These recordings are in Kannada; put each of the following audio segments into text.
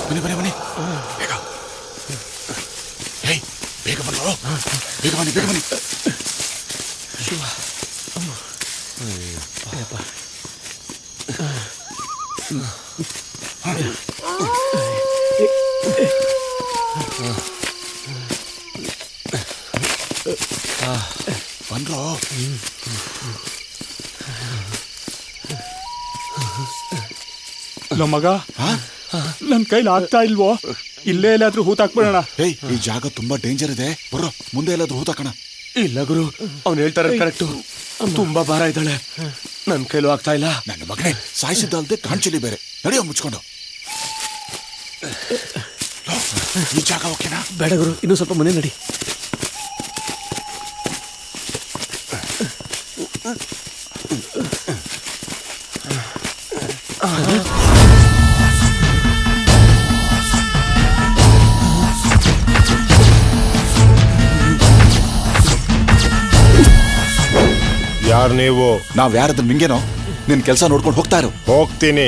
ಬನ್ನಿ ಬನ್ನಿ ಬನ್ನಿ, ಬೇಗ ಹೇಯ್, ಬೇಗ ಬನ್ನಿ, ಬೇಗ ಬನ್ನಿ, ಬೇಗ ಬನ್ನಿ. ಶಿವ, ಬಂದ್ರೋ. ಮಗ, ನನ್ ಕೈಲಿ ಆಗ್ತಾ ಇಲ್ವೋ? ಇಲ್ಲೇ ಎಲ್ಲಾದ್ರೂ ಹೂತಾಕ್ಬಿಡೋಣ. ಹೇಯ್, ಈ ಜಾಗ ತುಂಬಾ ಡೇಂಜರ್ ಇದೆ, ಬರೋ ಮುಂದೆ ಎಲ್ಲಾದ್ರೂ ಹೂತಾಕೋಣ. ಇಲ್ಲ ಗುರು, ಅವ್ನು ಹೇಳ್ತಾರೆ ಕರೆಕ್ಟು. ತುಂಬಾ ಭಾರ ಇದ್ದಾಳೆ, ನನ್ ಕೈಲೂ ಆಗ್ತಾ ಇಲ್ಲ. ನನ್ನ ಮಗನೇ, ಸಾಯಿಸಿದ್ದಲ್ದೆ ಕಾಣ್ಚಿಲಿ ಬೇರೆ. ನಡೆಯೋ ಮುಚ್ಕೊಂಡು. ಈ ಜಾಗ ಓಕೆನಾ? ಬೇಡ ಗುರು, ಇನ್ನೂ ಸ್ವಲ್ಪ ಮುಂದೆ ನಡಿ. ಯಾರು ನೀವು? ನಾವ್ ಯಾರಾದ್ರೂ ನಿಂಗೇನೋ? ನಿನ್ ಕೆಲಸ ನೋಡ್ಕೊಂಡು ಹೋಗ್ತಾ ಇರು. ಹೋಗ್ತೀನಿ.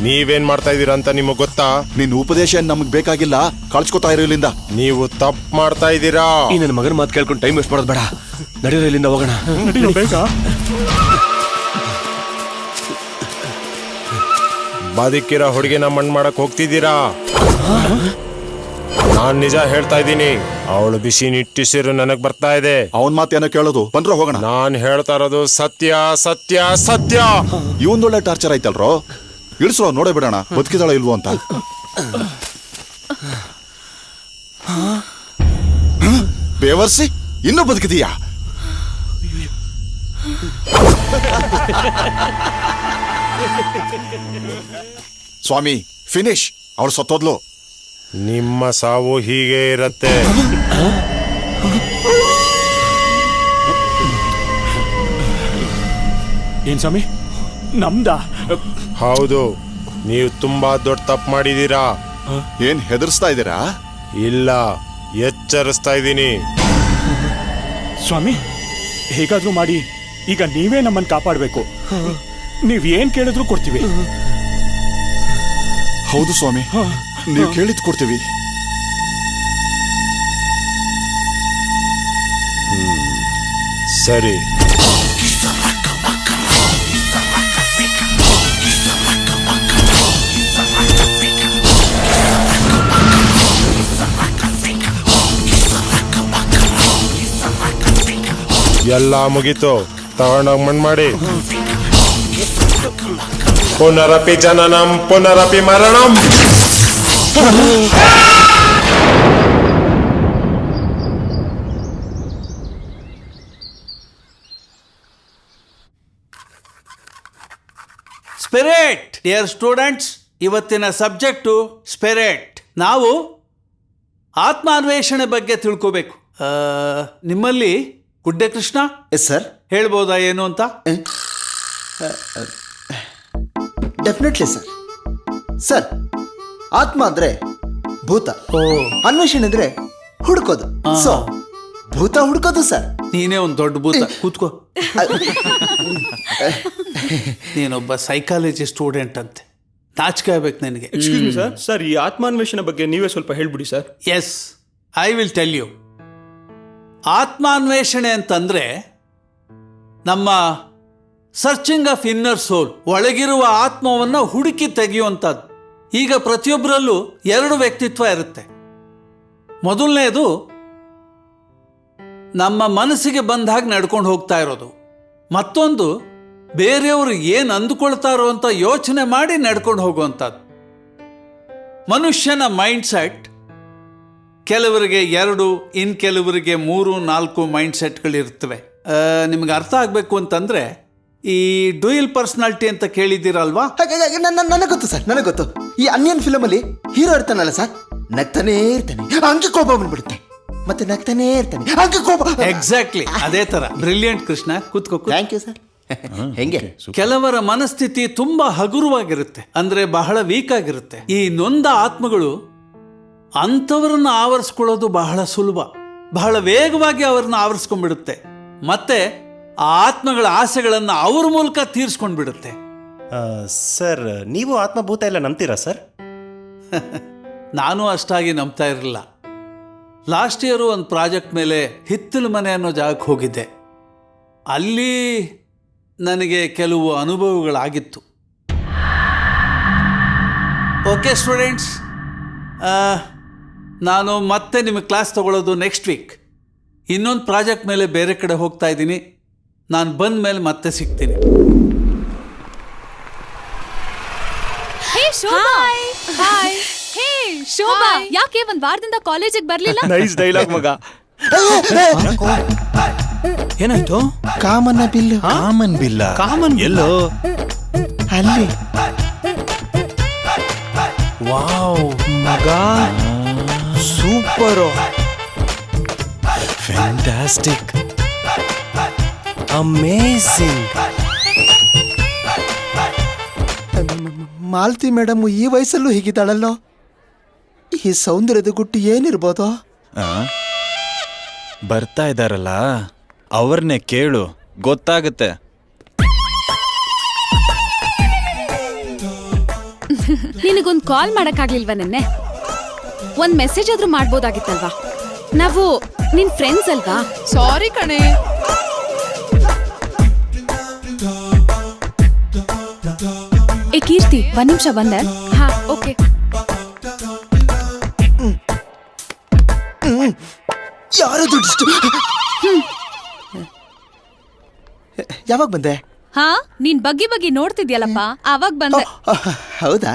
ನೀವೇನ್ ಮಾಡ್ತಾ ಇದೀರಾ ಅಂತ ನಿಮಗ್ ಗೊತ್ತಾ? ನಿನ್ ಉಪದೇಶ ನಮಗ್ ಬೇಕಾಗಿಲ್ಲ, ಕಳ್ಸ್ಕೊತಾ ಇರೋ ಇಲ್ಲಿಂದ. ನೀವು ತಪ್ಪು ಮಾಡ್ತಾ ಇದ್ದೀರಾ. ಈ ನನ್ನ ಮಗನ ಮಾತು ಕೇಳ್ಕೊಂಡು ಟೈಮ್ ವೇಸ್ಟ್ ಮಾಡೋದು ಬೇಡ. ನಡೆಯೋ ಇಲ್ಲಿಂದ ಹೋಗೋಣ. ಬೇಗ. ಬದುಕಿರೋ ಹುಡುಗಿನ ಮಣ್ಣು ಮಾಡಕ್ ಹೋಗ್ತಿದ್ದೀರಾ? ನಾನ್ ನಿಜ ಹೇಳ್ತಾ ಇದ್ದೀನಿ, ಅವಳು ಬಿಸಿ ನಿಟ್ಟಿಸಿರು ನನಗ್ ಬರ್ತಾ ಇದೆ. ಅವನ್ ಮಾತೇನೋ ಕೇಳೋದು, ಬಂದ್ರೆ ಹೋಗೋಣ. ನಾನ್ ಹೇಳ್ತಾ ಇರೋದು ಸತ್ಯ ಸತ್ಯ ಸತ್ಯ. ಇವೊಂದೊಳ್ಳೆ ಟಾರ್ಚರ್ ಆಯ್ತಲ್ರೋ, ಇಳಿಸ್ರೋ, ನೋಡೇ ಬಿಡೋಣ ಬದುಕಿದಾಳ ಇಲ್ವೋ ಅಂತ. ಬೇವರ್ಸಿ, ಇನ್ನೂ ಬದುಕಿದೀಯಾ? ಸ್ವಾಮಿ, ಫಿನಿಶ್. ಅವಳು ಸತ್ತೋದ್ಲು. ನಿಮ್ಮ ಸಾವು ಹೀಗೆ ಇರತ್ತೆ. ಏನ್ ಸ್ವಾಮಿ, ನಮ್ದಾ? ಹೌದು, ನೀವು ತುಂಬಾ ದೊಡ್ಡ ತಪ್ಪು ಮಾಡಿದೀರಾ. ಏನ್ ಹೆದರ್ಸ್ತಾ ಇದ್ದೀರಾ? ಇಲ್ಲ, ಎಚ್ಚರಿಸ್ತಾ ಇದ್ದೀನಿ. ಸ್ವಾಮಿ, ಹೇಗಾದ್ರೂ ಮಾಡಿ ಈಗ ನೀವೇ ನಮ್ಮನ್ನು ಕಾಪಾಡಬೇಕು. ನೀವ್ ಏನ್ ಕೇಳಿದ್ರು ಕೊಡ್ತೀವಿ. ಹೌದು ಸ್ವಾಮಿ, ನೀವು ಕೇಳಿದ್ ಕೊಡ್ತೀವಿ. ಸರಿ. ಎಲ್ಲ ಮುಗೀತು, ತಗೊಂಡೋಗಿ ಮಣ್ಣು ಮಾಡಿ. ಪುನರಪಿ ಜನನಂ ಪುನರಪಿ ಮರಣಂ. ಸ್ಪಿರಿಟ್. ಡಿಯರ್ ಸ್ಟೂಡೆಂಟ್ಸ್, ಇವತ್ತಿನ ಸಬ್ಜೆಕ್ಟು ಸ್ಪಿರಿಟ್. ನಾವು ಆತ್ಮಾನ್ವೇಷಣೆ ಬಗ್ಗೆ ತಿಳ್ಕೋಬೇಕು. ನಿಮ್ಮಲ್ಲಿ ಗುಡ್ಡೆ ಕೃಷ್ಣ ಎಸ್ ಸರ್. ಹೇಳ್ಬೋದಾ ಏನು ಅಂತ? Definitely sir. ಸರ್, ಆತ್ಮ ಅಂದ್ರೆ ಭೂತ, ಅನ್ವೇಷಣೆ ಅಂದ್ರೆ ಹುಡುಕೋದು. ಸೊ ಭೂತ ಹುಡುಕೋದು ಸರ್. ನೀನೇ ಒಂದು ದೊಡ್ಡ ಭೂತ. ಕೂತ್ಕೋ. ನೀನೊಬ್ಬ ಸೈಕಾಲಜಿ ಸ್ಟೂಡೆಂಟ್ ಅಂತೆ, ನಾಚಿಕೆ ಆಗ್ಬೇಕು ನನಗೆ. Excuse me sir. ಸರ್, ಈ ಆತ್ಮಾನ್ವೇಷಣೆ ಬಗ್ಗೆ ನೀವೇ ಸ್ವಲ್ಪ ಹೇಳ್ಬಿಡಿ sir. Yes, I will tell you. ಆತ್ಮಾನ್ವೇಷಣೆ ಅಂತಂದ್ರೆ ನಮ್ಮ ಸರ್ಚಿಂಗ್ ಆಫ್ ಇನ್ನರ್ ಸೋಲ್, ಒಳಗಿರುವ ಆತ್ಮವನ್ನು ಹುಡುಕಿ ತೆಗೆಯುವಂಥದ್ದು. ಈಗ ಪ್ರತಿಯೊಬ್ಬರಲ್ಲೂ ಎರಡು ವ್ಯಕ್ತಿತ್ವ ಇರುತ್ತೆ. ಮೊದಲನೇದು ನಮ್ಮ ಮನಸ್ಸಿಗೆ ಬಂದ ಹಾಗೆ ನಡ್ಕೊಂಡು ಹೋಗ್ತಾ ಇರೋದು. ಮತ್ತೊಂದು ಬೇರೆಯವರು ಏನು ಅಂದುಕೊಳ್ತಾರೋ ಅಂತ ಯೋಚನೆ ಮಾಡಿ ನಡ್ಕೊಂಡು ಹೋಗುವಂಥದ್ದು. ಮನುಷ್ಯನ ಮೈಂಡ್ ಸೆಟ್ ಕೆಲವರಿಗೆ 2, ಇನ್ನು ಕೆಲವರಿಗೆ 3, 4 ಮೈಂಡ್ ಸೆಟ್ಗಳಿರ್ತವೆ. ನಿಮ್ಗೆ ಅರ್ಥ ಆಗಬೇಕು ಅಂತಂದರೆ, ಈ ಡ್ಯೂಯಲ್ ಪರ್ಸನಾಲಿಟಿ ಅಂತ ಕೇಳಿದ್ದೀರಲ್ವಾ? ನನಗೆ ಗೊತ್ತು ಸರ್, ನನಗೆ ಗೊತ್ತು. ಈ ಅನ್ಯನ್ ಫಿಲಮ್ ಅಲ್ಲಿ ಹೀರೋ ಇರ್ತಾನಲ್ಲ ಸರ್, ನಗ್ತಾನೇ ಇರ್ತಾನೆ, ಹಂಗೆ ಕೋಪ ಬಂದ್ಬಿಡುತ್ತೆ, ಮತ್ತೆ ನಗ್ತಾನೇ ಇರ್ತಾನೆ, ಹಂಗೆ ಕೋಪ. ಎಕ್ಸಾಕ್ಟ್ಲಿ ಅದೇ ತರ. ಬ್ರಿಲಿಯಂಟ್ ಕೃಷ್ಣ, ಕೂತ್ಕೋ. Thank you sir. ಹೆಂಗೆ ಕೆಲವರ ಮನಸ್ಥಿತಿ ತುಂಬಾ ಹಗುರವಾಗಿರುತ್ತೆ, ಅಂದ್ರೆ ಬಹಳ ವೀಕ್ ಆಗಿರುತ್ತೆ. ಈ ನೊಂದ ಆತ್ಮಗಳು ಅಂಥವ್ರನ್ನ ಆವರಿಸ್ಕೊಳ್ಳೋದು ಬಹಳ ಸುಲಭ, ಬಹಳ ವೇಗವಾಗಿ ಅವ್ರನ್ನ ಆವರಿಸ್ಕೊಂಡ್ಬಿಡುತ್ತೆ. ಮತ್ತೆ ಆ ಆತ್ಮಗಳ ಆಸೆಗಳನ್ನು ಅವ್ರ ಮೂಲಕ ತೀರ್ಸ್ಕೊಂಡ್ಬಿಡುತ್ತೆ. ಸರ್ ನೀವು ಆತ್ಮಭೂತ ಎಲ್ಲ ನಂಬ್ತೀರಾ ಸರ್? ನಾನು ಅಷ್ಟಾಗಿ ನಂಬ್ತಾ ಇರಲಿಲ್ಲ. ಲಾಸ್ಟ್ ಇಯರು ಒಂದು ಪ್ರಾಜೆಕ್ಟ್ ಮೇಲೆ ಹಿತ್ತಲು ಮನೆ ಅನ್ನೋ ಜಾಗಕ್ಕೆ ಹೋಗಿದ್ದೆ. ಅಲ್ಲಿ ನನಗೆ ಕೆಲವು ಅನುಭವಗಳಾಗಿತ್ತು. ಓಕೆ ಸ್ಟೂಡೆಂಟ್ಸ್, ನಾನು ಮತ್ತೆ ನಿಮಗೆ ಕ್ಲಾಸ್ ತಗೊಳ್ಳೋದು ನೆಕ್ಸ್ಟ್ ವೀಕ್. ಇನ್ನೊಂದು ಪ್ರಾಜೆಕ್ಟ್ ಮೇಲೆ ಬೇರೆ ಕಡೆ ಹೋಗ್ತಾ ಇದ್ದೀನಿ. ನಾನು ಬಂದ ಮೇಲೆ ಮತ್ತೆ ಸಿಗ್ತೀನಿ. ಹೇ ಶೋಭಾ, ಹಾಯ್. ಹೇ ಶೋಭಾ, ಯಾಕೆ ಒಂದ್ ವಾರದಿಂದ ಕಾಲೇಜಿಗೆ ಬರ್ಲಿಲ್ಲ? ನೈಸ್ ಡೈಲಾಗ್ ಮಗ. ಏನಾಯ್ತು? ಕಾಮನ್ನ ಬಿಲ್ಲು ಕಾಮನ್ ಬಿಲ್ಲ ಕಾಮನ್ ಎಲ್ಲೋ ಅಲ್ಲಿ ವಾವ್ ಮಗ, super, fantastic, amazing. Malathi madam ಈ ವಯಸ್ಸಲ್ಲೂ ಹೀಗಿದ್ದಾಳಲ್ಲೋ. ಈ ಸೌಂದರ್ಯದ ಗುಟ್ಟು ಏನಿರ್ಬೋದು? ಬರ್ತಾ ಇದ್ದಾರಲ್ಲ, ಅವ್ರನ್ನೇ ಕೇಳು, ಗೊತ್ತಾಗುತ್ತೆ. ನಿನಗೊಂದ್ ಕಾಲ್ ಮಾಡಕ್ಕಾಗ್ಲಿಲ್ವಾ ನಿನ್ನೆ? ಒಂದ್ ಮೆಸೇಜ್ ಆದ್ರೂ ಮಾಡ್ಬೋದಾಗಿತ್ತಲ್ವಾ? ನಾವು ನಿನ್ ಫ್ರೆಂಡ್ಸ್ ಅಲ್ವಾ? ಸಾರಿ ಕಣೆ. ಏ ಕೀರ್ತಿ, ಒಂದ್ ನಿಮಿಷ ಬಂದೆ. ಹಾ ಓಕೆ. ಯಾರೋ ದುಡ್ಡಿಷ್ಟು. ಯಾವಾಗ ಬಂದೆ? ಹಾ, ನೀನ್ ಬಗ್ಗಿ ಬಗ್ಗಿ ನೋಡ್ತಿದ್ಯಲ್ಲಪ್ಪ, ಅವಾಗ ಬಂದೆ. ಹೌದಾ?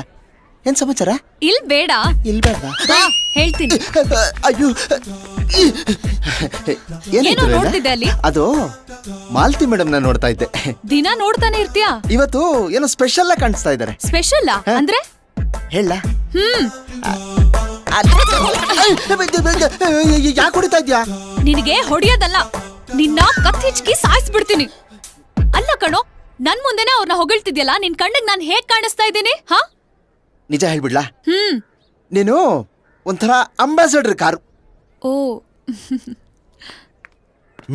ಏನ್ ಸಮಾಚಾರ? ಇಲ್ ಬೇಡ, ಇಲ್ಬೇಡ್ವಾ? ಬಾ, ಹೇಳ್ತೀನಿ. ಅಯ್ಯೋ, ಏನೋ ನೋಡ್ತಿದ್ದೆ ಅಲ್ಲಿ? ಅದು ಮಾಲತಿ ಮೇಡಮ್ ನಾನು ನೋಡ್ತಾ ಇದ್ದೆ. ದಿನ ನೋಡ್ತಾನೆ ಇರ್ತೀಯಾ? ಇವತ್ತು ಏನೋ ಸ್ಪೆಷಲ್ ಆಗಿ ಕಾಣಿಸ್ತಾ ಇದ್ದಾರೆ. ಸ್ಪೆಷಲ್ ಅಂದ್ರೆ? ಹೇಳ. ಯಾಕೆ ಹೊಡಿತಾ ಇದ್ಯಾ? ನಿನಗೆ ಹೊಡಿಯೋದಲ್ಲ, ನಿನ್ನ ಕತ್ತಿಚ್ಕಿ ಸಾಯಿಸ್ಬಿಡ್ತೀನಿ. ಅಲ್ಲ ಕಣೋ, ನನ್ ಮುಂದೆನೆ ಅವ್ರನ್ನ ಹೊಗಳ್ತಿದ್ಯಲ್ಲ, ನಿನ್ ಕಣ್ಣಿಗೆ ನಾನು ಹೇಗ್ ಕಾಣಿಸ್ತಾ ಇದ್ದೀನಿ? ಹಾ, ನಿಜ ಹೇಳ್ಬಿಡ್ಲಾ? ನೀನು ಒಂಥರ ಅಂಬಾಸಡರ್ ಕಾರು. ಓ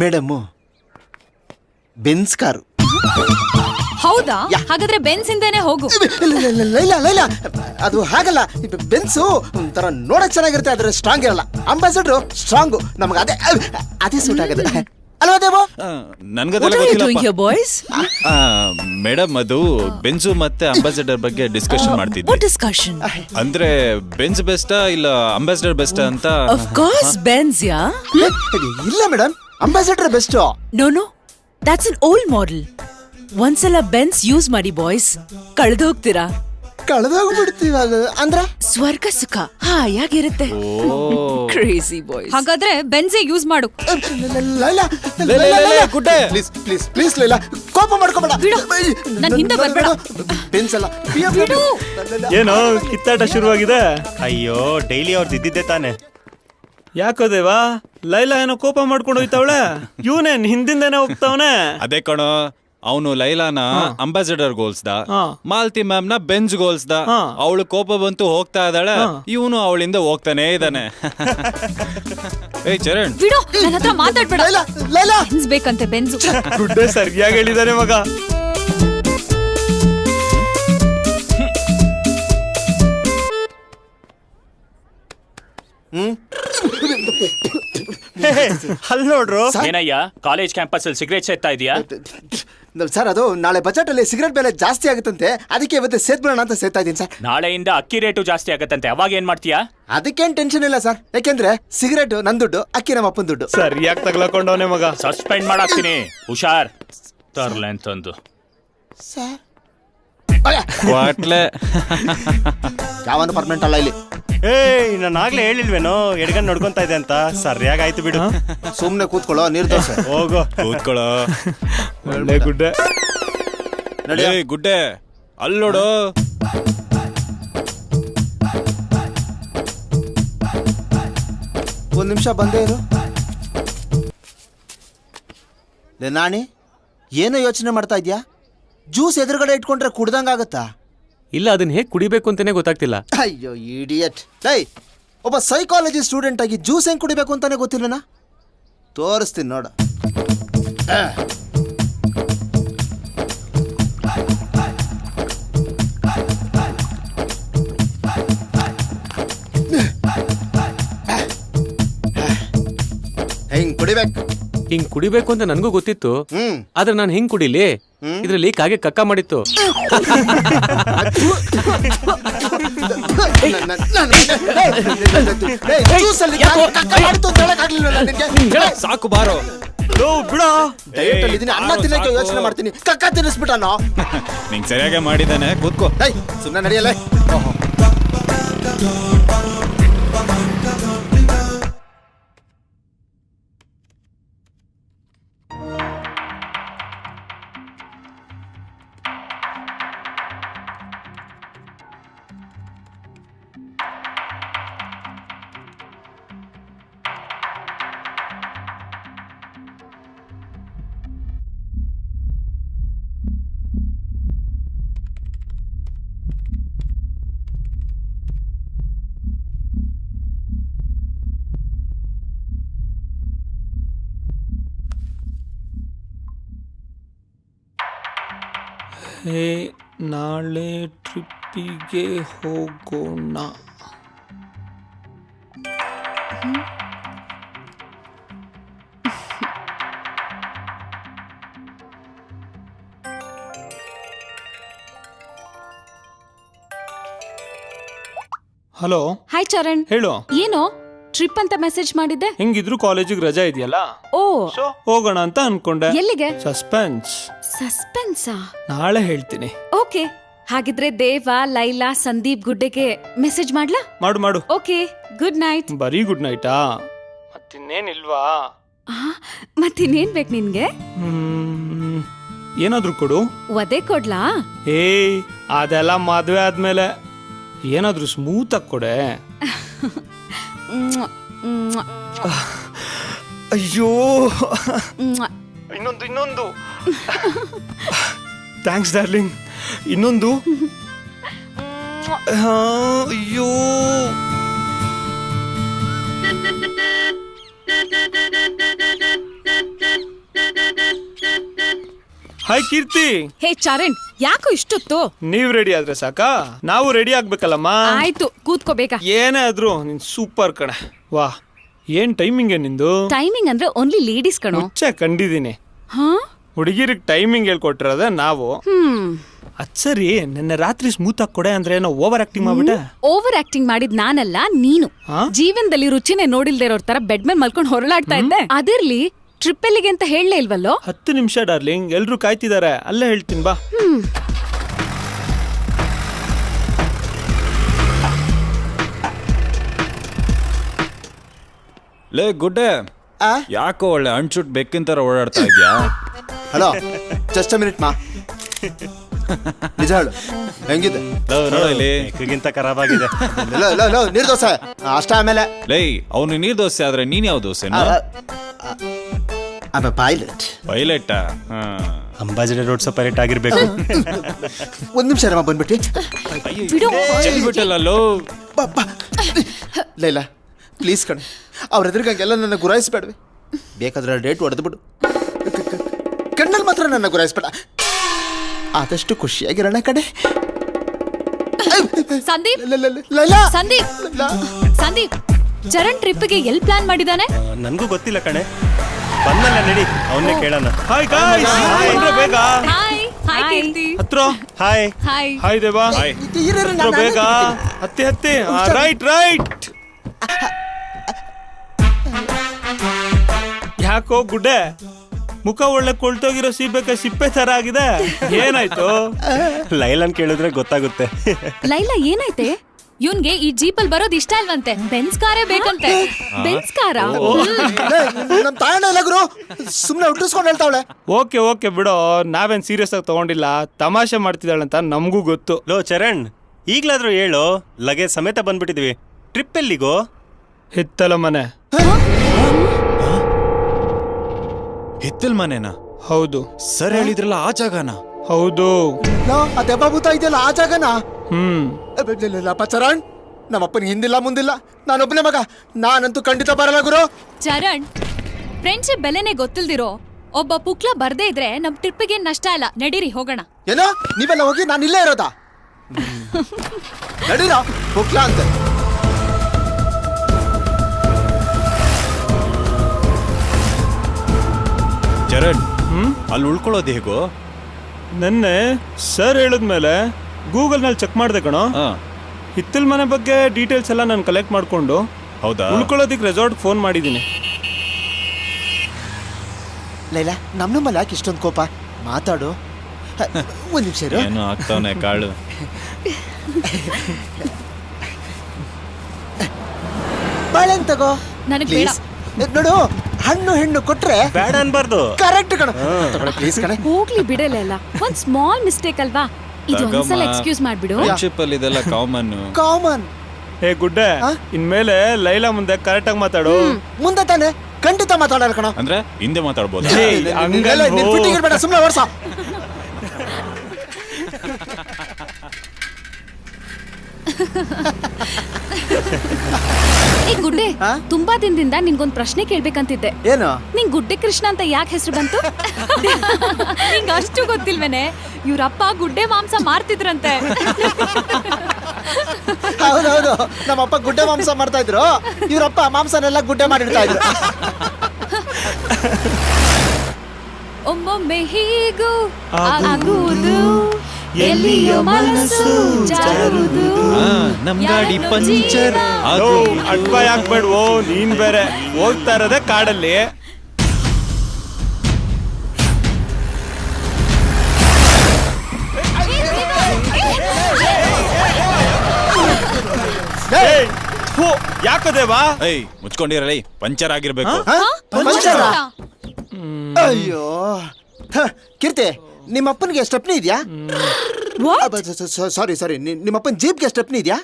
ಮೇಡಮ್ ಬೆನ್ಸ್ ಕಾರು. ಹೌದಾ? ಹಾಗಾದ್ರೆ ಬೆನ್ಸ್ ಇಂದೇನೆ ಹೋಗು. ಲೈಲಾ ಲೈಲಾ, ಅದು ಹಾಗಲ್ಲ. ಬೆನ್ಸು ಒಂಥರ ನೋಡಕ್ ಚೆನ್ನಾಗಿರುತ್ತೆ, ಆದ್ರೆ ಸ್ಟ್ರಾಂಗ್ ಇರಲ್ಲ. Ambassador strong. ನಮ್ಗೆ ಅದೇ ಸೂಟ್ ಆಗತ್ತೆ ಅಲ್ವಾ ದೇವ? ನನ್ಗದೆಲ್ಲ ಗೊತ್ತಿಲ್ಲಪ್ಪ. ಮೇಡಮ್, ಅದು ಬೆಂಜು ಮತ್ತೆ ಅಂಬಾಸಿಡರ್ ಬಗ್ಗೆ ಡಿಸ್ಕಷನ್ ಮಾಡ್ತಿದ್ವಿ. ಅಂದ್ರೆ ಬೆಂಜ್ ಬೆಸ್ಟಾ ಇಲ್ಲ ಅಂಬಾಸಿಡರ್ ಬೆಸ್ಟಾ ಅಂತ. ಇಲ್ಲ madam, ambassador best. No, that's an old model. ಒಂದ್ಸಲ ಬೆನ್ಸ್ ಯೂಸ್ ಮಾಡಿ ಬಾಯ್ಸ್, ಕಳೆದೋಗ್ತೀರಾ. ಕಳೆದೋಗ್ಬಿಡ್ತೀವಿ. ಅಂದ್ರೆ ಸ್ವರ್ಗ ಸುಖ ಹಾಯಾಗಿರುತ್ತೆ. Crazy boys. ಹಾಗಾದ್ರೆ ಬೆನ್ಸೇ ಯೂಸ್ ಮಾಡು. Laila please please please Laila, ಕೋಪ ಮಾಡ್ಕೋಬೇಡ. ನನ್ ಹಿಂದೆ ಬರ್ಬೇಡ. ಬೆನ್ಸ್ ಅಲ್ಲ. ಏನೋ ಕಿತ್ತಾಟ ಶುರುವಾಗಿದೆ. ಅಯ್ಯೋ, ಡೈಲಿ ಅವ್ರದ್ದು ಇದ್ದಿದ್ದೆ ತಾನೆ. ಯಾಕೋ ದೇವಾ, ಲೈಲಾ ಏನೋ ಕೋಪ ಮಾಡ್ಕೊಂಡು ಹೋಯ್ತಾವಳೆ, ಇವನೇನ್ ಹಿಂದಿಂದೇನೆ ಹೋಗ್ತಾವನೆ. ಅದೇ ಕಣೋ, ಅವನು ಲೈಲಾನ ಅಂಬಾಸಿಡರ್ ಗೋಲ್ಸ್ದ, ಮಾಲ್ತಿ ಮ್ಯಾಮ್ ನ ಬೆಂಜ್ ಗೋಲ್ಸ್ದ. ಅವಳು ಕೋಪ ಬಂತು ಹೋಗ್ತಾ ಇದ್ದಾಳೆ, ಇವನು ಅವಳಿಂದ ಹೋಗ್ತಾನೆ ಇದ್ದಾನೆ. ಏಯ್ ಚರಣ್, ಬಿಡು, ನನ್ನ ಹತ್ರ ಮಾತಾಡ್ಬೇಡ. ಬೆನ್ಸ್ ಬೇಕಂತೆ, ಬೆನ್ಸು. ಗುಡ್ಡೆ ಸರಿಯಾಗಿ ಹೇಳಿದಾನೆ ಮಗ. ಅಲ್ಲಿ ನೋಡ್ರು. ಏನಯ್ಯ, ಕಾಲೇಜ್ ಕ್ಯಾಂಪಸ್ ಅಲ್ಲಿ ಸಿಗರೇಟ್ ಸೇರ್ತಾ ಇದೀಯಾ? ಸರ್, ಅದು ನಾಳೆ ಬಜೆಟ್ ಅಲ್ಲಿ ಸಿಗರೇಟ್ ಬೆಲೆ ಜಾಸ್ತಿ ಆಗುತ್ತಂತೆ, ಅದಕ್ಕೆ ಇವತ್ತು ಸೇರ್ಬಿಡೋಣ ಅಂತ ಸೇರ್ತಾ ಇದ್ದೀನಿ ಸರ್. ನಾಳೆಯಿಂದ ಅಕ್ಕಿ ರೇಟು ಜಾಸ್ತಿ ಆಗತ್ತಂತೆ, ಅವಾಗ ಏನ್ ಮಾಡ್ತೀಯಾ? ಅದಕ್ಕೇನ್ ಟೆನ್ಷನ್ ಇಲ್ಲ ಸರ್, ಯಾಕೆಂದ್ರೆ ಸಿಗರೇಟ್ ನನ್ ದುಡ್ಡು, ಅಕ್ಕಿ ನಮ್ಮ ಅಪ್ಪನ ದುಡ್ಡು. ಸರಿಯಾಗಿ ತಗ್ಲಾಕೊಂಡವನೆ ಮಗ. ಸಸ್ಪೆಂಡ್ ಮಾಡಾಕ್ತೀನಿ, ಹುಷಾರ್. ತರ್ಲೆ ಅಂತಂದು ಸರ್ ಕ್ವಾಟ್ಲೆ. ಯಾವನು ಪರ್ಮನೆಂಟ್ ಅಲ್ಲ ಇಲ್ಲಿ. ಏಯ್, ನಾನು ಆಗ್ಲೇ ಹೇಳಿಲ್ವೇನೋ ಎಡ್ಗನ್ ನೋಡ್ಕೊಂತ ಇದೆ ಅಂತ. ಸರಿಯಾಗಾಯ್ತು ಬಿಡು. ಸುಮ್ನೆ ಕೂತ್ಕೊಳ್ಳೋ, ನಿರ್ದೋಷ. ಹೋಗೋ, ಕೂತ್ಕೊಳ್ಳೋ. ಒಳ್ಳೆ ಗುಡ್ಡೆ. ಏಯ್ ಗುಡ್ಡೆ, ಅಲ್ಲೋಡು. ಒಂದ್ ನಿಮಿಷ ಬಂದೇ ಇರು. ನಾಣಿ, ಏನೋ ಯೋಚನೆ ಮಾಡ್ತಾ ಇದ್ಯಾ? ಜ್ಯೂಸ್ ಎದುರುಗಡೆ ಇಟ್ಕೊಂಡ್ರೆ ಕುಡ್ದಂಗಾಗತ್ತಾ? ಇಲ್ಲ, ಅದನ್ನ ಹೇಗೆ ಕುಡಿಬೇಕು ಅಂತಾನೆ ಗೊತ್ತಾಗ್ತಿಲ್ಲ. ಅಯ್ಯೋ ಇಡಿಯಟ್. ಒಬ್ಬ ಸೈಕಾಲಜಿ ಸ್ಟೂಡೆಂಟ್ ಆಗಿ ಜ್ಯೂಸ್ ಹೆಂಗ್ ಕುಡಿಬೇಕು ಅಂತಾನೆ ಗೊತ್ತಿಲ್ಲನಾ? ತೋರಿಸ್ತೀನಿ ನೋಡ. ಕುಡಿಬೇಕು. ಹಿಂಗ್ ಕುಡಿಬೇಕು ಅಂತ ನನ್ಗೂ ಗೊತ್ತಿತ್ತು, ಆದ್ರೆ ನಾನು ಹಿಂಗ್ ಕುಡಿಲಿ, ಇದ್ರಲ್ಲಿ ಕಾಗೆ ಕಕ್ಕ ಮಾಡಿತ್ತು. ಸಾಕು ಬಾರೋ. ಡಯಟ್ ಅಲ್ಲಿ ಇದೀನಿ, ಅನ್ನ ತಿನ್ನಕ್ಕೆ ಯೋಚನೆ ಮಾಡ್ತೀನಿ, ಕಕ್ಕ ತಿನ್ನಿಸ್ಬಿಟ್ಟಾನೋ. ನಿಂಗ್ ಸರಿಯಾಗಿ ಮಾಡಿದ್ದಾನೆ, ಕೂತ್ಕೋ. ಸುಮ್ಮನೆ ನಡೆಯಲ್ಲ. ಹೇ, ನಾಳೆ ಟ್ರಿಪ್ಪಿಗೆ ಹೋಗೋಣ. ಹಲೋ. ಹಾಯ್ ಚರಣ್. ಹೇಳು. ಏನೋ ಟ್ರಿಪ್ ಅಂತ ಮೆಸೇಜ್ ಮಾಡಿದ್ದೆ? ಹೆಂಗಿದ್ರು ಕಾಲೇಜಿಗೆ ರಜಾ ಇದೆಯಲ್ಲ, ಓ ಹೋಗೋಣ ಅಂತ ಅನ್ಕೊಂಡೆ. ಎಲ್ಲಿಗೆ? ಸಸ್ಪೆನ್ಸ್. ಸಸ್ಪೆನ್ಸಾ? ನಾಳೆ ಹೇಳ್ತೀನಿ. ಓಕೆ, ಹಾಗಿದ್ರೆ ದೇವ, ಲೈಲಾ, ಸಂದೀಪ್ ಗುಡ್ಡೆಗೆ ಮೆಸೇಜ್ ಮಾಡ್ಲಾ? ಮಾಡು ಮಾಡು. Okay, good night. ಬರೀ ಗುಡ್ ನೈಟಾ? ಮತ್ತಿನ್ನೇನಿಲ್ವಾ? ಮತ್ತಿನ್ನೇನ್ ಬೇಕು ನಿನ್ಗೆ? ಏನಾದ್ರೂ ಕೊಡು. ಒದೆ ಕೊಡ್ಲಾ? ಏಯ್, ಅದೆಲ್ಲ ಮದ್ವೆ ಆದ್ಮೇಲೆ. ಏನಾದ್ರೂ ಸ್ಮೂತ್ ಆಗಿ ಕೊಡೆ. ಅಯ್ಯೋ, ಇನ್ನೊಂದು ಥ್ಯಾಂಕ್ಸ್ ಡಾರ್ಲಿಂಗ್. ಇನ್ನೊಂದು. ಅಯ್ಯೋ, ಹಾಯ್ ಕೀರ್ತಿ. ಹೇ ಚರಣ್, ಯಾಕೋ ಇಷ್ಟೊತ್ತು? ನೀವ್ ರೆಡಿ ಆದ್ರೆ ಸಾಕಾ? ನಾವು ರೆಡಿ ಆಗ್ಬೇಕಲ್ಲಮ್ಮ. ಆಯ್ತು, ಕೂತ್ಕೋ ಬೇಗ. ಏನೇ ಆದ್ರೂ ನೀನ್ ಸೂಪರ್ ಕಣೆ. ವಾ, ಏನ್ ಟೈಮಿಂಗ್ ನಿಂದು? ಟೈಮಿಂಗ್ ಅಂದ್ರೆ ಓನ್ಲಿ ಲೇಡೀಸ್ ಕಣೋ. ಮುಚ್ಚೆ ಕಂಡಿದ್ದೀನಿ. ಹುಡುಗಿರಿಗೆ ಟೈಮಿಂಗ್ ಹೇಳ್ಕೊಟ್ಟಿರೋದ ನಾವು. ಅದ್ ಸರಿ, ನಿನ್ನೆ ರಾತ್ರಿ ಸ್ಮೂತ್ ಆಗಿ ಕೊಡೆ ಅಂದ್ರೆ ಏನೋ ಓವರ್ ಆಕ್ಟಿಂಗ್ ಮಾಡ್ಬಿಟ್ಟೆ. ಓವರ್ ಆಕ್ಟಿಂಗ್ ಮಾಡಿದ್ ನಾನಲ್ಲ, ನೀನು. ಜೀವನದಲ್ಲಿ ರುಚಿನೇ ನೋಡಿಲ್ದೇ ಇರೋರ್ ತರ ಬೆಡ್ ಮೇಲೆ ಮಲ್ಕೊಂಡು ಹೊರಳಾಡ್ತಾ ಇದ್ದೆ. ಅದಿರ್ಲಿ, ಟ್ರಿಪ್ ಎಲ್ಲಿಗೆ ಅಂತ ಹೇಳಲೇ ಇಲ್ವಲ್ಲೋ? 10 ನಿಮಿಷ ಡಾರ್ಲಿಂಗ್, ಎಲ್ರು ಕಾಯ್ತಿದ್ದಾರೆ, ಅಲ್ಲೇ ಹೇಳ್ತೀನಿ ಬಾ. ಲೇ ಗುಡ್ಡೆ, ಯಾಕೋ ಒಳ್ಳೆ ಅಣ್ಚುಟ್ ಬೆಕ್ಕಿನ ತರ ಓಡಾಡ್ತಾ ಇದ್ಯಾ? ಹಲೋ, ಜಸ್ಟ್ ಮಿನಿಟ್ ಮಾ. ನಿಜ ಹೇಳು, ಹೆಂಗಿದೆ? ಗಿಂತ ಖರಾಬ್ ಆಗಿದೆ. ನೀರ್ ದೋಸೆ ಅಷ್ಟ. ಆಮೇಲೆ ಲೈ, ಅವನು ನೀರ್ ದೋಸೆ ಆದ್ರೆ ನೀನ್ ಯಾವ dosa? Pilot. Pilot? Ambassador road pilot ಆಗಿರ್ಬೇಕು. ಒಂದ್ ನಿಮಿಷ ರಮ್ಮ, ಬಂದ್ಬಿಟ್ಟು ಬಿಟ್ಟಲ್ಲೋ. ಲೈಲಾ ಪ್ಲೀಸ್ ಕಣೆ, ಅವ್ರ ಎದುರಿಗಂಗೆಲ್ಲ ನನ್ನ ಗುರಾಯಿಸ್ಬೇಡ್ವಿ. ಬೇಕಾದ್ರೆ ಡೇಟ್ ಹೊಡೆದು ಬಿಡು, ಕಣ್ಣಲ್ಲಿ ಮಾತ್ರ ನನ್ನ ಗುರಾಯಿಸ್ಬೇಡ. ಆದಷ್ಟು ಖುಷಿಯಾಗಿರೋಣ ಕಡೆ. ಸಂದೀಪ್, ಲೈಲಾ, ಸಂದೀಪ್, ಸಂದೀಪ್, ಚರಣ್ ಟ್ರಿಪ್ಗೆ ಎಲ್ಲಿ ಪ್ಲಾನ್ ಮಾಡಿದಾನೆ? ನನ್ಗೂ ಗೊತ್ತಿಲ್ಲ ಕಣೆ. ಬಂದಲ್ಲ, ನಡಿ ಅವನ್ನೇ ಕೇಳೋಣ. ಹಾಯ್ ಗಾಯ್ಸ್, ಬೇಗ ಹಾಯ್. ಹಾಯ್ ಕೀರ್ತಿ. ಹತ್ರ. Hi hi. ಹಾಯ್ ದೇವಾ. ಬೇಗ ಹತ್ತಿ. ರೈಟ್. ಯಾಕೋ ಗುಡ್ಡೆ, ಮುಖ ಒಳ್ಳೆ ಕೊಳ್ತೋಗಿರೋ ಸೀಬೆಕಾಯಿ ಸಿಪ್ಪೆ ತರ ಆಗಿದೆ. ಏನಾಯ್ತು? ಲೈಲಾನ್ ಕೇಳಿದ್ರೆ ಗೊತ್ತಾಗುತ್ತೆ. ಲೈಲಾ, ಏನಾಯ್ತೆ? ಇವನ್ಗೆ ಈ ಜೀಪಲ್ ಬರೋದ್ ಇಷ್ಟ ಅಲ್ವಂತೆ, ಬೆನ್ಸ್ ಕಾರೇ ಬೇಕಂತೆ. ಬೆನ್ಸ್ ಕಾರ? ನಮ್ ತಾಯಣ್ಣ ಇಲ್ಲ ಗುರು, ಸುಮ್ನೆ ಹುಟ್ಟಿಸ್ಕೊಂಡು ಹೇಳ್ತಾವಳೆ. ಓಕೆ ಬಿಡೋ, ನಾವೇನ್ ಸೀರಿಯಸ್ ಆಗಿ ತಗೊಂಡಿಲ್ಲ, ತಮಾಷೆ ಮಾಡ್ತಿದ್ದಾಳಂತ ನಮಗೂ ಗೊತ್ತು. ಲೋ ಚರಣ್, ಈಗ್ಲಾದ್ರೂ ಹೇಳು, ಲಗೇಜ್ ಸಮೇತ ಬಂದ್ಬಿಟ್ಟಿದ್ವಿ. ಟ್ರಿಪ್ ಎಲ್ಲಿಗೋ? ಹಿತ್ತಲ ಮನೆ. ಹಿತ್ತಲ್ ಮನೆನಾ? ಹೌದು. ಸರ್ ಹೇಳಿದ್ರಲ್ಲ, ಆ ಜಾಗನ? ಹೌದು. ಅದೇ ಬಾಬೂತ ಇದೆಯಲ್ಲ, ಆ ಜಾಗನ? ಚರಣ್, ನಮ್ಮಪ್ಪನ ಹಿಂದಿಲ್ಲ ಮುಂದಿಲ್ಲ, ನಾನೊಬ್ಬನೇ ಮಗ, ನಾನಂತೂ ಖಂಡಿತ ಬರಲ್ಲ ಗುರು. ಚರಣ್, ಫ್ರೆಂಡ್ಶಿಪ್ ಬೆಲೆನೆ ಗೊತ್ತಿಲ್ದಿರೋ ಒಬ್ಬ ಪುಕ್ಲ ಬರ್ದೇ ಇದ್ರೆ ನಮ್ ಟ್ರಿಪ್ಪಿಗೆ ನಷ್ಟ ಇಲ್ಲ. ನಡೀರಿ ಹೋಗೋಣ. ಏನೋ ನೀವೆಲ್ಲ ಹೋಗಿ ನಾನು ಇಲ್ಲೇ ಇರೋದಾ? ನಡೀರೋ ಪುಕ್ಲ ಅಂತ. ಚರಣ್ ಅಲ್ಲಿ ಉಳ್ಕೊಳ್ಳೋದು ಹೇಗೋ? ನೆನ್ನೆ ಸರ್ ಹೇಳಿದ್ಮೇಲೆ ಗೂಗಲ್ನಲ್ಲಿ ಚೆಕ್ ಮಾಡಿದೆ ಕಣೋ. ಹಿತ್ತಲ್ ಮನೆ ಬಗ್ಗೆ ಡೀಟೇಲ್ಸ್ ಎಲ್ಲ ನಾನು ಕಲೆಕ್ಟ್ ಮಾಡ್ಕೊಂಡು ಹೌದಾ? ಉಳ್ಕೊಳ್ಳೋದಿಕ್ಕೆ ರೆಸಾರ್ಟ್ ಫೋನ್ ಮಾಡಿದ್ದೀನಿ. ಲೈಲಾ ನಮ್ಮಲ್ಲಿ ಯಾಕೆ ಇಷ್ಟೊಂದು ಕೋಪ? ಮಾತಾಡು. ಒಂದು ನಿಮಿಷ ಇರು. ಏನು ಆಗ್ತಾವನೆ ಕಾಳು. ಬಾಳೆಹಣ್ಣು ತಗೋ. ನನಗ್ ಬೇಡ. Please. ನೋಡು, ಹಣ್ಣು ಹೆಣ್ಣು ಕೊಟ್ರೆ ಬೇಡ ಅನ್ಬಾರ್ದು. ಕರೆಕ್ಟ್ ಕಣ. ಪ್ಲೀಸ್ ಕಣ. ಹೋಗ್ಲಿ ಬಿಡಲ್ಲ, ಒಂದ್ ಸ್ಮಾಲ್ ಮಿಸ್ಟೇಕ್ ಅಲ್ವಾ? ಇದು ಒಂದ್ಸಲ ಎಕ್ಸ್ಕ್ಯೂಸ್ ಮಾಡ್ಬಿಡು. ಫ್ರೆಂಡ್ಶಿಪ್ ಅಲ್ಲಿ ಇದೆಲ್ಲ ಕಾಮನ್. ಕಾಮನ್. ಹೇ ಗುಡ್ಡೆ, ಇನ್ಮೇಲೆ ಲೈಲಾ ಮುಂದೆ ಕರೆಕ್ಟ್ ಆಗಿ ಮಾತಾಡು. ಮುಂದೆ ತಾನೆ ಖಂಡಿತ ಮಾತಾಡಲ್ಲ ಕಣ. ಅಂದ್ರೆ ಹಿಂದೆ ಮಾತಾಡ್ಬೋದು. ಬೇಡ, ಸುಮ್ಮನೆ ವರ್ಷ. ಏ ಗುಡ್ಡೆ, ತುಂಬಾ ದಿನದಿಂದ ನಿನ್ಗೊಂದ್ ಪ್ರಶ್ನೆ ಕೇಳ್ಬೇಕಂತಿದ್ದೆ. ಏನು? ನಿಂಗ್ ಗುಡ್ಡೆ ಕೃಷ್ಣ ಅಂತ ಯಾಕೆ ಹೆಸರು ಬಂತು? ನಿಂಗ್ ಅಷ್ಟು ಗೊತ್ತಿಲ್ವೇನೆ? ಇವ್ರಪ್ಪ ಗುಡ್ಡೆ ಮಾಂಸ ಮಾರ್ತಿದ್ರಂತೆ. ಹೌದೌದು, ನಮ್ಮಪ್ಪ ಗುಡ್ಡೆ ಮಾಂಸ ಮಾಡ್ತಾ ಇದ್ರು, ಇವ್ರಪ್ಪ ಮಾಂಸನೆಲ್ಲ ಗುಡ್ಡೆ ಮಾಡಿಡ್ತಾ ಇದ್ರು. ಒಮ್ಮೊಮ್ಮೆ ಹೀಗೂ ಆಗುವುದು, ಎಲ್ಲಿಯೋ ಮನಸ್ಸು ಜಾರುವುದು. ನಮ್ ಗಾಡಿ ಪಂಚರ್. ಅಡ್ಬ ಯಾಕ್ಬೇಡ್ವೋ, ನೀನ್ ಬೇರೆ ಹೋಗ್ತಾ ಇರೋದೇ ಕಾಡಲ್ಲಿ. ಯಾಕದೇವಾ? ಏಯ್ ಮುಚ್ಕೊಂಡಿರಲಿ, ಪಂಚರ್ ಆಗಿರ್ಬೇಕು. ಪಂಚರ? ಅಯ್ಯೋ ಕೀರ್ತಿ, ನಿಮ್ಮಪ್ಪನಿಗೆ ಸ್ಟೆಪ್ನಿ ಇದೆಯಾ? ಸಾರಿ ಸಾರಿ, ನಿಮ್ಮಪ್ಪನ ಜೀಪ್ಗೆ ಸ್ಟೆಪ್ನಿ ಇದೆಯಾ?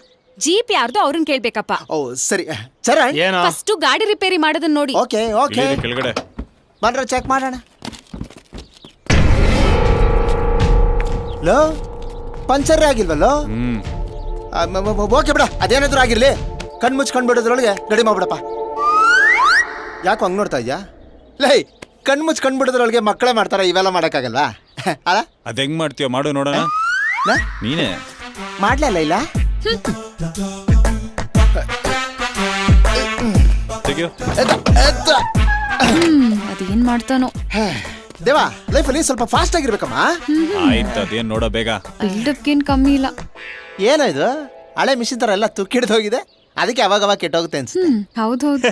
ಜೀಪ್ ಯಾರ್ದು ಅವ್ರನ್ನ ಕೇಳ್ಬೇಕಪ್ಪ. ಓ ಸರಿ. ಚರಣ್, ಫಸ್ಟ್ ಗಾಡಿ ರಿಪೇರಿ ಮಾಡೋದನ್ನ ನೋಡಿ. ಓಕೆ ಓಕೆ, ಕೆಳಗಡೆ ಬಂದ್ರೆ ಚೆಕ್ ಮಾಡೋಣ. Low, puncture ಆಗಿಲ್ವಲ್ಲೋ? ಓಕೆ ಬಿಡ, ಅದೇನಾದ್ರೂ ಆಗಿರ್ಲಿ. ಕಣ್ ಮುಚ್ಕೊಂಡ್ ಬಿಡೋದ್ರೊಳಗೆ ರೆಡಿ ಮಾಡ್ಬಿಡಪ್ಪ. ಯಾಕೆ ಹಂಗ್ ನೋಡ್ತಾ ಇದ್ಯಾ? ಲೈ, ಕಣ್ ಮುಚ್ಕೊಂಡ್ ಬಿಡೋದ್ರೊಳಗೆ ಮಕ್ಕಳೇ ಮಾಡ್ತಾರ, ಇವೆಲ್ಲ ಮಾಡಕ್ಕಾಗಲ್ವಾ? ಅಲ್ಲ, ಅದ್ ಹೆಂಗ್ ಮಾಡ್ತೀಯ ಮಾಡು ನೋಡೋಣ. ನೀನೇ ಮಾಡ್ಲಲ್ಲ ಇಲ್ಲ? ತೆಗಿಯೋ. ಅದೇನ್ ಮಾಡ್ತಾನೋ ದೇವಾ, ಲೈಫಲ್ಲಿ ಸ್ವಲ್ಪ ಫಾಸ್ಟ್ ಆಗಿರ್ಬೇಕಮ್ಮ. ಆಯ್ತು, ಅದೇನ್ ನೋಡೋ ಬೇಗ. ಬಿಲ್ಡಪ್ಗೇನ್ ಕಮ್ಮಿ ಇಲ್ಲ. ಏನೋ ಇದು ಹಳೆ ಮಿಷಿನ್ ತರ ಎಲ್ಲ ತುಕ್ಕಿಡ್ದು ಹೋಗಿದೆ, ಅದಕ್ಕೆ ಅವಾಗ ಕೆಟ್ಟೋಗುತ್ತೆ ಅನ್ಸುತ್ತೆ. ಹೌದೌದು.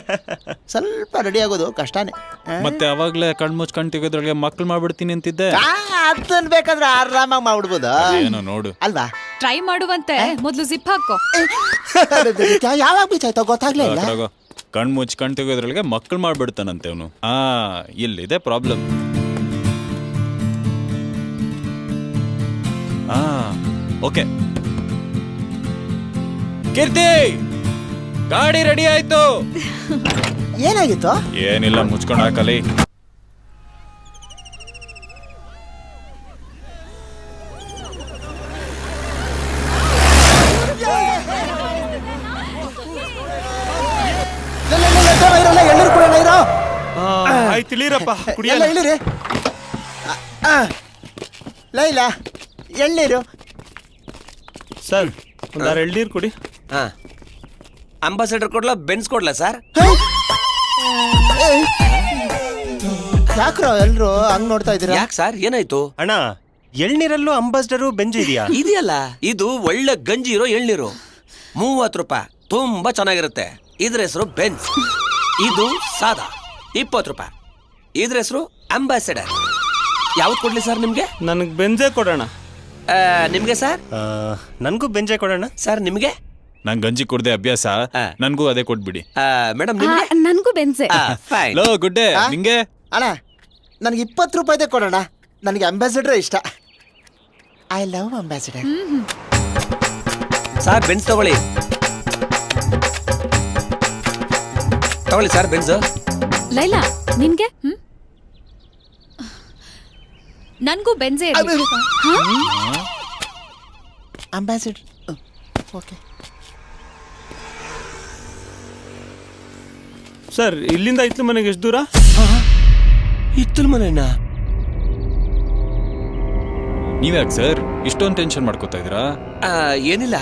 ಸ್ವಲ್ಪ ರೆಡಿ ಆಗೋದು ಕಷ್ಟನೇ. ಮತ್ತೆ ಅವಾಗ್ಲೇ ಕಣ್ ಮುಚ್ ಕಣ್ ತೆಗೋದ್ರೊಳಗೆ ಮಕ್ಳು ಮಾಡ್ಬಿಡ್ತೀನಿ ಅಂತಿದ್ದೆ. ಅದನ್ನ ಬೇಕಾದ್ರೆ ಆರಾಮಾಗಿ ಮಾಡ್ಬಿಡ್ಬೋದು. ಏನೋ ನೋಡು ಅಲ್ವಾ? ಟ್ರೈ ಮಾಡುವಂತೆ, ಮೊದ್ಲು ಜಿಪ್ ಹಾಕೋ. ಯಾವಾಗ ಬೀಚಾಯ್ತೋ ಗೊತ್ತಾಗ್ಲೇ ಇಲ್ಲ. ಕಣ್ ಮುಚ್ ಕಣ್ ತೆಗೋದ್ರೊಳಗೆ ಮಕ್ಳು ಮಾಡ್ಬಿಡ್ತಾನಂತೆ ಅವನು. ಇಲ್ಲಿದೆ ಪ್ರಾಬ್ಲಮ್. ಓಕೆ ಕೀರ್ತಿ, ಗಾಡಿ ರೆಡಿ ಆಯ್ತು. ಏನಾಗಿತ್ತು? ಏನಿಲ್ಲ, ಮುಚ್ಕೊಂಡ್ ಹಾಕಲಿ. ಎಳ್ಳೀರು ಕೂಡ ನೈರೋ. ಆಯ್ತು ಇಳೀರಪ್ಪ, ಕುಡಿಯಲ್ಲ. ಎಲ್ಲ ಇಳಿರಿ. ಲೈಲಾ, ಎಳ್ಳೀರು. ಸರ್, ಒಂದಾರ ಎಳ್ನೀರು ಕೊಡಿ. ಅಂಬಾಸಡರ್ ಕೊಡ್ಲಾ, ಬೆನ್ಸ್ ಕೊಡ್ಲಾ ಸರ್? ಯಾಕ್ರೋ ಎಲ್ರು ಹಂಗ್ ನೋಡ್ತಾ ಇದೀರಾ? ಯಾಕೆ ಸರ್, ಏನಾಯ್ತು? ಅಣ್ಣ, ಎಳ್ನೀರಲ್ಲೂ ಅಂಬಾಸ್ಡರು ಬೆಂಜು ಇದೆಯಾ? ಇದೆಯಲ್ಲ, ಇದು ಒಳ್ಳೆ ಗಂಜಿ ಇರೋ ಎಳ್ನೀರು. 30 ರೂಪಾಯಿ, ತುಂಬಾ ಚೆನ್ನಾಗಿರುತ್ತೆ. ಇದ್ರ ಹೆಸರು ಬೆನ್ಸ್. ಇದು ಸಾದಾ 20 ರೂಪಾಯಿ. ಇದ್ರ ಹೆಸರು ಅಂಬಾಸಡರ್. ಯಾವ್ದು ಕೊಡ್ಲಿ ಸರ್ ನಿಮ್ಗೆ? ನನಗೆ ಬೆಂಜೆ ಕೊಡೋಣ. ನಿಮ್ಗೆ ಸರ್? ನನ್ಗೂ ಬೆಂಜೆ ಕೊಡೋಣ. ಸರ್ ನಿಮ್ಗೆ? ನಂಗೆ ಗಂಜಿ ಕುಡ್ದೆ ಅಭ್ಯಾಸ, ನನ್ಗೂ ಅದೇ ಕೊಟ್ಬಿಡಿ. ಮೇಡಮ್ ನನ್ಗೂ ಬೆನ್ಸೆ. ಲೋ ಗುಡ್ಡೆ, ನಿಂಗೆ? ಅಣ್ಣ, ನನಗೆ 20 ರೂಪಾಯಿದೇ ಕೊಡೋಣ. ನನಗೆ ಅಂಬಾಸಿಡರ್ ಇಷ್ಟ. I love ambassador. Sir Benz ತಗೊಳ್ಳಿ ಸರ್, ಬೆನ್ಸ್. ಲೈಲಾ, ನಿನ್ಗೆ? ನನ್ಗೂ ಬೆನ್ಸೆ. ಅಂಬಾಸಿಡರ್. ಓಕೆ ಸರ್, ಇಲ್ಲಿಂದ ಇತ್ಲು ಮನೆಗೆ ಎಷ್ಟು ದೂರ? ಇತ್ತಲ್ ಮನೆನಾ? ನೀವ್ಯಾಕೆ ಸರ್ ಇಷ್ಟೊಂದು ಟೆನ್ಷನ್ ಮಾಡ್ಕೋತಾ ಇದ್ದೀರಾ? ಏನಿಲ್ಲ,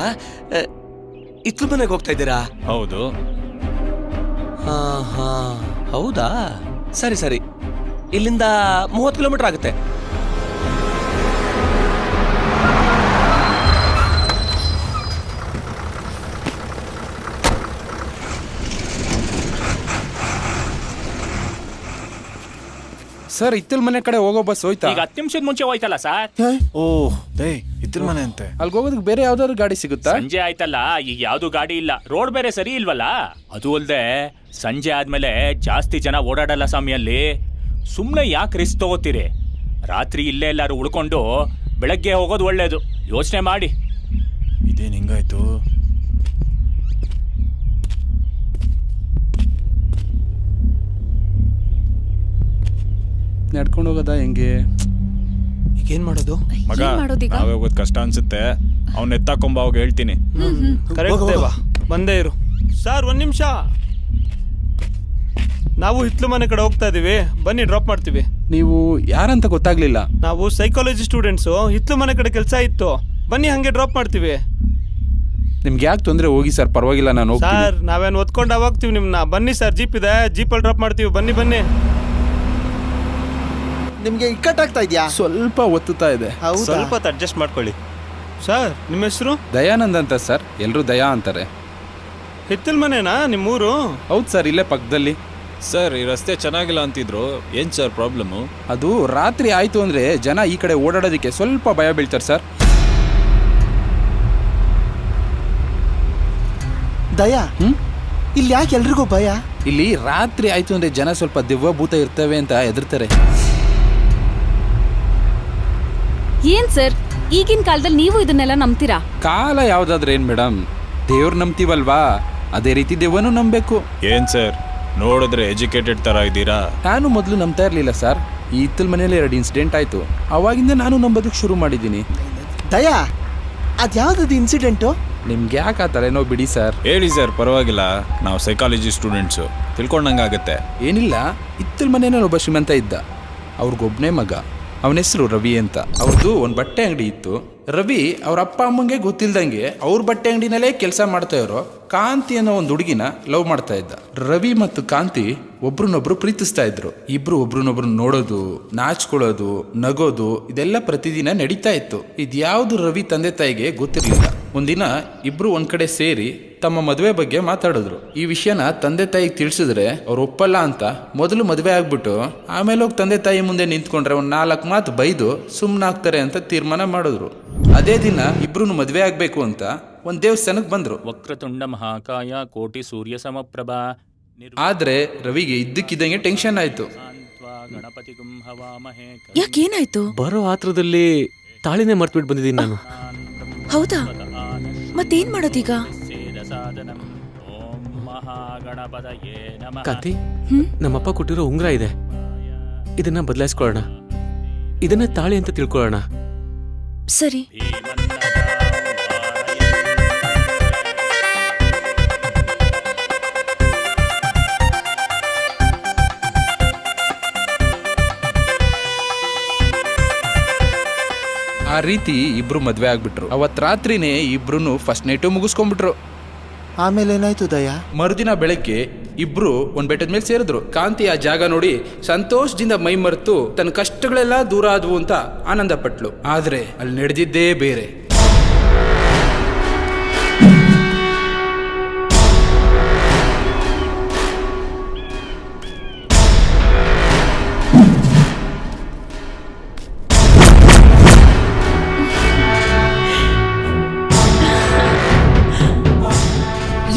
ಇತ್ಲು ಮನೆಗೆ ಹೋಗ್ತಾ ಇದ್ದೀರಾ? ಹೌದು. ಹೌದಾ, ಸರಿ ಸರಿ. ಇಲ್ಲಿಂದ 30 ಕಿಲೋಮೀಟರ್ ಆಗುತ್ತೆ. ಸರ್ ಇತ್ತಲ್ ಮನೆ ಕಡೆ ಹೋಗೋ ಬಸ್ ಹೋಯ್ತಾ? ಈಗ 10 ನಿಮಿಷದ ಮುಂಚೆ ಹೋಯ್ತಲ್ಲ ಸರ್. ಓಹ್ ಡೇ ಇದ್ರ ಮನೆ ಅಂತೆ. ಅಲ್ಲಿಗೆ ಹೋಗೋದಕ್ಕೆ ಬೇರೆ ಯಾವ್ದಾದ್ರು ಗಾಡಿ ಸಿಗುತ್ತಾ? ಸಂಜೆ ಆಯ್ತಲ್ಲ, ಈಗ ಯಾವ್ದು ಗಾಡಿ ಇಲ್ಲ, ರೋಡ್ ಬೇರೆ ಸರಿ ಇಲ್ವಲ್ಲ. ಅದು ಅಲ್ದೆ ಸಂಜೆ ಆದ್ಮೇಲೆ ಜಾಸ್ತಿ ಜನ ಓಡಾಡಲ್ಲ ಸ್ವಾಮಿಯಲ್ಲಿ. ಸುಮ್ನೆ ಯಾಕೆ ರಿಸ್ಕ್ ತಗೋತೀರಿ? ರಾತ್ರಿ ಇಲ್ಲೇ ಎಲ್ಲಾರು ಉಳ್ಕೊಂಡು ಬೆಳಗ್ಗೆ ಹೋಗೋದು ಒಳ್ಳೇದು. ಯೋಚನೆ ಮಾಡಿ. ಇದೇನ್ ಹಿಂಗಾಯ್ತು? ನಡ್ಕೊಂಡು ಹೋಗೋದಾ ಹೆಂಗೆ? ಈಗೇನ್ ಮಾಡೋದು? ಮಗ ಏನ್ ಮಾಡೋದೀಗ? ನಾವೇ ಹೋಗೋದು ಕಷ್ಟ ಅನ್ಸುತ್ತೆ. ಅವ್ನ ಎತ್ತಾಕೊಂಬ ಅವಾಗ ಹೇಳ್ತೀನಿ. ಕರೆಕ್ಟ್ ದೇವಾ, ಬಂದೇ ಇರು. ಸರ್ 1 ನಿಮಿಷ, ನಾವು ಹಿತ್ಲು ಮನೆ ಕಡೆ ಹೋಗ್ತಾ ಇದೀವಿ, ಬನ್ನಿ ಡ್ರಾಪ್ ಮಾಡ್ತೀವಿ. ನೀವು ಯಾರಂತ ಗೊತ್ತಾಗ್ಲಿಲ್ಲ. ನಾವು ಸೈಕಾಲಜಿ ಸ್ಟೂಡೆಂಟ್ಸು, ಹಿತ್ಲು ಮನೆ ಕಡೆ ಕೆಲಸ ಇತ್ತು, ಬನ್ನಿ ಹಂಗೆ ಡ್ರಾಪ್ ಮಾಡ್ತೀವಿ. ನಿಮ್ಗೆ ಯಾಕೆ ತೊಂದರೆ? ಹೋಗಿ ಸರ್, ಪರವಾಗಿಲ್ಲ, ನಾನು ಹೋಗ್ತೀನಿ. ಸರ್ ನಾವೇನು ಒತ್ಕೊಂಡು ಹೋಗ್ತೀವಿ ನಿಮ್ನ. ಬನ್ನಿ ಸರ್, ಜೀಪ್ ಇದೆ, ಜೀಪಲ್ಲಿ ಡ್ರಾಪ್ ಮಾಡ್ತೀವಿ. ಬನ್ನಿ ಬನ್ನಿ. ನಿಮ್ಗೆ ಇಕ್ಕಟ್ಟಾಗ್ತಾ ಇದೆಯಾ? ಸ್ವಲ್ಪ ಒತ್ತುತ್ತಾ ಇದೆ. ಹೌದಾ? ಸ್ವಲ್ಪ ಹೊತ್ತು ಅಡ್ಜಸ್ಟ್ ಮಾಡ್ಕೊಳ್ಳಿ. ಸರ್ ನಿಮ್ಮ ಹೆಸರು? ದಯಾನಂದ್ ಅಂತ ಸರ್, ಎಲ್ಲರೂ ದಯಾ ಅಂತಾರೆ. ಹಿತ್ತಲ್ ಮನೆನಾ ನಿಮ್ಮೂರು? ಹೌದು ಸರ್, ಇಲ್ಲೇ ಪಕ್ಕದಲ್ಲಿ. ಸರ್ ಈ ರಸ್ತೆ ಚೆನ್ನಾಗಿಲ್ಲ ಅಂತಿದ್ರು, ಏನ್ ಸರ್ ಪ್ರಾಬ್ಲಮ್ಮು? ಅದು ರಾತ್ರಿ ಆಯ್ತು ಅಂದ್ರೆ ಜನ ಈ ಕಡೆ ಓಡಾಡೋದಕ್ಕೆ ಸ್ವಲ್ಪ ಭಯ ಬೀಳ್ತಾರೆ ಸರ್. ದಯಾ, ಇಲ್ಲಿ ಯಾಕೆ ಎಲ್ರಿಗೂ ಭಯ? ಇಲ್ಲಿ ರಾತ್ರಿ ಆಯ್ತು ಅಂದ್ರೆ ಜನ ಸ್ವಲ್ಪ ದೆವ್ವ ಭೂತ ಇರ್ತವೆ ಅಂತ ಹೆದರ್ತಾರೆ. ಏನ್ ಸರ್, ಈಗಿನ ಕಾಲದಲ್ಲಿ ನೀವು ಇದನ್ನೆಲ್ಲ ನಂಬ್ತೀರಾ? ಕಾಲ ಯಾವ್ದಾದ್ರೆ ಏನ್ ಮೇಡಮ್, ದೇವ್ರು ನಂಬ್ತೀವಲ್ವಾ, ಅದೇ ರೀತಿ ದೆವ್ವನು ನಂಬಬೇಕು. ಏನ್ ಸರ್ ನೋಡಿದ್ರೆ ಎಜುಕೇಟೆಡ್ ತರ ಇದ್ದೀರಾ? ನಾನು ಮೊದಲು ನಂಬ್ತಾ ಇರ್ಲಿಲ್ಲ ಸರ್. ಈ ಹಿತ್ತಲ್ ಮನೇಲಿ 2 ಇನ್ಸಿಡೆಂಟ್ ಆಯ್ತು, ಅವಾಗಿಂದ ನಾನು ನಂಬೋದಕ್ಕೆ ಶುರು ಮಾಡಿದ್ದೀನಿ. ದಯಾ, ಅದ್ಯಾವ್ದದು ಇನ್ಸಿಡೆಂಟು? ನಿಮ್ಗೆ ಯಾಕೆ ಆ ತಲೆನೋವು ಬಿಡಿ ಸರ್. ಹೇಳಿ ಸರ್, ಪರವಾಗಿಲ್ಲ, ನಾವು ಸೈಕಾಲಜಿ ಸ್ಟೂಡೆಂಟ್ಸು, ತಿಳ್ಕೊಂಡಂಗಾಗತ್ತೆ. ಏನಿಲ್ಲ, ಹಿತ್ತಲ್ ಮನೇನಲ್ಲಿ ಒಬ್ಬ ಶ್ರೀಮಂತ ಇದ್ದ, ಅವ್ರಿಗೊಬ್ಬನೇ ಮಗ. ಅವನ ಹೆಸರು ರವಿ ಅಂತ. ಅವ್ರದ್ದು ಒಂದು ಬಟ್ಟೆ ಅಂಗಡಿ ಇತ್ತು. ರವಿ ಅವ್ರ ಅಪ್ಪ ಅಮ್ಮಂಗೆ ಗೊತ್ತಿಲ್ದಂಗೆ ಅವ್ರ ಬಟ್ಟೆ ಅಂಗಡಿನಲ್ಲೇ ಕೆಲಸ ಮಾಡ್ತಾ ಇರೋ ಕಾಂತಿ ಅನ್ನೋ ಒಂದು ಹುಡುಗಿನ ಲವ್ ಮಾಡ್ತಾ ಇದ್ದ. ರವಿ ಮತ್ತು ಕಾಂತಿ ಒಬ್ರನ್ನೊಬ್ರು ಪ್ರೀತಿಸ್ತಾ ಇದ್ರು. ಇಬ್ರು ಒಬ್ರನ್ನೊಬ್ರು ನೋಡೋದು, ನಾಚ್ಕೊಳ್ಳೋದು, ನಗೋದು ಇದೆಲ್ಲ ಪ್ರತಿದಿನ ನಡೀತಾ ಇತ್ತು. ಇದ್ಯಾವುದು ರವಿ ತಂದೆ ತಾಯಿಗೆ ಗೊತ್ತಿರ್ಲಿಲ್ಲ. ಒಂದಿನ ಇಬ್ರು ಒಂದ್ ಕಡೆ ಸೇರಿ ತಮ್ಮ ಮದುವೆ ಬಗ್ಗೆ ಮಾತಾಡಿದ್ರು. ಈ ವಿಷಯನ ತಂದೆ ತಾಯಿಗೆ ತಿಳಿಸಿದ್ರೆ ಅವ್ರು ಒಪ್ಪಲ್ಲ ಅಂತ ಮೊದಲು ಮದುವೆ ಆಗ್ಬಿಟ್ಟು ಆಮೇಲೆ ಹೋಗಿ ತಂದೆ ತಾಯಿ ಮುಂದೆ ನಿಂತ್ಕೊಂಡ್ರೆ ಒಂದ್ 4 ಮಾತು ಬೈದು ಸುಮ್ಮನಾಗ್ತಾರೆ ಅಂತ ತೀರ್ಮಾನ ಮಾಡಿದ್ರು. ಅದೇ ದಿನ ಇಬ್ರು ಮದುವೆ ಆಗ್ಬೇಕು ಅಂತ ಒಂದ್ ದೇವಸ್ಥಾನಕ್ಕೆ ಬಂದ್ರು. ವಕ್ರತುಂಡ ಮಹಾಕಾಯ ಕೋಟಿ ಸೂರ್ಯ ಸಮಪ್ರಭಾ. ಆದ್ರೆ ರವಿಗೆ ಇದ್ದಕ್ಕಿದ್ದಂಗೆ ಟೆನ್ಷನ್ ಆಯ್ತು. ಗಣಪತಿ ಗುಂಹವಾಮಹೇ. ಯಾಕೇನಾಯ್ತು? ಬರೋ ಆತ್ರದಲ್ಲಿ ತಾಳಿನೇ ಮರ್ತ್ಬಿಟ್ಟು ಬಂದಿದ್ದೀನಿ ನಾನು. ಹೌದಾ? ಮತ್ತೇನ್ ಮಾಡೋದೀಗ? ಕಾಂತಿ, ನಮ್ಮಪ್ಪ ಕೊಟ್ಟಿರೋ ಉಂಗ್ರ ಇದೆ, ಇದನ್ನ ಬದಲಾಯಿಸ್ಕೊಳ್ಳೋಣ. ಇದನ್ನ ತಾಳಿ ಅಂತ ತಿಳ್ಕೊಳ್ಳೋಣ. ಸರಿ. ಆ ರೀತಿ ಇಬ್ರು ಮದ್ವೆ ಆಗ್ಬಿಟ್ರು. ಅವತ್ ರಾತ್ರಿನೇ ಇಬ್ರು ಫಸ್ಟ್ ನೈಟು ಮುಗಿಸ್ಕೊಂಡ್ಬಿಟ್ರು. ಆಮೇಲೆ ಏನಾಯ್ತು ದಯಾ? ಮರುದಿನ ಬೆಳಗ್ಗೆ ಇಬ್ರು ಒಂದ್ ಬೆಟ್ಟದ ಮೇಲೆ ಸೇರಿದ್ರು. ಕಾಂತಿ ಆ ಜಾಗ ನೋಡಿ ಸಂತೋಷದಿಂದ ಮೈ ಮರೆತು ತನ್ನ ಕಷ್ಟಗಳೆಲ್ಲ ದೂರ ಆದ್ವು ಅಂತ ಆನಂದ ಪಟ್ಲು. ಆದ್ರೆ ಅಲ್ಲಿ ನಡೆದಿದ್ದೇ ಬೇರೆ.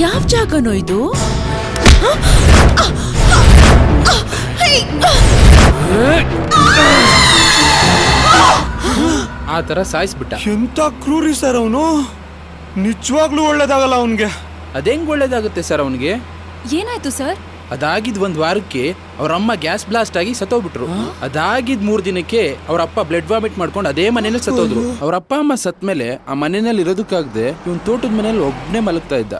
ಯಾವ ಜಾಗನೋ ಇದು? ಆ ತರ ಸಾಯಿಸ್ಬಿಟ್ಟ. ಎಂತ ಕ್ರೂರಿ ಸರ್ ಅವನು. ನಿಜವಾಗ್ಲೂ ಒಳ್ಳೇದಾಗಲ್ಲ ಅವನ್ಗೆ. ಅದೇಂಗ್ ಒಳ್ಳೇದಾಗುತ್ತೆ ಸರ್ ಅವನಿಗೆ? ಏನಾಯ್ತು ಸರ್? ಅದಾಗಿದ್ 1 ವಾರಕ್ಕೆ ಅವ್ರ ಅಮ್ಮ ಗ್ಯಾಸ್ ಬ್ಲಾಸ್ಟ್ ಆಗಿ ಸತ್ತೋಗ್ಬಿಟ್ರು. ಅದಾಗಿದ್ 3 ದಿನಕ್ಕೆ ಅವ್ರ ಅಪ್ಪ ಬ್ಲಡ್ ವಾಮಿಟ್ ಮಾಡ್ಕೊಂಡು ಅದೇ ಮನೇಲಿ ಸತ್ತೋದ್ರು. ಅವ್ರ ಅಪ್ಪ ಅಮ್ಮ ಸತ್ ಮೇಲೆ ಆ ಮನೆಯಲ್ಲಿ ಇರೋದಕ್ಕಾಗದೆ ಇವನ್ ತೋಟದ ಮನೇಲಿ ಒಬ್ನೇ ಮಲಗ್ತಾ ಇದ್ದ.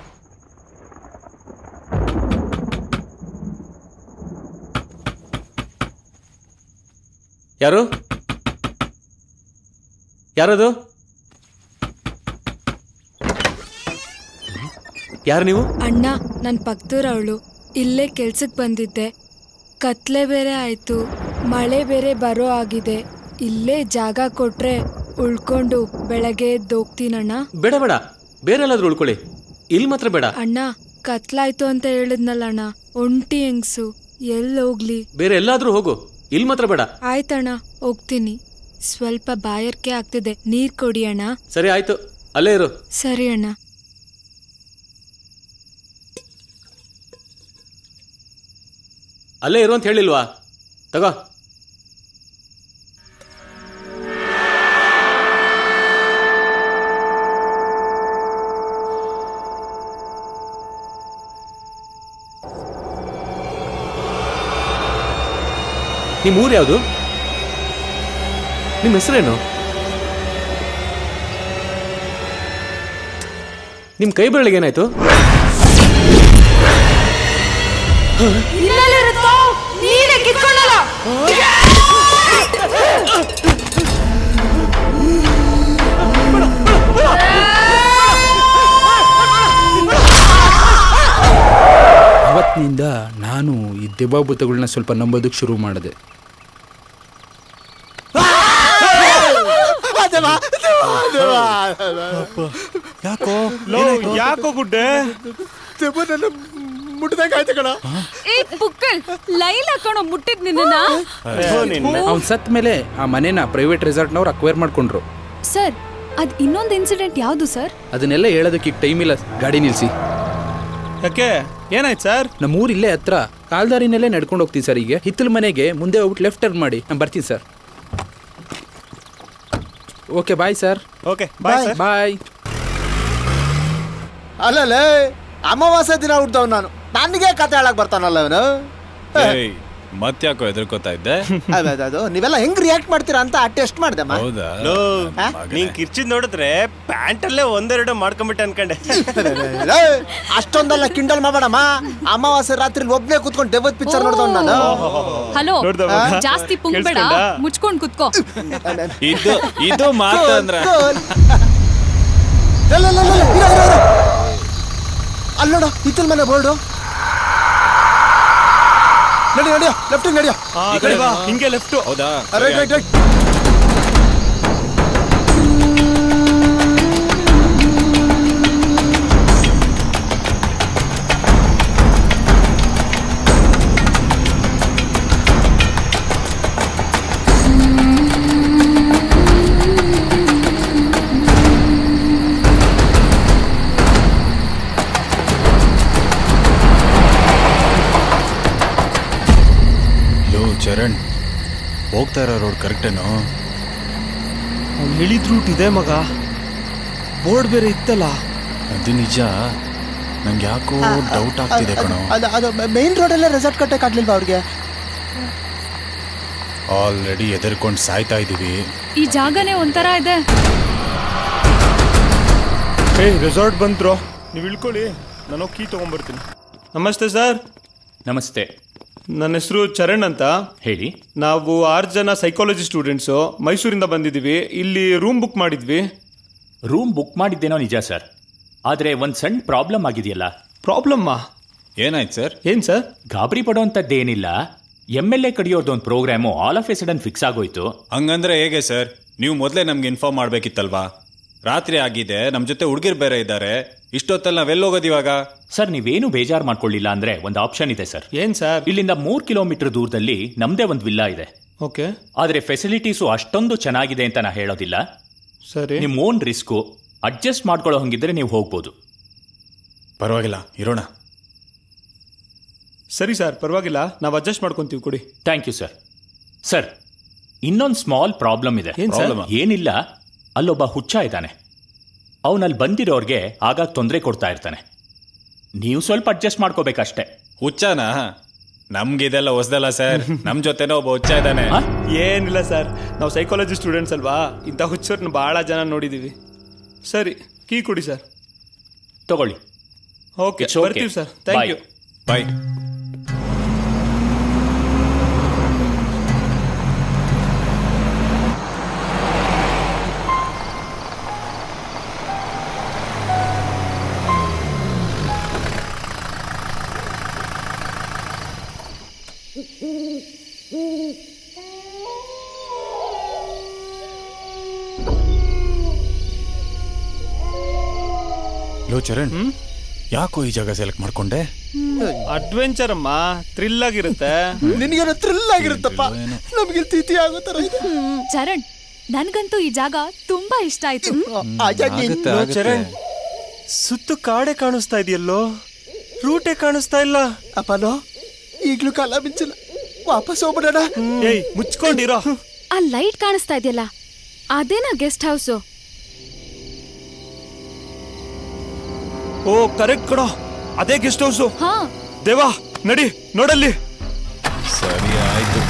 ಯಾರು? ಯಾರದು? ಯಾರು ನೀವು? ಅಣ್ಣ, ನನ್ನ ಪಕ್ಕದೂರವಳು. ಇಲ್ಲೇ ಕೆಲ್ಸಕ್ಕೆ ಬಂದಿದ್ದೆ. ಕತ್ಲೆ ಬೇರೆ ಆಯ್ತು. ಮಳೆ ಬೇರೆ ಬರೋ ಆಗಿದೆ, ಇಲ್ಲೇ ಜಾಗ ಕೊಟ್ರೆ ಉಳ್ಕೊಂಡು ಬೆಳಗ್ಗೆ ಎದ್ದೋಗ್ತೀನಣ್ಣ. ಬೇಡ ಬೇಡ, ಬೇರೆ ಎಲ್ಲಾದ್ರೂ ಉಳ್ಕೊಳ್ಳಿ, ಇಲ್ಲಿ ಮಾತ್ರ ಬೇಡ. ಅಣ್ಣ ಕತ್ಲಾಯ್ತು ಅಂತ ಹೇಳಿದ್ನಲ್ಲಣ್ಣ, ಒಂಟಿ ಹೆಂಗ್ಸು ಎಲ್ಲೋಗ್ಲಿ? ಬೇರೆ ಎಲ್ಲಾದ್ರೂ ಹೋಗು, ಇಲ್ಲಿ ಮಾತ್ರ ಬೇಡ. ಆಯ್ತಣ್ಣ, ಹೋಗ್ತೀನಿ. ಸ್ವಲ್ಪ ಬಾಯರ್ಕೆ ಆಗ್ತಿದೆ, ನೀರ್ ಕೊಡಿ ಅಣ್ಣ. ಸರಿ ಆಯ್ತು, ಅಲ್ಲೇ ಇರು. ಸರಿ ಅಣ್ಣ. ಅಲ್ಲೇ ಇರು ಅಂತ ಹೇಳಿಲ್ವಾ? ತಗೋ. ನಿಮ್ಮ ಊರು ಯಾವುದು? ನಿಮ್ಮ ಹೆಸರೇನು? ನಿಮ್ಮ ಕೈ ಬೆರಳಿಗೆ ಏನಾಯ್ತು? ಅವತ್ತಿನಿಂದ ನಾನು ಈ ದೆವ್ವಭೂತಗಳನ್ನ ಸ್ವಲ್ಪ ನಂಬೋದಕ್ಕೆ ಶುರು ಮಾಡಿದೆ. ಯಾಕೋ ಗುಡ್ಡೆ ಮುಟ್ಟದಾಗಾಯ್ತು ಕಣ. ಏ ಪುಕ್ಕಲ್, ಲೈಲಾ ಕಣೋ ಮುಟ್ಟಿದ್ ನಿನ್ನ. ಅವ್ನು ಸತ್ ಮೇಲೆ ಆ ಮನೇನ ಪ್ರೈವೇಟ್ ರೆಸಾರ್ಟ್ನವ್ರು ಅಕ್ವೈರ್ ಮಾಡ್ಕೊಂಡ್ರು. ಸರ್, ಅದ್ ಇನ್ನೊಂದು ಇನ್ಸಿಡೆಂಟ್ ಯಾವುದು ಸರ್? ಅದನ್ನೆಲ್ಲ ಹೇಳೋದಕ್ಕೆ ಈಗ ಟೈಮ್ ಇಲ್ಲ, ಗಾಡಿ ನಿಲ್ಸಿ. ಯಾಕೆ, ಏನಾಯ್ತು ಸರ್? ನಮ್ಮ ಊರು ಇಲ್ಲೇ ಹತ್ರ, ಕಾಲ್ದಾರಿನಲ್ಲೇ ನಡ್ಕೊಂಡು ಹೋಗ್ತೀನಿ ಸರ್. ಈಗ ಹಿತ್ತಲ ಮನೆಗೆ ಮುಂದೆ ಹೋಗ್ಬಿಟ್ಟು ಲೆಫ್ಟ್ ಟರ್ನ್ ಮಾಡಿ, ನಾನು ಬರ್ತೀನಿ sir. Okay bye sir. Okay bye bye. ಅಲ್ಲಲ್ಲೇ ಅಮಾವಾಸ್ಯೆ ದಿನ ಹುಡ್ದವ್ ನಾನು, ನನಗೆ ಕತೆ ಹೇಳಕ್ ಬರ್ತಾನಲ್ಲ ಅವನು. ಮತ್ತ್ಯಾಕೋ ಎದುರ್ಕೋತಾ ಇದ್ದೆ? ಅದು ನೀವೆಲ್ಲ ಹೆಂಗ್ ರಿಯಾಕ್ಟ್ ಮಾಡ್ತೀರಾ ಅಂತ ಟೆಸ್ಟ್ ಮಾಡ್ದೆ. ಹೌದಾ? ನೀನ್ ಕಿರ್ಚಿದ್ ನೋಡಿದ್ರೆ ಪ್ಯಾಂಟ್ ಅಲ್ಲೇ ಒಂದೆರಡು ಮಾಡ್ಕೊಂಬಿಟ್ಟೆ ಅನ್ಕಂಡೆ. ಅಷ್ಟೊಂದೆಲ್ಲ ಕಿಂಡಲ್ ಮಾಡಬೇಡಮ್ಮ. ಅಮಾವಾಸ್ಯೆ ರಾತ್ರಿ ಒಬ್ನೇ ಕೂತ್ಕೊಂಡು ದೆವ್ವದ ಪಿಕ್ಚರ್ ನೋಡ್ದವ್ ನಾನು. ಹಲೋ, ಜಾಸ್ತಿ ಪುಂಗ್ಬೇಡ, ಮುಚ್ಕೊಂಡ್ ಕುತ್ಕೋ. ಇದು ಮಾತಂದ್ರ ಅಲ್ಲಿ ನೋಡು, ಹಿತ್ತಲ್ ಮನೆ ಬೋರ್ಡು. ನಡಿ ನಡಿಯೋ, ಲೆಫ್ಟ್ ನಡಿಯೋ. ಹಿಂಗೆ ಲೆಫ್ಟ್. ಹೌದಾ? Right right right. ಚರಣ್, ಹೋಗ್ತಾ ಇರೋ ರೋಡ್ ಕರೆಕ್ಟೇನೋ? ಇಳಿದ ರೂಟ್ ಇದೆ ಮಗ, ಬೋರ್ಡ್ ಬೇರೆ ಇತ್ತಲ್ಲ. ಅದು ನಿಜ, ನಂಗೆ ಯಾಕೋ ಡೌಟ್ ಆಗ್ತಿದೆ ಕಣೋ. ಅದು ಮೇನ್ ರೋಡಲ್ಲೇ ರೆಸಾರ್ಟ್ ಕಟ್ಟಕ್ಕೆ ಆಗ್ಲಿಲ್ವಾ ಅವ್ರಿಗೆ? ಆಲ್ರೆಡಿ ಎದರ್ಕೊಂಡು ಸಾಯ್ತಾ ಇದೀವಿ. ಈ ಜಾಗನೇ ಒಂಥರ ಇದೆ. ರೆಸಾರ್ಟ್ ಬಂತ್ರೋ, ನೀವು ಇಳ್ಕೊಳ್ಳಿ, ನಾನು ಕೀ ತಗೊಂಡ್ಬರ್ತೀನಿ. ನಮಸ್ತೆ ಸರ್. ನಮಸ್ತೆ. ನನ್ನ ಹೆಸರು ಚರಣ್ ಅಂತ. ಹೇಳಿ. ನಾವು 6 ಜನ ಸೈಕಾಲಜಿ ಸ್ಟೂಡೆಂಟ್ಸು, ಮೈಸೂರಿಂದ ಬಂದಿದ್ದೀವಿ. ಇಲ್ಲಿ ರೂಮ್ ಬುಕ್ ಮಾಡಿದ್ವಿ. ರೂಮ್ ಬುಕ್ ಮಾಡಿದ್ದೇನೋ ನಿಜ ಸರ್, ಆದರೆ ಒಂದು ಸಣ್ಣ ಪ್ರಾಬ್ಲಮ್ ಆಗಿದೆಯಲ್ಲ. ಪ್ರಾಬ್ಲಮ್ಮಾ? ಏನಾಯ್ತು ಸರ್? ಏನ್ ಸರ್? ಗಾಬರಿ ಪಡೋಂಥದ್ದೇನಿಲ್ಲ. MLA ಕಡಿಯೋರ್ದೊಂದು programme all of a sudden fix ಆಗೋಯ್ತು. ಹಂಗಂದ್ರೆ ಹೇಗೆ ಸರ್? ನೀವು ಮೊದಲೇ ನಮ್ಗೆ ಇನ್ಫಾರ್ಮ್ ಮಾಡ್ಬೇಕಿತ್ತಲ್ವಾ? ರಾತ್ರಿ ಆಗಿದೆ, ನಮ್ಮ ಜೊತೆ ಹುಡುಗಿರ್ ಬೇರೆ ಇದ್ದಾರೆ, ಇಷ್ಟೊತ್ತಲ್ಲಿ ನಾವೆಲ್ಲೋಗೋದು ಇವಾಗ? ಸರ್, ನೀವೇನು ಬೇಜಾರು ಮಾಡ್ಕೊಳ್ಳಿಲ್ಲ ಅಂದ್ರೆ ಒಂದು ಆಪ್ಷನ್ ಇದೆ ಸರ್. ಏನ್ ಸರ್? ಇಲ್ಲಿಂದ 3 ಕಿಲೋಮೀಟರ್ ದೂರದಲ್ಲಿ ನಮ್ದೇ ಒಂದು ವಿಲ್ಲಾ ಇದೆ. ಓಕೆ. ಆದ್ರೆ ಫೆಸಿಲಿಟೀಸು ಅಷ್ಟೊಂದು ಚೆನ್ನಾಗಿದೆ ಅಂತ ನಾ ಹೇಳೋದಿಲ್ಲ. ಸರಿ. ನಿಮ್ಮ ಓನ್ ರಿಸ್ಕು, ಅಡ್ಜಸ್ಟ್ ಮಾಡ್ಕೊಳ್ಳೋ ಹಂಗಿದ್ರೆ ನೀವು ಹೋಗ್ಬೋದು. ಪರವಾಗಿಲ್ಲ, ಇರೋಣ. ಸರಿ ಸರ್, ಪರವಾಗಿಲ್ಲ, ನಾವು ಅಡ್ಜಸ್ಟ್ ಮಾಡ್ಕೊಂತೀವಿ, ಕೊಡಿ. Thank you sir. ಸರ್, ಇನ್ನೊಂದು ಸ್ಮಾಲ್ ಪ್ರಾಬ್ಲಮ್ ಇದೆ. ಏನಿಲ್ಲ, ಅಲ್ಲೊಬ್ಬ ಹುಚ್ಚ ಇದ್ದಾನೆ. ಅವನಲ್ಲಿ ಬಂದಿರೋರ್ಗೆ ಆಗಾಗ ತೊಂದರೆ ಕೊಡ್ತಾ ಇರ್ತಾನೆ. ನೀವು ಸ್ವಲ್ಪ ಅಡ್ಜಸ್ಟ್ ಮಾಡ್ಕೋಬೇಕಷ್ಟೇ. ಹುಚ್ಚನ? ನಮ್ಗಿದೆಲ್ಲ ಹೊಸದಲ್ಲ ಸರ್. ನಮ್ ಜೊತೆನೋ ಒಬ್ಬ ಹುಚ್ಚ ಇದ್ದಾನೆ. ಏನಿಲ್ಲ ಸರ್, ನಾವು ಸೈಕಾಲಜಿ ಸ್ಟೂಡೆಂಟ್ಸ್ ಅಲ್ವಾ, ಇಂಥ ಹುಚ್ಚರ್ನ ಬಹಳ ಜನ ನೋಡಿದೀವಿ. ಸರಿ, ಕೀ ಕೊಡಿ ಸರ್. ತಗೊಳ್ಳಿ. ಓಕೆ, ಬರ್ತೀವಿ ಸರ್. Thank you. ಬಾಯ್. ಲೋ ಚರಣ್ ಯಾಕೋ ಈ ಜಾಗ ಸೆಲೆಕ್ಟ್ ಮಾಡ್ಕೊಂಡೆ? ಅಡ್ವೆಂಚರ್ ಅಮ್ಮ, ಥ್ರಿಲ್ ಆಗಿರುತ್ತೆ. ನಿನಗೇನೋ ಥ್ರಿಲ್ ಆಗಿರುತ್ತಪ್ಪ, ನಮ್ಗೆ ತಿಥಿ ಆಗೋ ತರ ಇದೆ. ಚರಣ್, ನನ್ಗಂತೂ ಈ ಜಾಗ ತುಂಬಾ ಇಷ್ಟ ಆಯ್ತು. ಚರಣ್, ಸುತ್ತು ಕಾಡೆ ಕಾಣಿಸ್ತಾ ಇದೆಯಲ್ಲೋ, ರೂಟೇ ಕಾಣಿಸ್ತಾ ಇಲ್ಲ. ಅಪ್ಪನೋ, ಈಗ್ಲೂ ಕಾಲ ಮಿಂಚಿಲ್ಲ, ವಾಪಸ್ ಹೋಗ್ಬಿಡೋಣ. ಏಯ್ ಮುಚ್ಕೊಂಡಿರೋ. ಆ ಲೈಟ್ ಕಾಣಿಸ್ತಾ ಇದೆಯಲ್ಲ, ಅದೇನಾ ಗೆಸ್ಟ್ ಹೌಸು? ಓ ಕರೆಕ್ಟ್ ಕಣೋ, ಅದೇ ಗೆಸ್ಟ್ ಹೌಸು. ಹಾ ದೇವಾ ನಡಿ ನೋಡಲ್ಲಿ. ಸರಿ ಆಯ್ತು.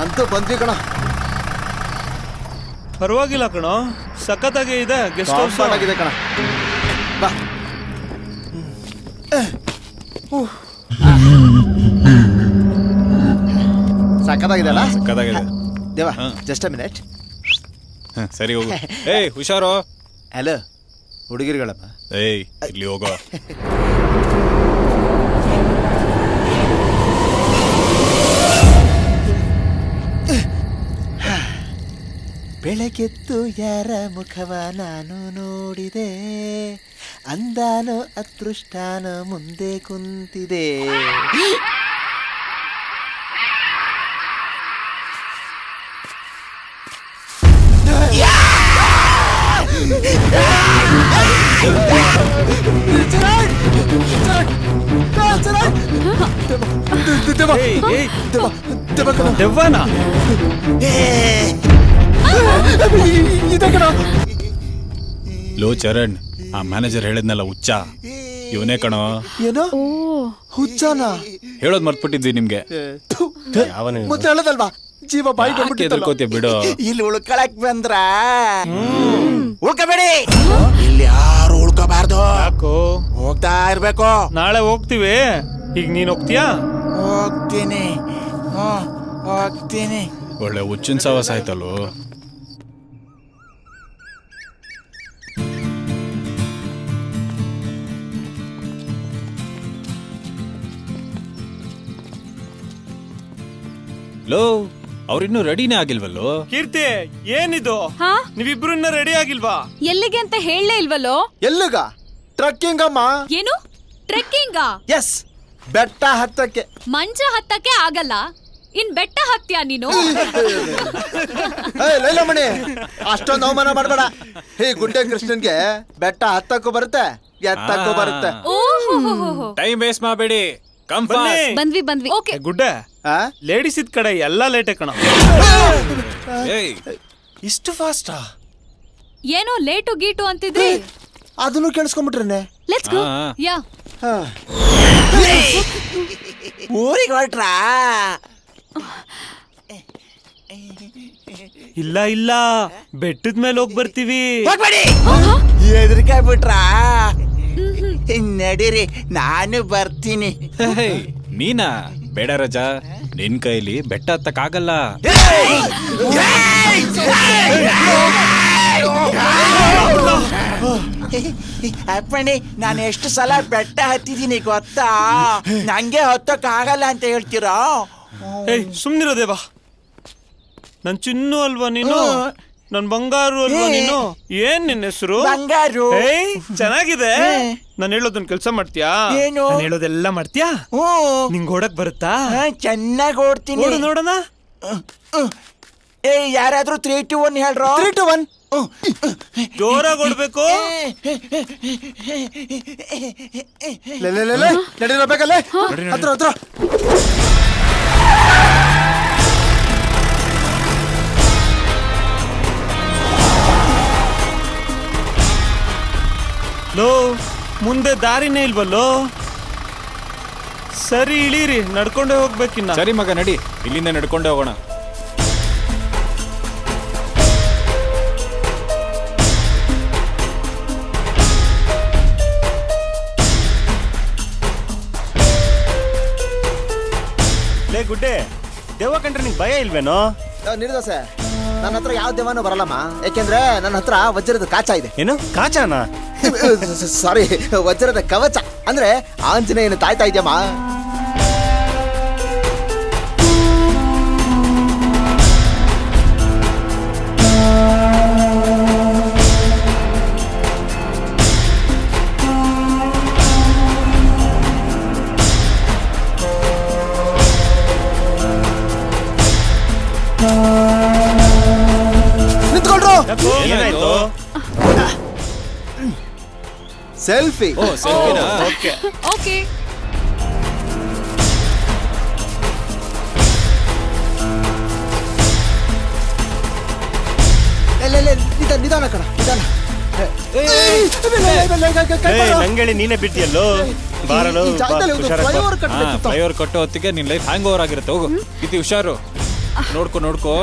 ಅಂತೂ ಬಂದ್ವಿ ಕಣ. ಪರವಾಗಿಲ್ಲ ಕಣೋ, ಸಖತ್ತಾಗೆ ಇದೆ ಗೆಸ್ಟ್ ಹೌಸ್ ಆಗಿದೆ ಕಣ. ಬಾ. ಸಖತ್ತಾಗಿದೆ ಅಲ್ಲ? ಸಕ್ಕತ್ತಾಗಿದೆ. ದೇವಾ, ಜಸ್ಟ್ ಅ ಮಿನಿಟ್. ಸರಿ ಹೋಗು. ಏಯ್ ಹುಷಾರೋ. ಹಲೋ ಹುಡುಗಿರುಗಳಪ್ಪ. ಏಯ್ ಇಲ್ಲಿ ಹೋಗೋ. ಬೆಳಗೆದ್ದು ಯಾರ ಮುಖವ ನಾನು ನೋಡಿದೆ, ಅಂದಾನೋ ಅದೃಷ್ಟಾನೋ ಮುಂದೆ ಕುಂತಿದೆ. ದೆವ್ವನಾ? ಲೋ ಚರಣ್, ಆ ಮ್ಯಾನೇಜರ್ ಹೇಳಿದ್ನಲ್ಲ ಹುಚ್ಚ, ಇವನೇ ಕಣೋ. ಏನೋ ಹುಚ್ಚನ ಹೇಳೋದ್ ಮರ್ತ್ಬಿಟ್ಟಿದ್ವಿ ನಿಮ್ಗೆ. ಮತ್ತೆ ಹೇಳದಲ್ವಾ, ಜೀವ ಬಾಯಿ ಎದರ್ಕೋತೀಯ ಬಿಡು. ಇಲ್ಲಿ ಉಳ್ಕೊಳಕ್ ಬಂದ್ರ ಉಳ್ಕಬೇಡಿ, ಇಲ್ಲಿ ಯಾರು ಉಳ್ಕೋಬಾರ್ದು. ಯಾಕೋ? ಹೋಗ್ತಾ ಇರ್ಬೇಕು. ನಾಳೆ ಹೋಗ್ತೀವಿ, ಈಗ ನೀನ್ ಹೋಗ್ತೀಯಾ? ಹೋಗ್ತೀನಿ ಹೋಗ್ತೀನಿ. ಒಳ್ಳೆ ಹುಚ್ಚಿನ ಸವಾಸ ಆಯ್ತಲ್ವ. ಲೋ, ಅವ್ರಿನ್ನೂ ರೆಡಿನೇ ಆಗಿಲ್ವಲ್ಲೋ. ಕೀರ್ತಿ, ಏನಿದು? ನೀವಿಬ್ರು ಇನ್ನ ರೆಡಿ ಆಗಿಲ್ವಾ? ಎಲ್ಲಿಗೆ ಅಂತ ಹೇಳಲೇ ಇಲ್ವಲ್ಲೋ? ಎಲ್ಲಿಗ? ಟ್ರಕ್ಕಿಂಗ್ ಅಮ್ಮ. ಏನು ಟ್ರೆಕ್ಕಿಂಗ? ಎಸ್, ಬೆಟ್ಟ ಹತ್ತಕ್ಕೆ. ಮಂಚ ಹತ್ತಕ್ಕೆ ಆಗಲ್ಲ, ಇನ್ ಬೆಟ್ಟ ಹತ್ತೀಯ ನೀನು? ಲೈಲಮಣಿ, ಅಷ್ಟೊಂದು ಅವಮಾನ ಮಾಡಬೇಡ. ಹೇ ಗುಡ್ಡೆ ಕೃಷ್ಣನ್ಗೆ ಬೆಟ್ಟ ಹತ್ತಕ್ಕೂ ಬರುತ್ತೆ, ಎತ್ತಕ್ಕೂ ಬರುತ್ತೆ. ಟೈಮ್ ವೇಸ್ಟ್ ಮಾಡಬೇಡಿ, ಕಮ್ ಫಾಸ್ಟ್. ಬಂದ್ವಿ. ಓಕೆ ಗುಡ್ಡೆ, ಲೇಡೀಸ್ ಇದ್ ಕಡೆ ಎಲ್ಲಾ ಲೇಟೇ ಕಣ. ಇಷ್ಟು ಫಾಸ್ಟಾ? ಏನೋ ಲೇಟು ಗೀಟು ಅಂತಿದ್ರಿ, ಅದನ್ನು ಕೇಳಿಸ್ಕೊಂಡ್ಬಿಟ್ರೇನೆ. Let's go. ಯಾ, ಊರಿಗೆ ಹೊರಟ್ರಾ? ಇಲ್ಲ ಬೆಟ್ಟದ ಮೇಲೆ ಹೋಗಿ ಬರ್ತೀವಿ. ಎದ್ರಿಕಾಯ್ ಬಿಟ್ರಾ? ನಡೀರಿ, ನಾನು ಬರ್ತೀನಿ. ನೀನಾ? ಬೇಡ ರಜಾ, ನಿನ್ ಕೈಲಿ ಬೆಟ್ಟ ಹತ್ತಕ್ಕಾಗಲ್ಲ. ಅಪ್ಪಣಿ, ನಾನು ಎಷ್ಟು ಸಲ ಬೆಟ್ಟ ಹತ್ತಿದ್ದೀನಿ ಗೊತ್ತಾ? ನಂಗೆ ಹತ್ತಕ್ಕಾಗಲ್ಲ ಅಂತ ಹೇಳ್ತೀರಾ? ಏಯ್ ಸುಮ್ನಿರೋ ದೇವಾ, ನನ್ ಚಿನ್ನು ಅಲ್ವಾ ನೀನು? ನನ್ ಬಂಗಾರು ಅಲ್ವಾ ನೀನು? ಏನ್ ನಿನ್ನ ಹೆಸರು? ಬಂಗಾರು. ಏಯ್ ಚೆನ್ನಾಗಿದೆ. ನಾನು ಹೇಳೋದನ್ನ ಕೆಲಸ ಮಾಡ್ತೀಯಾ? ಏನು? ನಾನು ಹೇಳೋದೆಲ್ಲ ಮಾಡ್ತೀಯಾ? ನಿಂಗ್ ಓಡಕ್ ಬರುತ್ತಾ? ಚೆನ್ನಾಗಿ ಓಡ್ತೀನಿ. ನೋಡೋಣ. ಯಾರಾದ್ರೂ 3, 2, 1 ಹೇಳ್ರೋ. 3, 2, 1 ಜೋರಾಗಿ ಓಡ್ಬೇಕು. ನಡೀರಬೇಕಲ್ಲೇ, ಹತ್ರ. ಲೋ, ಮುಂದೆ ದಾರಿನೇ ಇಲ್ವಲ್ಲೋ. ಸರಿ ಇಳೀರಿ, ನಡ್ಕೊಂಡೇ ಹೋಗ್ಬೇಕಿನ್ನ. ಸರಿ ಮಗ, ನಡಿ, ಇಲ್ಲಿಂದ ನಡ್ಕೊಂಡೇ ಹೋಗೋಣ. ಲೇ ಗುಡ್ಡೆ, ದೆವ್ವ ಕಂಡ್ರೆ ನಿಂಗೆ ಭಯ ಇಲ್ವೇನೋ? ನಿರ್ದೋಸೆ, ನನ್ನ ಹತ್ರ ಯಾವ ದೇವನೂ ಬರಲ್ಲಮ್ಮ, ಯಾಕೆಂದ್ರೆ ನನ್ನ ಹತ್ರ ವಜ್ರದ ಕಾಚ ಇದೆ. ಏನು ಕಾಚಾನ? ಸಾರಿ, ವಜ್ರದ ಕವಚ ಅಂದ್ರೆ ಆಂಜನೇಯನ ತಾಯ್ತಾ ಇದೆಯಮ್ಮ. ನಿಂತ್ಕೊಳ್ರು. ಏನಾಯ್ತು? ಸೆಲ್ಫಿ. ಓಕೆ. ನಿಧಾನ ಕಣ, ನಿಧಾನ. ನಂಗೇಳಿ ನೀನೇ ಬಿಟ್ಟಿಯಲ್ಲೋ. ಬಾರಲು ಫ್ಲೈಓವರ್ ಕಟ್ಟೋ ಹೊತ್ತಿಗೆ ನಿನ್ ಲೈಫ್ ಹ್ಯಾಂಗ್ ಓವರ್ ಆಗಿರುತ್ತೆ. ಹೋಗು ಇತಿ, ಹುಷಾರು. ನೋಡ್ಕೋ.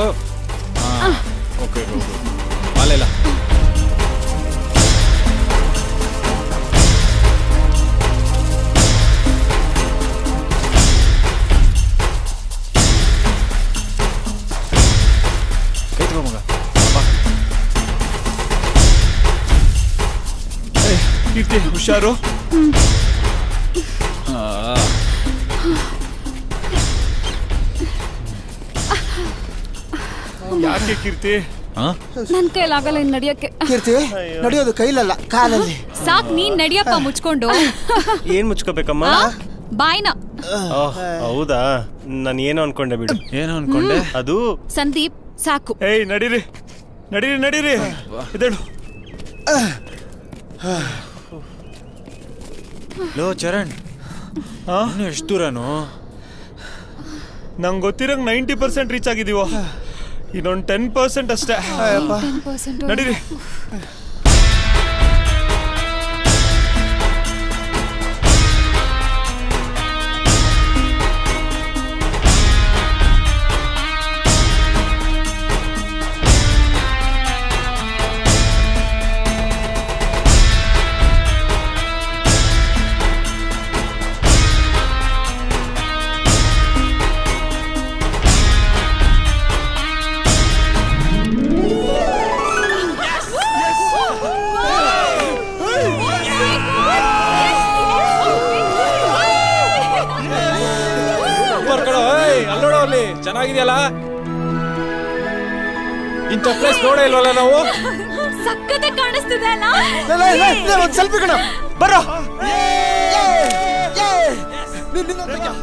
ಓಕೆ, ಮಾಲೆಲ್ಲ ಕೈ ತಗೋ ಮಗ. ಕೀರ್ತಿ ಹುಷಾರು. ಯಾಕೆ ಕೀರ್ತಿ? ನನ್ ಕೈಲಾಗಲ್ಲ ಇನ್ ನಡಿಯಕ್ಕೆ. ಕೀರ್ತಿ, ನಡೆಯೋದು ಕೈಲಲ್ಲ, ಕಾಲಲ್ಲಿ. ಸಾಕ್, ನೀನ್ ನಡಿಯಪ್ಪ ಮುಚ್ಕೊಂಡು. ಏನ್ ಮುಚ್ಕೋಬೇಕಮ್ಮ? ಬಾಯ್ನ. ಹೌದಾ, ನಾನು ಏನು ಅನ್ಕೊಂಡೆ ಬಿಡು. ಏನು ಅನ್ಕೊಂಡೆ? ಅದು ಸಂದೀಪ್ ಸಾಕು. ಏಯ್ ನಡೀರಿ. ಇದಳು. ಲೋ ಚರಣ್, ಎಷ್ಟು ದೂರನು? ನಂಗೆ ಗೊತ್ತಿರಂಗ್ 90% ರೀಚ್ ಆಗಿದೀವೋ. ಇನ್ನೊಂದು 10% ಅಷ್ಟೇ. ನಡೀರಿ. ಚೆನ್ನಾಗಿದೆಯಲ್ಲ? ಇಂಥ ಪ್ಲೇಸ್ ನೋಡೇ ಇಲ್ವಲ್ಲ ನಾವು. ಸಕ್ಕತ್ತಾಗಿ ಕಾಣಿಸ್ತಿದೆ ಅಲ್ಲ? ಒಂದು ಸೆಲ್ಫಿ ಕಣ. ಬರೋ,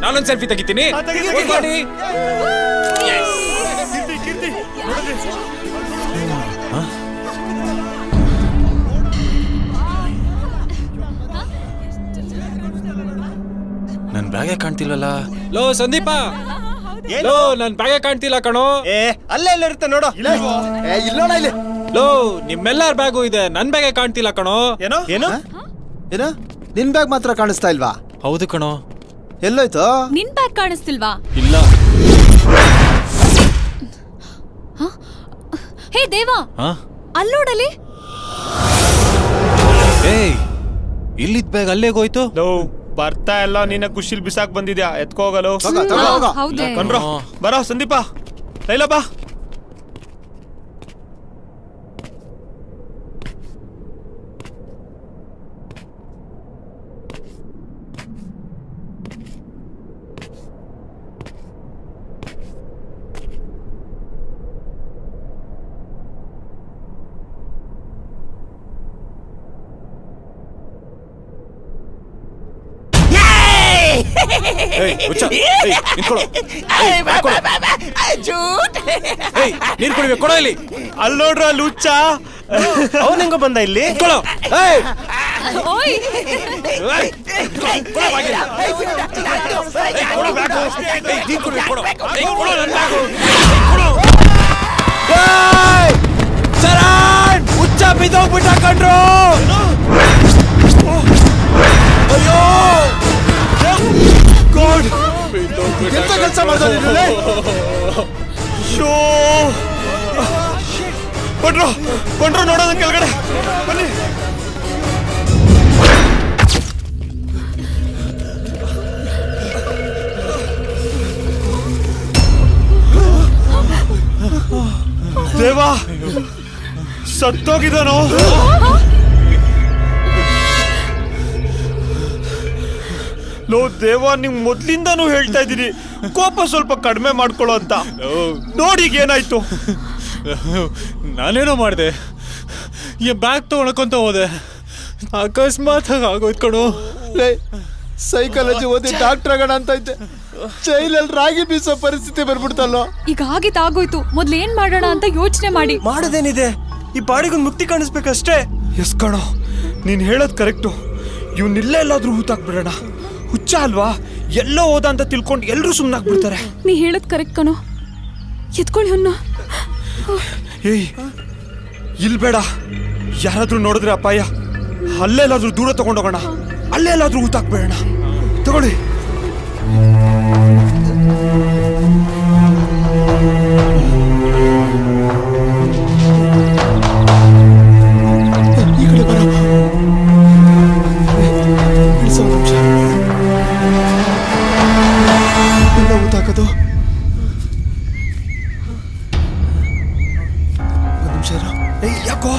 ನಾನೊಂದು ಸೆಲ್ಫಿ ತೆಗಿತೀನಿ. ನನ್ ಬ್ಯಾಗೆ ಕಾಣ್ತಿಲ್ವಲ್ಲ? ಲೋ ಸಂದೀಪ, ಲೋ ನನ್ ಬ್ಯಾಗೆ ಕಾಣ್ತಿಲ್ಲ ಕಣೋ. ಅಲ್ಲೇ ಇರುತ್ತೆ ನೋಡು. ಇಲ್ಲೋಣ ಇಲ್ಲಿ. ಲೋ ನಿಮ್ಮೆಲ್ಲರ ಬ್ಯಾಗು ಇದೆ, ನನ್ ಬ್ಯಾಗೆ ಕಾಣ್ತಿಲ್ಲ ಕಣೋ. ಏನು? ನಿನ್ ಬ್ಯಾಗ್ ಮಾತ್ರ ಕಾಣಿಸ್ತಾ ಇಲ್ವಾ? ಹೌದು ಕಣೋ. ಎಲ್ಲೋಯ್ತು? ನಿನ್ ಬ್ಯಾಗ್ ಕಾಣಿಸ್ತಿಲ್ವಾ? ಇಲ್ಲ. ಹೇ ದೇವಾ, ಅಲ್ಲೋಡಲಿ. ಏಯ್, ಇಲ್ಲಿದ್ ಬ್ಯಾಗ್ ಅಲ್ಲೇಗೋಯ್ತು. ಬರ್ತಾ ಎಲ್ಲ ನಿನ್ನ ಖುಷಿಲ್ ಬಿಸಾಕ್ ಬಂದಿದ್ಯಾ? ಎತ್ಕೋಗಲು. ಕಣ್ರೋ, ಬರೋ ಸಂದೀಪ, ಲೈಲಾ ಬಾ. ನೀನ್ ಕುಡಿಬೇಕು, ಕೊಡೋ ಇಲ್ಲಿ. ಅಲ್ಲಿ ನೋಡ್ರ ಅಲ್ಲಿ ಹುಚ್ಚ. ಅವನ್ ಹೆಂಗ ಬಂದ ಇಲ್ಲಿ? ಹುಚ್ಚ ಬಿದ್ದೋಗ್ಬಿಟ್ಟ ಕಣ್ರು. ಅಯ್ಯೋ ಎಂತ ಕೆಲಸ ಮಾಡ್ತಾರೆ? ಕೊಂಡ್ರು ನೋಡೋದು ಕೆಳಗಡೆ ಬನ್ನಿ. ದೇವಾ, ಸತ್ತೋಗಿದ್ದಾನೋ? ಲೋ ದೇವ, ನಿಮ್ ಮೊದ್ಲಿಂದಾನು ಹೇಳ್ತಾ ಇದೀನಿ ಕೋಪ ಸ್ವಲ್ಪ ಕಡಿಮೆ ಮಾಡ್ಕೊಳ್ಳೋ ಅಂತ. ನೋಡಿ ಈಗ ಏನಾಯ್ತು. ನಾನೇನೋ ಮಾಡಿದೆ, ಈ ಬ್ಯಾಗ್ ತಗೊಳಕೊಂತ ಹೋದೆ, ಅಕಸ್ಮಾತ್ ಆಗೋಯ್ತು ಕಣೋ. ಸೈಕಾಲಜಿ ಓದಿ ಡಾಕ್ಟರ್ ಆಗೋಣ ಅಂತ ಇದ್ದೆ, ಜೈಲಲ್ಲಿ ರಾಗಿ ಬೀಸೋ ಪರಿಸ್ಥಿತಿ ಬರ್ಬಿಡ್ತಲ್ಲೋ. ಈಗ ಆಗಿದ್ದಾಗೋಯ್ತು, ಮೊದ್ಲು ಏನ್ ಮಾಡೋಣ ಅಂತ ಯೋಚನೆ ಮಾಡಿ. ಮಾಡೋದೇನಿದೆ, ಈ ಬಾಡಿಗೊಂದು ಮುಕ್ತಿ ಕಾಣಿಸ್ಬೇಕಷ್ಟೇ. ಎಸ್ ಕಣೋ, ನೀನ್ ಹೇಳೋದ್ ಕರೆಕ್ಟು. ಇವ್ನಿಲ್ಲೇ ಎಲ್ಲಾದ್ರೂ ಹೂತಾಕ್ಬಿಡೋಣ. ಹುಚ್ಚ ಅಲ್ವಾ, ಎಲ್ಲೋ ಹೋದ ಅಂತ ತಿಳ್ಕೊಂಡು ಎಲ್ರೂ ಸುಮ್ಮನಾಗ್ಬಿಡ್ತಾರೆ. ನೀ ಹೇಳೋದ್ ಕರೆಕ್ಟ್ ಕಣೋ, ಎತ್ಕೊಳ್ಳಿ ಹುನ್ನ. ಏಯ್ ಇಲ್ ಬೇಡ, ಯಾರಾದ್ರೂ ನೋಡಿದ್ರೆ ಅಪಾಯ. ಅಲ್ಲೆಲ್ಲಾದ್ರೂ ದೂರ ತಗೊಂಡೋಗೋಣ, ಅಲ್ಲೆಲ್ಲಾದ್ರೂ ಹೂತಾಕ್ಬೇಡ. ತಗೊಳ್ಳಿ. ಈ ಕಡೆ ಬರ. ಎಲ್ಲ ಹೂತಾಕೋದು. ಒಂದು ನಿಮಿಷ ಇರು. ಏಯ್ ಯಾಕೋ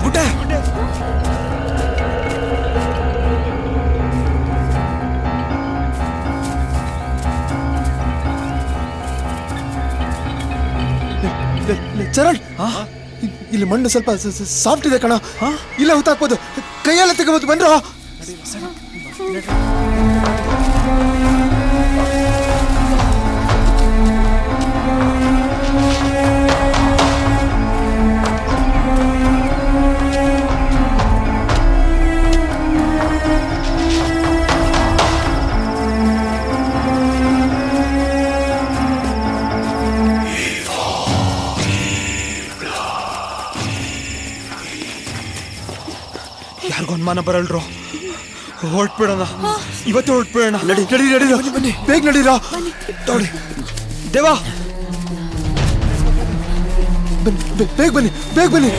ಗುಡ್ಡೆ. ಚರಣ್, ಇಲ್ಲಿ ಮಣ್ಣು ಸ್ವಲ್ಪ ಸಾಫ್ಟ್ ಇದೆ ಕಣ, ಇಲ್ಲ ಹೂತಾಕ್ಬೋದು. ಕೈಯೆಲ್ಲ ತೆಗಬಹುದು, ಬಂದ್ರು. ಯಾರಿಗೂ ಅನುಮಾನ ಬರಲ್ರು. ಹೊರಟ್ಬಿಡೋಣ, ಇವತ್ತೇ ಹೊರಟ್ಬಿಡೋಣ. ನಡಿ ನಡಿ ನಡಿ, ಬನ್ನಿ ಬೇಗ ನಡೀರಾ. ನೋಡಿ ದೇವಾ, ಬೇಗ ಬನ್ನಿ, ಬೇಗ ಬನ್ನಿ.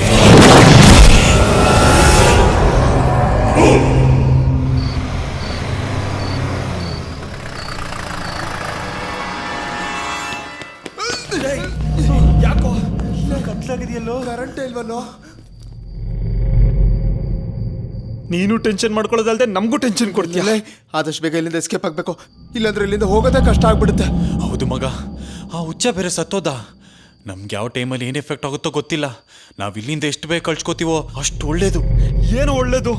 ಯಾಕೋ ಕತ್ಲಾಗಿದೆಯಲ್ಲೋ, ಕರೆಂಟ್ ಇಲ್ವಲ್ಲೋ. ನೀನು ಟೆನ್ಷನ್ ಮಾಡ್ಕೊಳ್ಳೋದಲ್ದೆ ನಮಗೂ ಟೆನ್ಷನ್ ಕೊಡ್ತೀಯ. ಆದಷ್ಟು ಬೇಗ ಇಲ್ಲಿಂದ ಎಸ್ಕೇಪ್ ಆಗ್ಬೇಕು, ಇಲ್ಲಾಂದ್ರೆ ಇಲ್ಲಿಂದ ಹೋಗೋದೇ ಕಷ್ಟ ಆಗ್ಬಿಡುತ್ತೆ. ಹೌದು ಮಗ, ಆ ಹುಚ್ಚ ಬೇರೆ ಸತ್ತೋದ. ನಮ್ಗೆ ಯಾವ ಟೈಮಲ್ಲಿ ಏನು ಎಫೆಕ್ಟ್ ಆಗುತ್ತೋ ಗೊತ್ತಿಲ್ಲ. ನಾವು ಇಲ್ಲಿಂದ ಎಷ್ಟು ಬೇಗ ಕಳ್ಸ್ಕೊತೀವೋ ಅಷ್ಟು ಒಳ್ಳೇದು. ಏನು ಒಳ್ಳೇದು,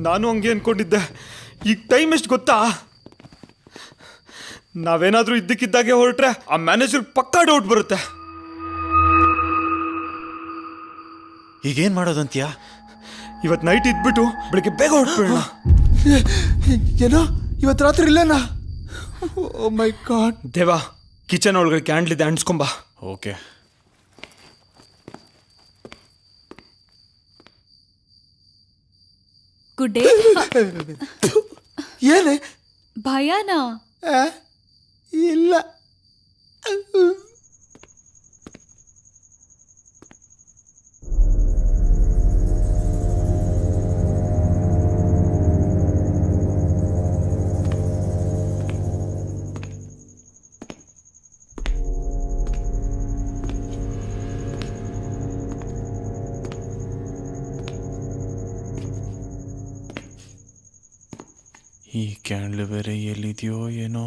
ನಾನು ಹಂಗೆ ಅನ್ಕೊಂಡಿದ್ದೆ. ಈಗ ಟೈಮ್ ಎಷ್ಟು ಗೊತ್ತಾ? ನಾವೇನಾದ್ರೂ ಇದ್ದಕ್ಕಿದ್ದಾಗೆ ಹೊರಟ್ರೆ ಆ ಮ್ಯಾನೇಜರ್ ಪಕ್ಕಾ ಡೌಟ್ ಬರುತ್ತೆ. ಈಗೇನ್ ಮಾಡೋದಂತೀಯ? ಇವತ್ತು ನೈಟ್ ಇದ್ಬಿಟ್ಟು ಬೆಳಿಗ್ಗೆ ಬೇಗ ಹೊರಟ್ಬಿಡೋಣ. ಏನೋ ಇವತ್ತು ರಾತ್ರಿ ಇಲ್ಲೇನಾ? ಓ ಮೈ ಗಾಡ್. ದೇವಾ, ಕಿಚನ್ ಒಳಗಡೆ ಕ್ಯಾಂಡ್ಲ್ ಇದೆ, ಅಂಟಿಸ್ಕೊಂಬ. ಓಕೆ. Good day. ಏನೇ ಭಯನಾ? ಇಲ್ಲ. ಈ ಕ್ಯಾಂಡ್ಲ್ ಬೇರೆ ಎಲ್ಲಿದೆಯೋ ಏನೋ.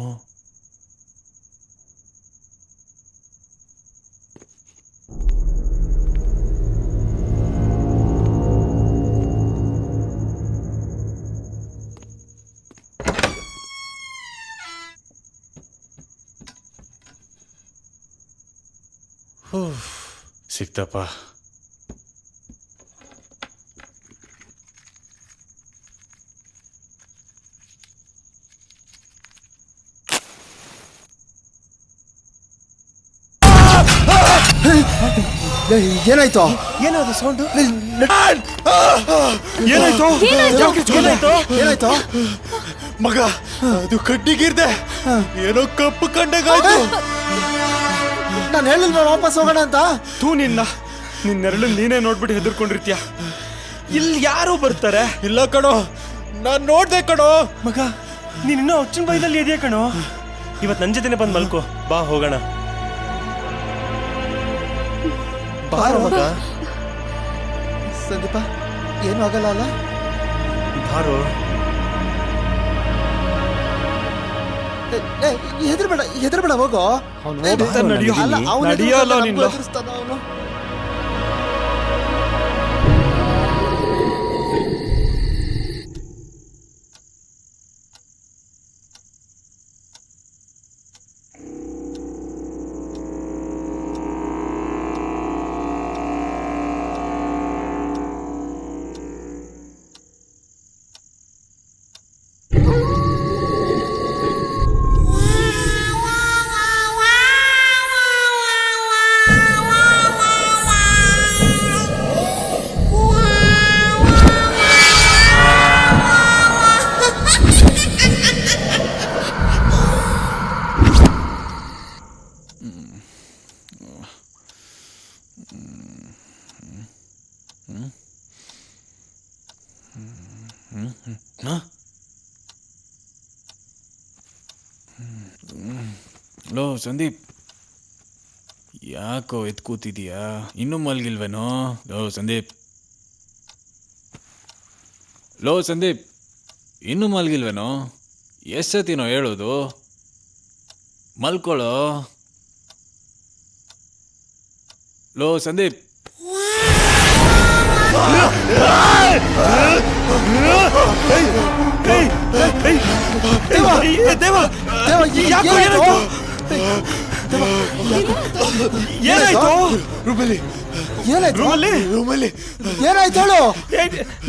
ಸಿಕ್ತಪ್ಪ. ಏನಾಯ್ತು? ಏನಾದ್ರು ಸೌಂಡ್? ಏನಾಯ್ತು? ಏನಾಯ್ತು? ಮಗ, ಅದು ಕಡ್ಡಿಗಿರ್ದೆ, ಏನೋ ಕಪ್ಪು ಕಂಡಗಾಯ್ತು. ನಾನು ಹೇಳಿಲ್ವ ವಾಪಸ್ ಹೋಗೋಣ ಅಂತ? ತೂ ನಿನ್ನೆರಳು ನೀನೇ ನೋಡ್ಬಿಟ್ಟು ಹೆದರ್ಕೊಂಡಿರ್ತೀಯ. ಇಲ್ಲಿ ಯಾರು ಬರ್ತಾರೆ? ಇಲ್ಲ ಕಣೋ, ನಾನ್ ನೋಡ್ದೆ ಕಣೋ. ಮಗ, ನೀನ್ ಇನ್ನೂ ಅಚ್ಚನ್ ಬೈದಲ್ಲಿ ಇದೆಯಾ ಕಣೋ. ಇವತ್ತು ನನ್ನ ಜೊತೆನೆ ಬಂದು ಮಲ್ಕೋ, ಬಾ ಹೋಗೋಣ. ಬಾರೋ ಮಗ. ಸಂದೀಪ, ಏನೂ ಆಗಲ್ಲ ಅಲ್ಲ? ಬಾರೋ. ಹೆದರ್ಬೇಡ ಹೋಗೋ. ಅವ್ನು ಹೋಗ್ತಾನೆ, ನಡಿಯೋ. ನಡಿಯೋಲ್ಲ ನಿನ್ನ. ಅವನು ಲೋ ಸಂದೀಪ್, ಯಾಕೋ ಎತ್ ಕೂತಿದೀಯಾ? ಇನ್ನೂ ಮಲ್ಗಿಲ್ವೇನೋ? ಲೋ ಸಂದೀಪ್, ಇನ್ನೂ ಮಲ್ಗಿಲ್ವೇನೋ? ಎಷ್ಟೊತ್ತಿನೋ ಹೇಳೋದು? ಮಲ್ಕೊಳ್ಳೋ. ಲೋ ಸಂದೀಪ್,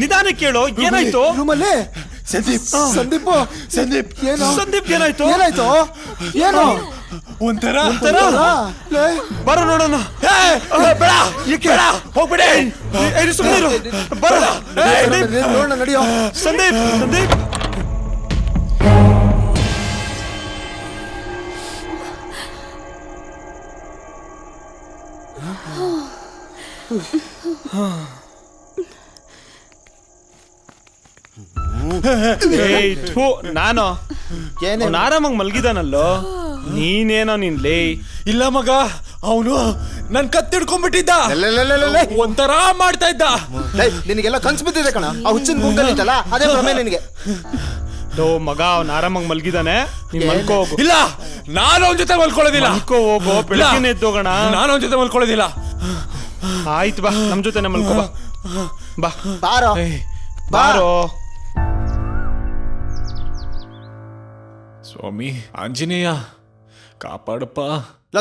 ನಿಧಾನ ಕೇಳು. ಏನಾಯ್ತು ರೂಮಲ್ಲಿ? ಸಂದೀಪ್ ಏನಾಯ್ತು? ಏನು ಒಂಥರ ಬರ ನೋಡೋಣ. ಹೋಗ್ಬಿಡಿ, ಸುಮ್ಮನೆ ಬರ. ನೋಡೋಣ, ನಡಿಯೋ. ಸಂದೀಪ್ ನಾನು ಆರಾಮಾಗಿ ಮಲ್ಗಿದಾನಲ್ಲೋ, ನೀನೇನೋ ಲೇ. ಇಲ್ಲ ಮಗ, ಅವನು ನನ್ ಕತ್ತಿಡ್ಕೊಂಡ್ಬಿಟ್ಟಿದ್ದ, ಒಂಥರ ಮಾಡ್ತಾ ಇದ್ದ. ನಿನಗೆಲ್ಲ ಕನ್ಸ್ ಬಿದ್ದಿದೆ ಕಣ. ಆ ಹುಚ್ಚಿನ ಗುಂಪಲ್ಲಿದ್ದಲ್ಲ, ಅದೇ ಭ್ರಮೆ ನಿನಗೆ. ಮಗ ಅವ್ನ ಆರಾಮಾಗಿ ಮಲ್ಗಿದಾನೆ, ನೀನ್ ಮಲ್ಕೋ ಹೋಗು. ಇಲ್ಲ, ನಾನು ಅವನ ಜೊತೆ ಮಲ್ಕೊಳ್ಳೋದಿಲ್ಲ. ಮಲ್ಕೋ ಹೋಗೋ, ಬೆಳಗ್ಗೆ ಎದ್ದೋಗೋಣ. ನಾನು ಅವನ ಜೊತೆ ಮಲ್ಕೊಳ್ಳೋದಿಲ್ಲ. ಆಯ್ತು ಬಾ, ನಮ್ ಜೊತೆನೆ ಮಲ್ಕೋ. ಬಾ ಬಾರೋ. ಸ್ವಾಮಿ ಆಂಜನೇಯ ಕಾಪಾಡಪ್ಪ.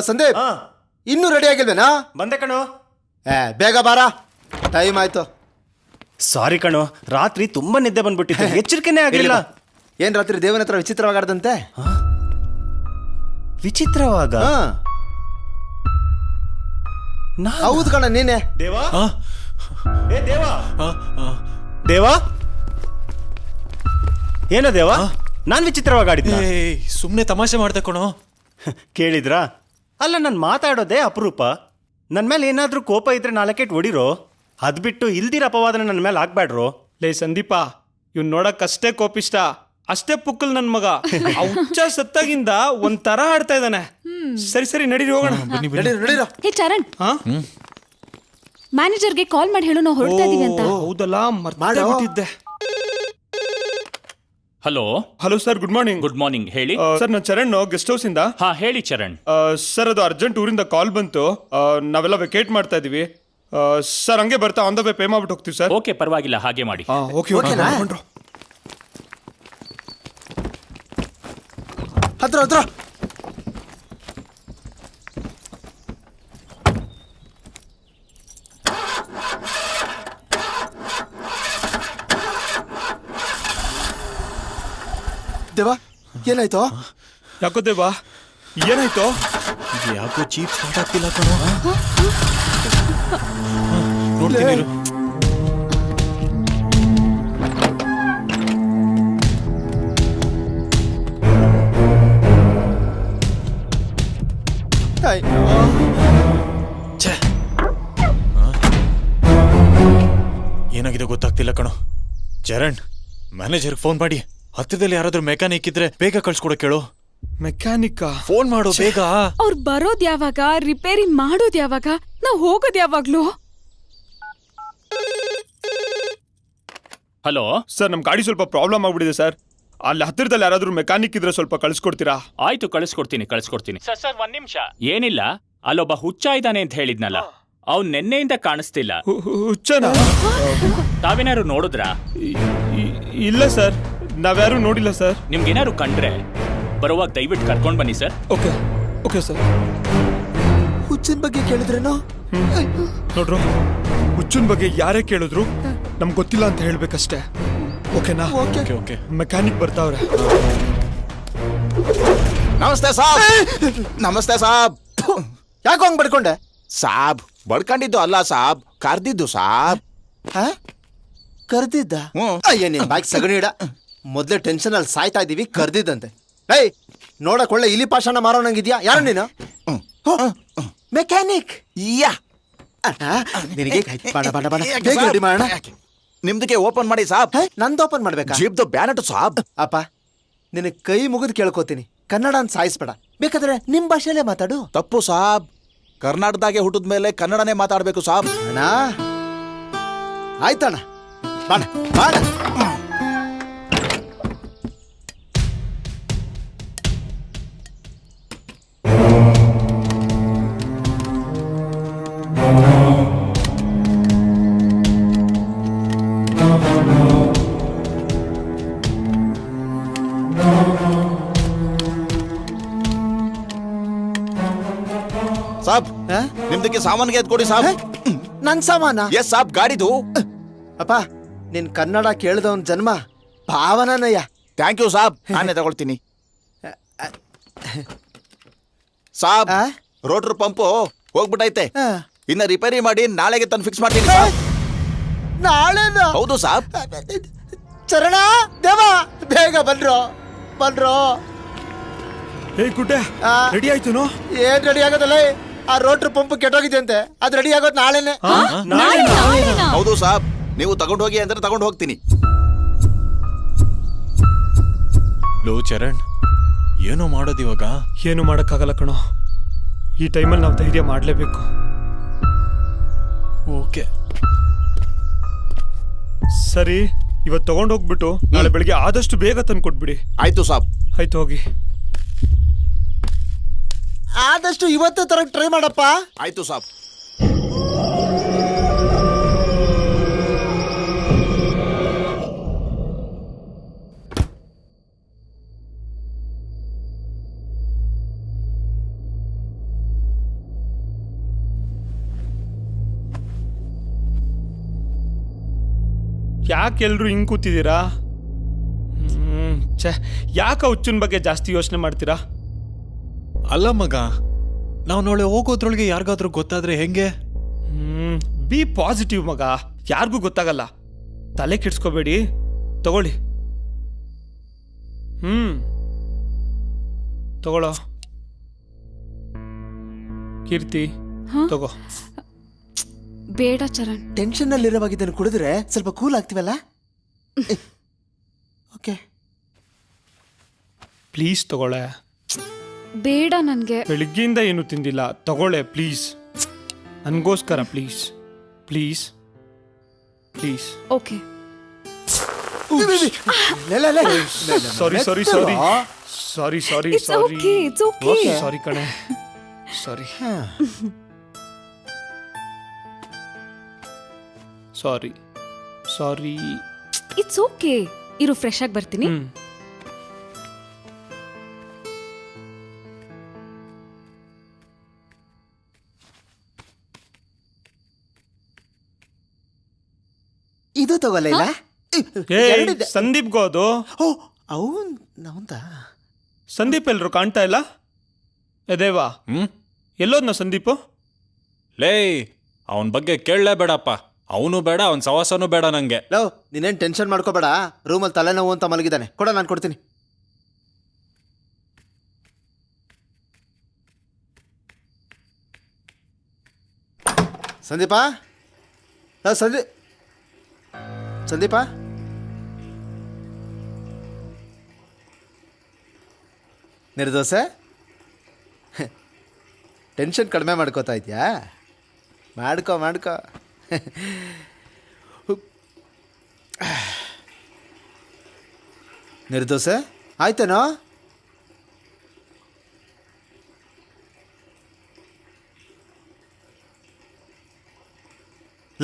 ಸಂದೀಪ್, ಇನ್ನೂ ರೆಡಿ ಆಗಿಲ್ವೇನಾ? ಬಂದೆ ಕಣೋ. ಬೇಗ ಬಾರ, ಟೈಮ್ ಆಯ್ತು. ಸಾರಿ ಕಣೋ, ರಾತ್ರಿ ತುಂಬಾ ನಿದ್ದೆ ಬಂದ್ಬಿಟ್ಟಿತ್ತು, ಎಚ್ಚರಿಕೆನೇ ಆಗಿಲ್ಲ. ಏನ್ ರಾತ್ರಿ ದೇವನ ಹತ್ರ ವಿಚಿತ್ರವಾಗಾಡ್ದಂತೆ? ವಿಚಿತ್ರವಾಗ? ಹೌದು ಕಣ, ನೀನೆ. ದೇವಾ, ದೇವಾ, ಏನೋ ದೇವಾ, ನಾನ್ ವಿಚಿತ್ರವಾಗಿ ಆಡಿದ್ನ? ಸುಮ್ನೆ ತಮಾಷೆ ಮಾಡ್ದೆ ಕಣೋ. ಕೇಳಿದ್ರಾ? ಅಲ್ಲ, ನಾನು ಮಾತಾಡೋದೇ ಅಪರೂಪ. ನನ್ನ ಮೇಲೆ ಏನಾದ್ರೂ ಕೋಪ ಇದ್ರೆ ನಾಲ್ಕೇಟ್ ಹೊಡಿರೋ. ಅದ್ ಬಿಟ್ಟು ಇಲ್ದಿರ ಅಪವಾದನ ನನ್ನ ಮೇಲೆ ಹಾಕ್ಬೇಡ್ರೋ. ಲೇ ಸಂದೀಪ, ಇವ್ನು ನೋಡಕ್ ಅಷ್ಟೇ ಕೋಪಿಷ್ಟ, ಅಷ್ಟೇ ಪುಕ್ಕಲ್ ನನ್ ಮಗ. ಹುಚ್ಚ ಸತ್ತಾಗಿಂದ ಒಂಥರ ಆಡ್ತಾ ಇದ್ದಾನೆ. ಸರಿ ನಡೀರಿ ಹೋಗೋಣ. ಹೇ ಚರಣ್, ಮ್ಯಾನೇಜರ್ಗೆ ಕಾಲ್ ಮಾಡಿ ಹೇಳು, ನಾವು ಹೊರಡ್ತಾ ಇದೀವಿ ಅಂತ. ಹೌದಲ್ಲ, ಮರ್ತಿದ್ದೆ. Hello sir, good morning. Good morning, ಹೇಳಿ. ಸರ್, ನಾನು ಚರಣ್, ಗೆಸ್ಟ್ ಹೌಸ್ ಇಂದ. ಹಾ, ಹೇಳಿ ಚರಣ್. ಸರ್, ಅದು ಅರ್ಜೆಂಟ್ ಊರಿಂದ ಕಾಲ್ ಬಂತು, ನಾವೆಲ್ಲ ವೆಕೇಟ್ ಮಾಡ್ತಾ ಇದೀವಿ. ಸರ್, ಹಂಗೆ ಬರ್ತಾ ಆನ್ ದ ವೇ ಪೇ ಮಾಡ್ಬಿಟ್ಟು ಹೋಗ್ತೀವಿ ಸರ್. ಓಕೆ, ಪರವಾಗಿಲ್ಲ, ಹಾಗೆ ಮಾಡಿ. ಹತ್ರ ದೇವಾ, ಏನಾಯ್ತು? ಯಾಕೋ ದೇವಾ, ಏನಾಯ್ತು? ಯಾಕೋ ಚೀಪ್ ಸ್ಟಾರ್ಟ್ ಆಗ್ತಿಲ್ಲ ಕಣೋ. ನೋಡ್ತೀನಿ. ಏನಾಗಿದೆ ಗೊತ್ತಾಗ್ತಿಲ್ಲ ಕಣೋ. ಚರಣ್, ಮ್ಯಾನೇಜರ್ಗೆ ಫೋನ್ ಮಾಡಿ, ಹತ್ತಿರದಲ್ಲಿ ಯಾರಾದ್ರೂ ಮೆಕ್ಯಾನಿಕ್ ಇದ್ರೆ ಬೇಗ ಕಳ್ಸ್ಕೊಡಕ್ ಕೇಳು. ಮೆಕ್ಯಾನಿಕ್ ಫೋನ್ ಮಾಡು ಬೇಗ. ಅವ್ರು ಬರೋದ್ ಯಾವಾಗ, ರಿಪೇರಿ ಮಾಡೋದ್ ಯಾವಾಗ, ನಾವ್ ಹೋಗೋದ್ ಯಾವಾಗ್ಲೂ? ಹಲೋ ಸರ್, ನಮ್ ಗಾಡಿ ಸ್ವಲ್ಪ ಪ್ರಾಬ್ಲಮ್ ಆಗ್ಬಿಟ್ಟಿದೆ ಸರ್. ಅಲ್ಲಿ ಹತ್ತಿರದಲ್ಲಿ ಯಾರಾದ್ರೂ ಮೆಕ್ಯಾನಿಕ್ ಇದ್ರೆ ಸ್ವಲ್ಪ ಕಳ್ಸ್ಕೊಡ್ತೀರಾ? ಆಯ್ತು, ಕಳಿಸ್ಕೊಡ್ತೀನಿ. ಸರ್ ಒಂದ್ ನಿಮಿಷ. ಏನಿಲ್ಲ, ಅಲ್ಲೊಬ್ಬ ಹುಚ್ಚ ಇದ್ದಾನೆ ಅಂತ ಹೇಳಿದ್ನಲ್ಲ, ಅವ್ನ್ ನೆನ್ನೆಯಿಂದ ಕಾಣಿಸ್ತಿಲ್ಲ. ಹುಚ್ಚನಾ? ತಾವೇನಾರು ನೋಡಿದ್ರಾ? ಇಲ್ಲ ಸರ್, ನಾವ್ಯಾರು ನೋಡಿಲ್ಲ ಸರ್. ನಿಮ್ಗೇನಾರು ಕಂಡ್ರೆ ಬರುವಾಗ ದಯವಿಟ್ಟು ಕರ್ಕೊಂಡ್ ಬನ್ನಿ ಸರ್. Okay sir. ಹುಚ್ಚಿನ ಬಗ್ಗೆ ಕೇಳಿದ್ರೇನೋ? ನೋಡ್ರು, ಹುಚ್ಚಿನ ಬಗ್ಗೆ ಯಾರೇ ಕೇಳಿದ್ರು ನಮ್ಗೆ ಗೊತ್ತಿಲ್ಲ ಅಂತ ಹೇಳ್ಬೇಕಷ್ಟೇ. ಓಕೆನಾ? ಓಕೆ. ಮೆಕ್ಯಾನಿಕ್ ಬರ್ತಾವ್ರೆ. ನಮಸ್ತೆ ಸಾಬ್. ನಮಸ್ತೆ ಸಾಬ್. ಯಾಕೆ ಹಂಗ್ ಬಡ್ಕೊಂಡೆ? ಸಾಬ್ ಬಡ್ಕೊಂಡಿದ್ದು ಅಲ್ಲ ಸಾಬ್, ಕರ್ದಿದ್ದು ಸಾಬ್. ಕರ್ದಿದ್ದ? ಅಯ್ಯ ನೀನ್ ಬಾಯ್ಗೆ ಸಗಣಿ ಇಡ. ಮೊದ್ಲೇ ಟೆನ್ಷನ್ ಅಲ್ಲಿ ಸಾಯ್ತಾ ಇದೀವಿ, ಕರ್ದಿದ್ದಂತೆ. ಏಯ್, ನೋಡಕ್ ಒಳ್ಳೆ ಇಲಿ ಪಾಷಾಣ ಮಾರೋಣಂಗಿದ್ಯಾ? ಯಾರು ನೀನು? ಮೆಕ್ಯಾನಿಕ್. ಯಾ ನಿನಗೆ ಬೇಗ ರೆಡಿ ಮಾಡೋಣ. ನಿಮ್ದಕ್ಕೆ ಓಪನ್ ಮಾಡಿ ಸಾಬ್. ನಂದು ಓಪನ್ ಮಾಡ್ಬೇಕಾ? ಜೀಪ್ದು ಬ್ಯಾನಟ್ ಸಾಬ್. ಅಪ್ಪ, ನಿನಗೆ ಕೈ ಮುಗಿದು ಕೇಳ್ಕೊತೀನಿ, ಕನ್ನಡ ಅಂತ ಸಾಯಿಸ್ಬೇಡ. ಬೇಕಾದ್ರೆ ನಿಮ್ ಭಾಷೆಯಲ್ಲೇ ಮಾತಾಡು. ತಪ್ಪು ಸಾಬ್, ಕರ್ನಾಟಕದಾಗೆ ಹುಟ್ಟಿದ ಮೇಲೆ ಕನ್ನಡನೇ ಮಾತಾಡ್ಬೇಕು ಸಾಬ್. ಅಣ್ಣ ಆಯ್ತಣ್ಣ, ಬಾಣ ಬಾಣ. ಸಾಬ್ ನಿಮ್ದಕ್ಕೆ ಸಾಮಾನ್ಗೆ ಎತ್ಕೊಡಿ ಸಾಬ್. ನನ್ ಸಾಮಾನ? ಎಸ್ ಸಾಬ್, ಗಾಡಿದು. ಅಪ್ಪ, ನಿನ್ ಕನ್ನಡ ಕೇಳಿದವನ್ ಜನ್ಮ ಭಾವನಯ್ಯ. ಥ್ಯಾಂಕ್ ಯು ಸಾಬ್, ನಾನೇ ತಗೊಳ್ತೀನಿ ಸಾಬ್. ರೋಟ್ರ್ ಪಂಪು ಹೋಗ್ಬಿಟ್ಟೈತೆ, ಇನ್ನ ರಿಪೇರಿ ಮಾಡಿ ನಾಳೆಗೆ ತಂದು ಫಿಕ್ಸ್ ಮಾಡ್ತೀನಿ ಸಾಬ್. ನಾಳೆನಾ? ಹೌದು ಸಾಬ್. ಚರಣ ದೇವ, ಬೇಗ ಬನ್ರೋ. ಗುಡ್ಡೆ ರೆಡಿ ಆಯ್ತು? ಏನ್ ರೆಡಿ ಆಗೋದಲ್ಲ, ಆ ರೋಟ್ರ್ ಪಂಪ್ ಕೆಟ್ಟೋಗಿದೆ ಅಂತೆ, ಅದ್ ರೆಡಿ ಆಗೋದು ನಾಳೆನೆ. ಹೌದು ಸಾಬ್, ನೀವು ತಗೊಂಡು ಹೋಗಿ ಅಂದ್ರೆ ತಗೊಂಡು ಹೋಗ್ತೀನಿ. ಲೋ ಚರಣ್, ಏನು ಮಾಡೋದು ಇವಾಗ? ಏನು ಮಾಡಕ್ಕಾಗಲ್ಲ ಕಣೋ, ಈ ಟೈಮಲ್ಲಿ ನಾವು ಧೈರ್ಯ ಮಾಡ್ಲೇಬೇಕು. ಓಕೆ ಸರಿ, ಇವತ್ತು ತಗೊಂಡೋಗ್ಬಿಟ್ಟು ನಾಳೆ ಬೆಳಿಗ್ಗೆ ಆದಷ್ಟು ಬೇಗ ತಂದು ಕೊಟ್ಬಿಡಿ. ಆಯ್ತು ಸಾಬ್. ಆಯ್ತು, ಹೋಗಿ. ಆದಷ್ಟು ಇವತ್ತೇ ತರಕ್ ಟ್ರೈ ಮಾಡಪ್ಪ. ಆಯ್ತು ಸಾಬ್. ಯಾಕೆ ಎಲ್ರು ಹಿಂಗ್ ಕೂತಿದ್ದೀರಾ? ಯಾಕೆ ಹುಚ್ಚಿನ ಬಗ್ಗೆ ಜಾಸ್ತಿ ಯೋಚನೆ ಮಾಡ್ತೀರಾ? ಅಲ್ಲ ಮಗ, ನಾವು ನಾಳೆ ಹೋಗೋದ್ರೊಳಗೆ ಯಾರಿಗಾದ್ರೂ ಗೊತ್ತಾದ್ರೆ ಹೆಂಗೆ? ಬಿ ಪಾಸಿಟಿವ್ ಮಗ, ಯಾರಿಗೂ ಗೊತ್ತಾಗಲ್ಲ, ತಲೆ ಕೆಡ್ಸ್ಕೋಬೇಡಿ. ತಗೊಳ್ಳಿ. ತಗೊಳ್ಳೋ ಕೀರ್ತಿ, ತಗೋ. ಬೇಡ ಚರಣ್, ಟೆನ್ಷನ್ ನಲ್ಲಿರುವಾಗ ಇದನ್ನು ಕುಡಿದ್ರೆ ಸ್ವಲ್ಪ ಕೂಲ್ ಆಗ್ತೀವಲ್ಲ. ಓಕೆ, ಪ್ಲೀಸ್ ತಗೊಳ್ಳೆ. ಬೇಡ ನನ್ಗೆ. ಬೆಳಿಗ್ಗೆಯಿಂದ ಏನು ತಿಂದಿಲ್ಲ, ತಗೊಳ್ಳೆ ಪ್ಲೀಸ್, ನನಗೋಸ್ಕರ please please please. Okay. Sorry sorry sorry sorry sorry sorry sorry ಕಣೆ, sorry sorry sorry. It's okay, ಇರು, ಫ್ರೆಶ್ ಆಗಿ ಬರ್ತೀನಿ. ಇದು ತಗೊಳ್ಳಿಲ್ಲ. ಸಂದೀಪ್ ಗೋದು. ನೌಂದಾ? ಸಂದೀಪ್ ಎಲ್ರು ಕಾಣ್ತಾ ಇಲ್ಲ. ದೇವಾ, ಎಲ್ಲೋದ್ನ ಸಂದೀಪು? ಲೇ, ಅವನ ಬಗ್ಗೆ ಕೇಳಲೇಬೇಡಪ್ಪ. ಅವನು ಬೇಡ, ಅವನ ಸವಾಸನೂ ಬೇಡ ನಂಗೆ. ಲೋ, ನೀನೇನ್ ಟೆನ್ಷನ್ ಮಾಡ್ಕೋಬೇಡ, ರೂಮಲ್ಲಿ ತಲೆನೋವು ಅಂತ ಮಲಗಿದ್ದಾನೆ. ಕೊಡ, ನಾನು ಕೊಡ್ತೀನಿ. ಸಂದೀಪ, ಸಂದೀಪ, ನಿರ್ದೋಸೆ, ಟೆನ್ಷನ್ ಕಡಿಮೆ ಮಾಡ್ಕೋತಾ ಇದೆಯಾ? ಮಾಡ್ಕೋ. ನಿರ್ದೋಸೆ ಆಯ್ತೇನೋ?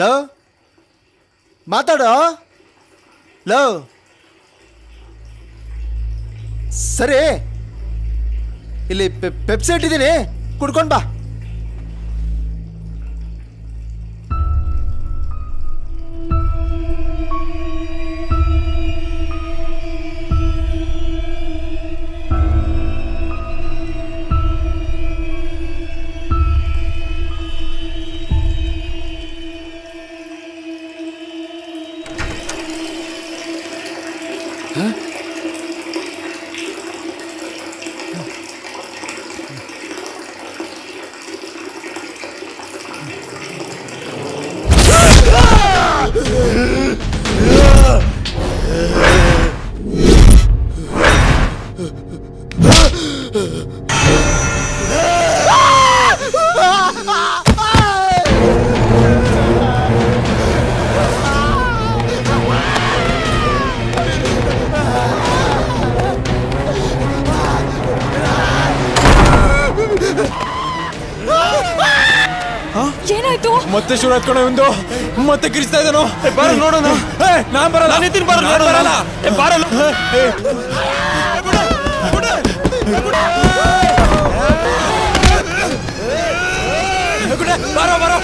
ಲೋ ಮಾತಾಡೋ. ಲೋ ಸರಿ, ಇಲ್ಲಿ ಪೆಪ್ಸಿ ಇಟ್ಟಿದ್ದೀನಿ, ಕುಡ್ಕೊಂಡು ಬಾ. ಏನಾಯ್ತು? ಮತ್ತೆ ಶುರು ಹಾಕೋಣ ಒಂದು, ಮತ್ತೆ ಕಿರಿಸ್ತಾ ಇದ್ದಾನೋ. ಬಾರ ನೋಡೋಣ. ನಾನ್ ಬರಲ್ಲ, ನಾನು ಇದ್ದೀನಿ, ಬಾರ ನೋಡೋಣ. ಬಾರಲ್ಲ, ಬಾರೋ ಬಾರೋ ಬಾರೋ.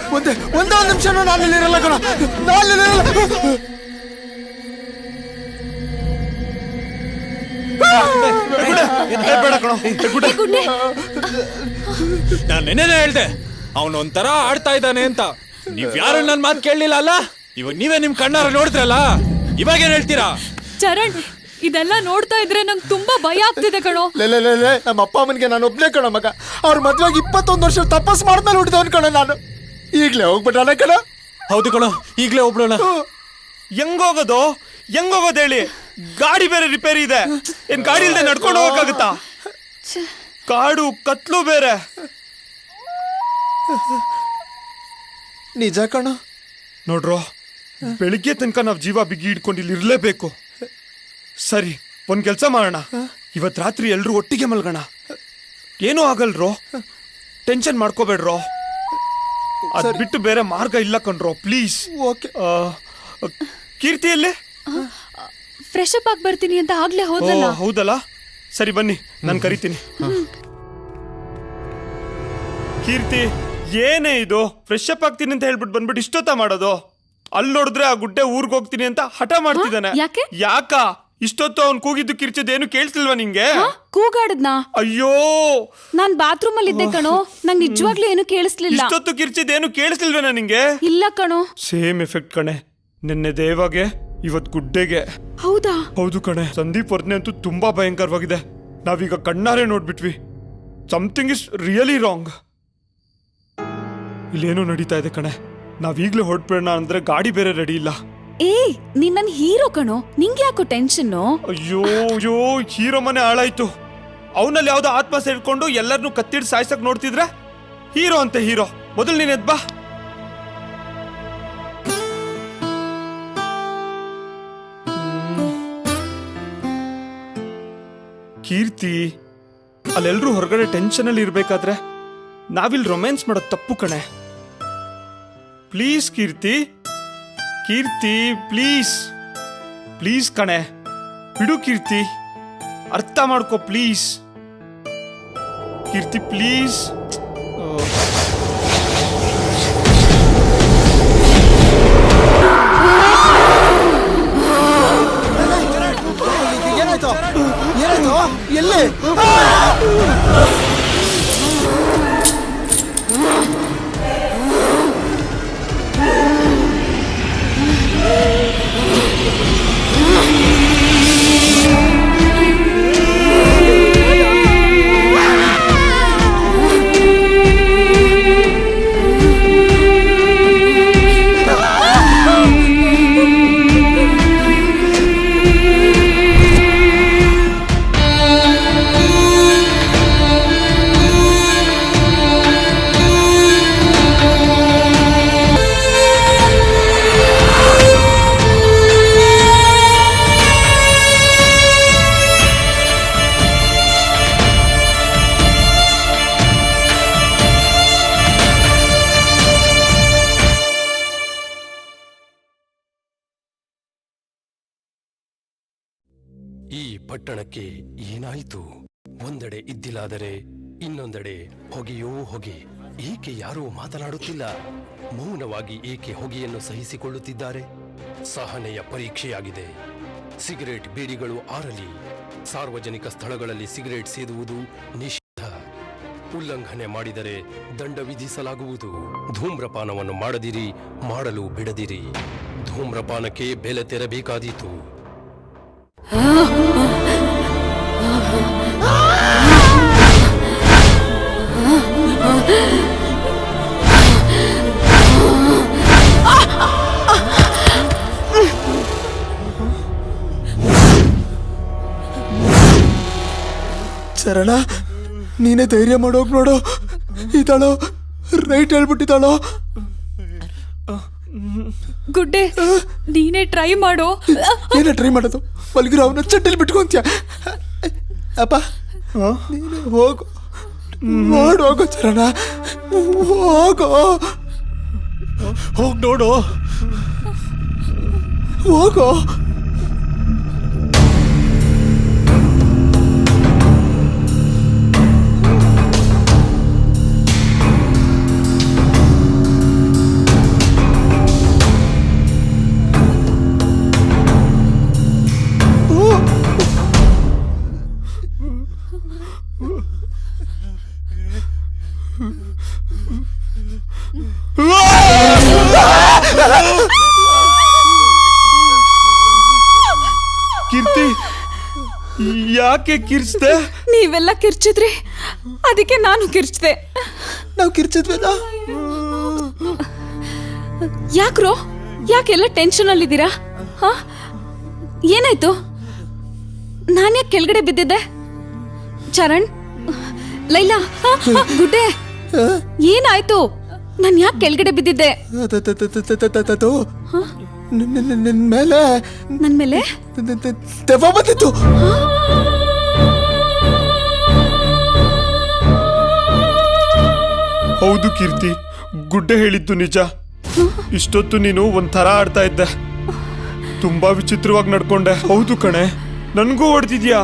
ಒಂದೇ ಒಂದು ನಿಮಿಷ ನಾನು ಇಲ್ಲಿರಲ್ಲ ಕಣ, ನಾನು ಇಲ್ಲಿರಲ್ಲ. ನಾನು ನೆನ್ನೆನೇ ಹೇಳ್ದೆ ಅವನು ಒಂಥರ ಆಡ್ತಾ ಇದ್ದಾನೆ ಅಂತ. ನೀವ್ ಯಾರು ನನ್ ಮಾತು ಕೇಳಲಿಲ್ಲ ಅಲ್ಲ? ಇವಾಗ ನೀವೇ ನಿಮ್ ಕಣ್ಣಾರ ನೋಡಿದ್ರಲ್ಲ, ಇವಾಗ ಏನ್ ಹೇಳ್ತೀರಾ? ಚರಣ್, ಇದೆಲ್ಲ ನೋಡ್ತಾ ಇದ್ರೆ ನಂಗೆ ತುಂಬಾ ಭಯ ಆಗ್ತಿದೆ ಕಣೋ. ನಮ್ಮ ಅಪ್ಪ ಅಮ್ಮನಿಗೆ ನಾನು ಒಬ್ನೇ ಕಣ ಮಗ. ಅವ್ರ ಮದ್ವೆಗೆ 21 ವರ್ಷ ತಪಸ್ ಮಾಡ್ಮೇಲೆ ಹುಟ್ಟಿದವನ್ ಕಣ ನಾನು. ಈಗ್ಲೇ ಹೋಗ್ಬಿಟ್ಟಾನ ಕಣ. ಹೌದು ಕಣೋ, ಈಗ್ಲೇ ಹೋಗ್ಬಿಡೋಣ. ಹೆಂಗೋಗೋದು ಹೇಳಿ? ಗಾಡಿ ಬೇರೆ ರಿಪೇರಿ ಇದೆ. ಏನ್ ಗಾಡಿ ಇಲ್ದೆ ನಡ್ಕೊಂಡು ಹೋಗಕ್ಕಾಗತ್ತಾ? ಕಾಡು ಕತ್ಲು ಬೇರೆ. ನಿಜ ಕಣ. ನೋಡ್ರೋ, ಬೆಳಿಗ್ಗೆ ತನಕ ನಾವ್ ಜೀವ ಬಿಗಿ ಇಟ್ಕೊಂಡು ಇಲ್ಲಿ ಇರ್ಲೇಬೇಕು. ಸರಿ, ಒಂದ್ ಕೆಲ್ಸ ಮಾಡೋಣ. ಇವತ್ ರಾತ್ರಿ ಎಲ್ರು ಒಟ್ಟಿಗೆ ಮಲ್ಗೋಣ. ಏನೂ ಆಗಲ್ರೋ, ಟೆನ್ಷನ್ ಮಾಡ್ಕೋಬೇಡ್ರೋ. ಅದ್ ಬಿಟ್ಟು ಬೇರೆ ಮಾರ್ಗ ಇಲ್ಲ ಕಣ್ರೋ, ಪ್ಲೀಸ್. ಓಕೆ. ಕೀರ್ತಿಯಲ್ಲೇ ಫ್ರೆಶ್ ಅಪ್ ಆಗಿ ಬರ್ತೀನಿ ಅಂತ ಆಗ್ಲೇ ಹೋದ್ಲಲ್ಲ. ಹೌದಲ್ಲ, ಸರಿ ಬನ್ನಿ, ನಾನು ಕರಿತೀನಿ. ಕೀರ್ತಿ, ಏನೇ ಇದು? ಫ್ರೆಶ್ ಅಪ್ ಆಗ್ತೀನಿ ಅಂತ ಹೇಳ್ಬಿಟ್ಟು ಬಂದ್ಬಿಟ್ಟು ಇಷ್ಟೊತ್ತ ಮಾಡೋದು? ಅಲ್ಲಿ ನೋಡಿದ್ರೆ ಆ ಗುಡ್ಡೆ ಊರ್ಗ್ ಹೋಗ್ತೀನಿ ಅಂತ ಹಠ ಮಾಡ್ತಿದ್ದಾನೆ. ಯಾಕ ಇಷ್ಟೊತ್ತು ಅವ್ನು ಕೂಗಿದ್ದು ಕಿರ್ಚಿದ್ದೇನು ಕೇಳಿಸ್ಲಿಲ್ವಾ ನಿಂಗೆ? ಕೂಗಾಡದ್ನಾ? ಅಯ್ಯೋ, ನಾನ್ ಬಾತ್ರೂಮ್ ಅಲ್ಲಿ ಇದ್ದೆ ಕಣೋ, ನಂಗೆ ನಿಜವಾಗ್ಲೂ ಏನು ಕೇಳಿಸ್ಲಿಲ್ಲ. ಇಷ್ಟೊತ್ತು ಕಿರ್ಚಿದ್ದೇನು ಕೇಳಿಸ್ಲಿಲ್ವೇನಾ ನಿಂಗೆ? ಇಲ್ಲ ಕಣೋ. ಸೇಮ್ ಎಫೆಕ್ಟ್ ಕಣೆ. ನಿನ್ನೆ ದೇವಾಗೆ, ಇವತ್ ಗುಡ್ಡೆಗೆ. ಹೌದಾ? ಹೌದು ಕಣೆ. ಸಂದೀಪ್ ವರ್ತನೆ ಅಂತೂ ತುಂಬಾ ಭಯಂಕರವಾಗಿದೆ. ನಾವೀಗ ಕಣ್ಣಾರೆ ನೋಡ್ಬಿಟ್ವಿ. Something is really wrong. ಇಲ್ಲೇನೋ ನಡೀತಾ ಇದೆ ಕಣೆ. ನಾವೀಗ್ಲೇ ಹೊರಟ್ಬಿಡೋಣ ಅಂದ್ರೆ ಗಾಡಿ ಬೇರೆ ರೆಡಿ ಇಲ್ಲ. ಏಯ್, ನೀನ್ ನನ್ ಹೀರೋ ಕಣೋ, ನಿಂಗೆ ಯಾಕೋ ಟೆನ್ಷನ್? ಅಯ್ಯೋ ಅಯ್ಯೋ, ಹೀರೋ ಮನೆ ಹಾಳಾಯ್ತು. ಅವನಲ್ಲಿ ಯಾವ್ದೋ ಆತ್ಮ ಸೇರ್ಕೊಂಡು ಎಲ್ಲರನ್ನೂ ಕತ್ತಿಡ್ ಸಾಯ್ಸಕ್ ನೋಡ್ತಿದ್ರೆ ಹೀರೋ ಅಂತೆ ಹೀರೋ. ಮೊದಲು ನೀನ್ ಎದ್ ಬಾ. ಕೀರ್ತಿ, ಅಲ್ಲೆಲ್ರೂ ಹೊರಗಡೆ ಟೆನ್ಷನ್ ಅಲ್ಲಿ ಇರ್ಬೇಕಾದ್ರೆ ನಾವಿಲ್ಲಿ ರೊಮ್ಯಾನ್ಸ್ ಮಾಡೋದು ತಪ್ಪು ಕಣೆ. Please Keerthi, Keerthi please, please ಕಣೆ, ಬಿಡು ಕೀರ್ತಿ, ಅರ್ಥ ಮಾಡ್ಕೋ ಪ್ಲೀಸ್. Keerthi please. ಏನಾಯ್ತು? ಏನಾಯ್ತು? ಎಲ್ಲಿ? ಪಟ್ಟಣಕ್ಕೆ ಏನಾಯಿತು? ಒಂದೆಡೆ ಇದ್ದಿಲಾದರೆ ಇನ್ನೊಂದೆಡೆ ಹೊಗೆಯೋ ಹೊಗೆ. ಏಕೆ ಯಾರೂ ಮಾತನಾಡುತ್ತಿಲ್ಲ? ಮೌನವಾಗಿ ಏಕೆ ಹೊಗೆಯನ್ನು ಸಹಿಸಿಕೊಳ್ಳುತ್ತಿದ್ದಾರೆ? ಸಹನೆಯ ಪರೀಕ್ಷೆಯಾಗಿದೆ. ಸಿಗರೇಟ್ ಬೀಡಿಗಳು ಆರಲಿ. ಸಾರ್ವಜನಿಕ ಸ್ಥಳಗಳಲ್ಲಿ ಸಿಗರೇಟ್ ಸೇದುವುದು ನಿಷಿದ್ಧ. ಉಲ್ಲಂಘನೆ ಮಾಡಿದರೆ ದಂಡ ವಿಧಿಸಲಾಗುವುದು. ಧೂಮ್ರಪಾನವನ್ನು ಮಾಡದಿರಿ, ಮಾಡಲು ಬಿಡದಿರಿ. ಧೂಮ್ರಪಾನಕ್ಕೆ ಬೆಲೆ ತೆರಬೇಕಾದೀತು. ಚರಣ, ನೀನೇ ಧೈರ್ಯ ಮಾಡೋಗ್ ನೋಡು. ಇದ್ದಾಳೋ ರೈಟ್ ಹೇಳ್ಬಿಟ್ಟಿದ್ದಾಳೋ. ಗುಡ್ಡೆ, ನೀನೇ ಟ್ರೈ ಮಾಡೋ. ಏನೇ ಟ್ರೈ ಮಾಡೋದು? ಮಲಗಿರೋ ಅವನ ಚಟ್ಟಲ್ಲಿ ಬಿಟ್ಕೊಂತೀಯ. ಅಪ್ಪ ನೀನೇ ಹೋಗು, ಹೋಗು ಚರಣ, ಹೋಗು, ಹೋಗ್ ನೋಡು, ಹೋಗು. ಕೀರ್ತಿ, ಯಾಕೆ ಕಿರ್ಚ್ದೆ? ನೀವೆಲ್ಲ ಕಿರ್ಚಿದ್ರಿ, ಅದಕ್ಕೆ ನಾನು ಕಿರ್ಚ್ದೆ. ನಾವು ಕಿರ್ಚಿದ್ವಲ್ಲ. ಯಾಕ್ರೋ, ಯಾಕೆಲ್ಲ ಟೆನ್ಷನ್ ಅಲ್ಲಿದ್ದೀರಾ? ಏನಾಯ್ತು? ನಾನು ಯಾಕೆ ಕೆಳಗಡೆ ಬಿದ್ದಿದ್ದೆ? ಚರಣ್, ಲೈಲಾ, ಗುಡ್ಡೆ, ಏನಾಯ್ತು? ನಾನು ಯಾಕೆ ಕೆಳಗಡೆ ಬಿದ್ದಿದ್ದೆ? ನಿನ್ ಮೇಲೆ ನನ್ ಮೇಲೆ ದೆವ್ವ ಬಂದಿತ್ತು. ಹೌದು ಕೀರ್ತಿ, ಗುಡ್ಡೆ ಹೇಳಿದ್ದು ನಿಜ. ಇಷ್ಟೊತ್ತು ನೀನು ಒಂಥರ ಆಡ್ತಾ ಇದ್ದೆ, ತುಂಬಾ ವಿಚಿತ್ರವಾಗಿ ನಡ್ಕೊಂಡೆ. ಹೌದು ಕಣೆ, ನನ್ಗೂ ಹೊಡೆದಿದ್ಯಾ.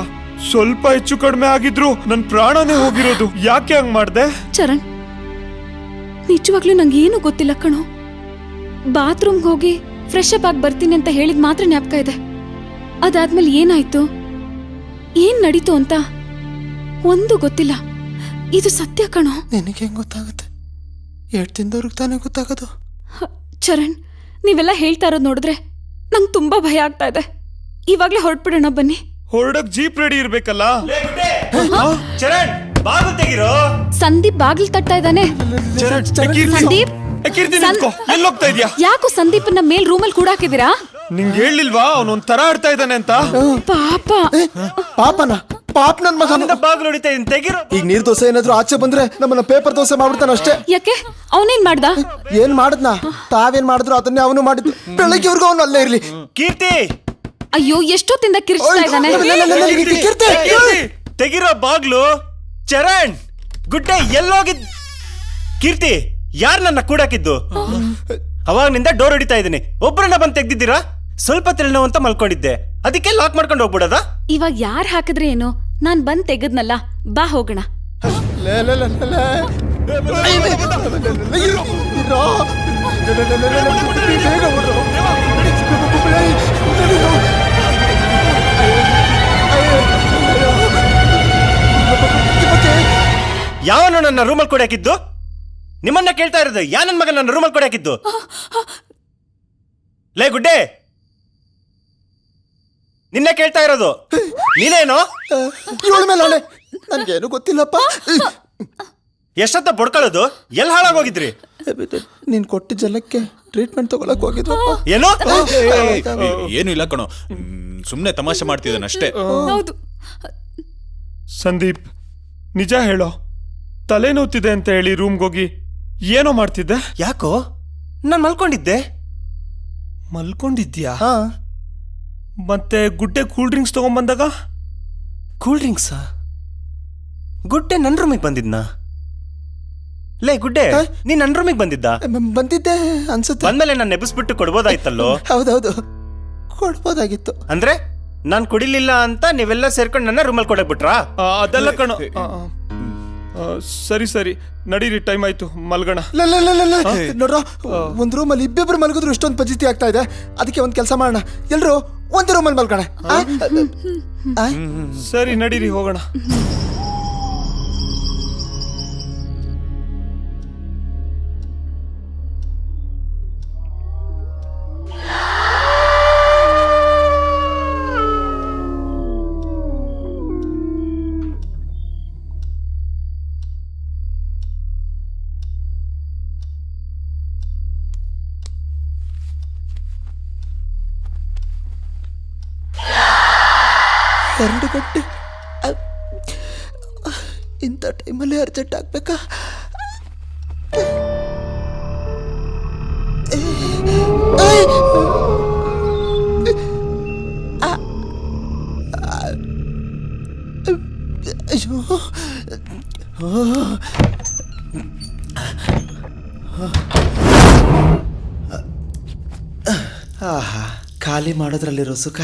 ಸ್ವಲ್ಪ ಹೆಚ್ಚು ಕಡಿಮೆ ಆಗಿದ್ರು ನನ್ ಪ್ರಾಣನೇ ಹೋಗಿರೋದು. ಯಾಕೆ ಹಂಗ್ ಮಾಡ್ದೆ? ಚರಣ್, ನಿಜವಾಗ್ಲೂ ನಂಗೆ ಏನು ಗೊತ್ತಿಲ್ಲ ಕಣೋ. ಬಾತ್ರೂಮ್ಗೆ ಹೋಗಿ ಫ್ರೆಶ್ ಅಪ್ ಆಗಿ ಬರ್ತೀನಿ ಅಂತ ಹೇಳಿದ್ ಮಾತ್ರ ಜ್ಞಾಪಕ ಇದೆ. ಅದಾದ್ಮೇಲೆ ಏನಾಯ್ತು, ಏನ್ ನಡೀತು ಅಂತ ಒಂದು ಗೊತ್ತಿಲ್ಲ. ಇದು ಸತ್ಯ ಕಣೋ. ನಿನಗೆ ಹೆಂಗ್ ಗೊತ್ತಾಗುತ್ತೆ? ಎರಡು ತಿಂದವ್ರಿಗೆ ತಾನೇ ಗೊತ್ತಾಗೋದು. ಚರಣ್, ನೀವೆಲ್ಲ ಹೇಳ್ತಾ ಇರೋದು ನೋಡಿದ್ರೆ ನಂಗೆ ತುಂಬಾ ಭಯ ಆಗ್ತಾ ಇದೆ. ಇವಾಗ್ಲೇ ಹೊರಟ್ಬಿಡೋಣ ಬನ್ನಿ. ಹೊರಡಕ್ ಜೀಪ್ ರೆಡಿ ಇರ್ಬೇಕಲ್ಲ. ಚರಣ್, ಬಾಗಿಲು ತೆಗಿರೋ. ಸಂದೀಪ್ ಬಾಗಿಲು ತಟ್ತಾ ಇದ್ದಾನೆ. ಸಂದೀಪ್, ಎಲ್ಲೋಗ್ತಾ ಇದ್ಯಾ? ಯಾಕೋ ಸಂದೀಪನ್ನ ಮೇಲ್ ರೂಮಲ್ಲಿ ಕೂಡ ಹಾಕಿದೀರಾ? ನಿಂಗೆ ಹೇಳಿಲ್ವಾ ಅವನೊಂಥರ ಆಡ್ತಾ ಇದ್ದಾನೆ ಅಂತ? ಪಾಪ. ಪಾಪನ ಪಾಪ ನನ್ ಮಗ ಬಾಗಿಲು ಹೊಡಿತಾ ಇದ್ದೀನಿ, ತೆಗಿರೋ. ಈಗ ನೀರ್ ದೋಸೆ ಏನಾದ್ರು ಆಚೆ ಬಂದ್ರೆ ನಮ್ಮನ್ನ ಪೇಪರ್ ದೋಸೆ ಮಾಡ್ಬಿಡ್ತಾನ ಅಷ್ಟೇ. ಯಾಕೆ? ಅವನೇನ್ ಮಾಡ್ದ? ಏನ್ ಮಾಡದ್ನ? ತಾವೇನ್ ಮಾಡಿದ್ರು ಅದನ್ನೇ ಅವನು ಮಾಡಿದ್ದು. ಬೆಳಗ್ಗೆವರೆಗೂ ಅವನು ಅಲ್ಲೇ ಇರ್ಲಿ. ಕೀರ್ತಿ, ಅಯ್ಯೋ, ಎಷ್ಟೊತ್ತಿಂದ ಕಿರ್ಚ್ತಾ ಇದ್ದಾನೆ. ತೆಗಿರೋ ಬಾಗ್ಲು. ಚರಣ್, ಗುಡ್ಡೆ ಎಲ್ಲೋಗಿದ್? ಕೀರ್ತಿ, ಯಾರು ನನ್ನ ಕೂಡಾಕಿದ್ದು? ಅವಾಗ್ನಿಂದ ಡೋರ್ ಹೊಡಿತಾ ಇದ್ದೀನಿ. ಒಬ್ಬರನ್ನ ಬಂದು ತೆಗ್ದಿದ್ದೀರಾ? ಸ್ವಲ್ಪ ತಲೆನೋವು ಅಂತ ಮಲ್ಕೊಂಡಿದ್ದೆ, ಅದಕ್ಕೆ ಲಾಕ್ ಮಾಡ್ಕೊಂಡು ಹೋಗ್ಬಿಡದ? ಇವಾಗ ಯಾರ್ ಹಾಕಿದ್ರೆ ಏನು? ನಾನ್ ಬಂದ್ ತೆಗದ್ನಲ್ಲ, ಬಾ ಹೋಗೋಣ. ಯಾವನು ನನ್ನ ರೂಮಲ್ಲಿ ಕೂಡ ಹಾಕಿದ್ದು? ನಿಮ್ಮನ್ನ ಕೇಳ್ತಾ ಇರೋದು. ಯಾ ನನ್ನ ಮಗ ನನ್ನ ರೂಮಲ್ಲಿ ಕೂಡ ಹಾಕಿದ್ದು? ಲೇ ಗುಡ್ಡೆ, ನಿನ್ನೆ ಕೇಳ್ತಾ ಇರೋದು. ನೀನೇನು? ಇವಳ ಮೇಲೆ ನನ್ಗೇನು ಗೊತ್ತಿಲ್ಲಪ್ಪ. ಎಷ್ಟೊತ್ತ ಬಡ್ಕೊಳ್ಳೋದು? ಎಲ್ಲಿ ಹಾಳಾಗೋಗಿದ್ರಿ? ನೀನ್ ಕೊಟ್ಟ ಜಲಕ್ಕೆ ಟ್ರೀಟ್ಮೆಂಟ್ ತಗೊಳಕ್ ಹೋಗಿದ್ವಪ್ಪ. ಏನು? ಏನು ಇಲ್ಲ ಕಣೋ, ಸುಮ್ನೆ ತಮಾಷೆ ಮಾಡ್ತಿದ್ದಾನಷ್ಟೇ. ಹೌದು. ಸಂದೀಪ್, ನಿಜ ಹೇಳೋ, ತಲೆನೋವ್ತಿದೆ ಅಂತ ಹೇಳಿ ರೂಮ್ಗೆ ಹೋಗಿ ಏನೋ ಮಾಡ್ತಿದ್ದೆ? ಯಾಕೋ? ನಾನು ಮಲ್ಕೊಂಡಿದ್ದೆ. ಮಲ್ಕೊಂಡಿದ್ಯಾ? ಮತ್ತೆ ಗುಡ್ಡೆ ಕೂಲ್ ಡ್ರಿಂಕ್ಸ್ ತಗೊಂಡ್ಬಂದಾಗ? Cool drinks? ಗುಡ್ಡೆ ನನ್ನ ರೂಮಿಗೆ ಬಂದಿದ್ನಾ? ಲೇ ಗುಡ್ಡೆ, ನೀನ್ ನನ್ನ ರೂಮಿಗೆ ಬಂದಿದ್ದೆ ಅನ್ಸುತ್ತೆ. ಬಂದ್ಮೇಲೆ ನಾನು ನೆಬಸ್ಬಿಟ್ಟು ಕೊಡ್ಬೋದಾಯ್ತಲ್ಲೋ? ಹೌದೌದು, ಕೊಡ್ಬೋದಾಗಿತ್ತು. ಅಂದ್ರೆ ನಾನು ಕುಡಿಲಿಲ್ಲ ಅಂತ ನೀವೆಲ್ಲ ಸೇರ್ಕೊಂಡು ನನ್ನ ರೂಮಲ್ಲಿ ಕೊಡಕ್ ಬಿಟ್ರಾ? ಅದೆಲ್ಲ ಕಣೋ. ಸರಿ ಸರಿ ನಡೀರಿ, ಟೈಮ್ ಆಯ್ತು, ಮಲ್ಗೋಣ. ನೋಡ್ರ, ಒಂದ್ ರೂಮಲ್ಲಿ ಇಬ್ಬಿಬ್ರು ಮಲಗಿದ್ರು ಇಷ್ಟೊಂದು ಪಜಿತಿ ಆಗ್ತಾ ಇದೆ. ಅದಕ್ಕೆ ಒಂದ್ ಕೆಲಸ ಮಾಡೋಣ, ಎಲ್ರು ಒಂದೇ ರೂಮಲ್ಲಿ ಮಲ್ಗೋಣ. ಸರಿ ನಡೀರಿ, ಹೋಗೋಣ. ಎರಡು ಗಂಟೆ ಇಂಥ ಟೈಮಲ್ಲಿ ಅರ್ಜೆಂಟ್ ಆಗ್ಬೇಕಾ? ಅಯ್ಯೋ, ಆಹಾ, ಖಾಲಿ ಮಾಡೋದ್ರಲ್ಲಿರೋ ಸುಖ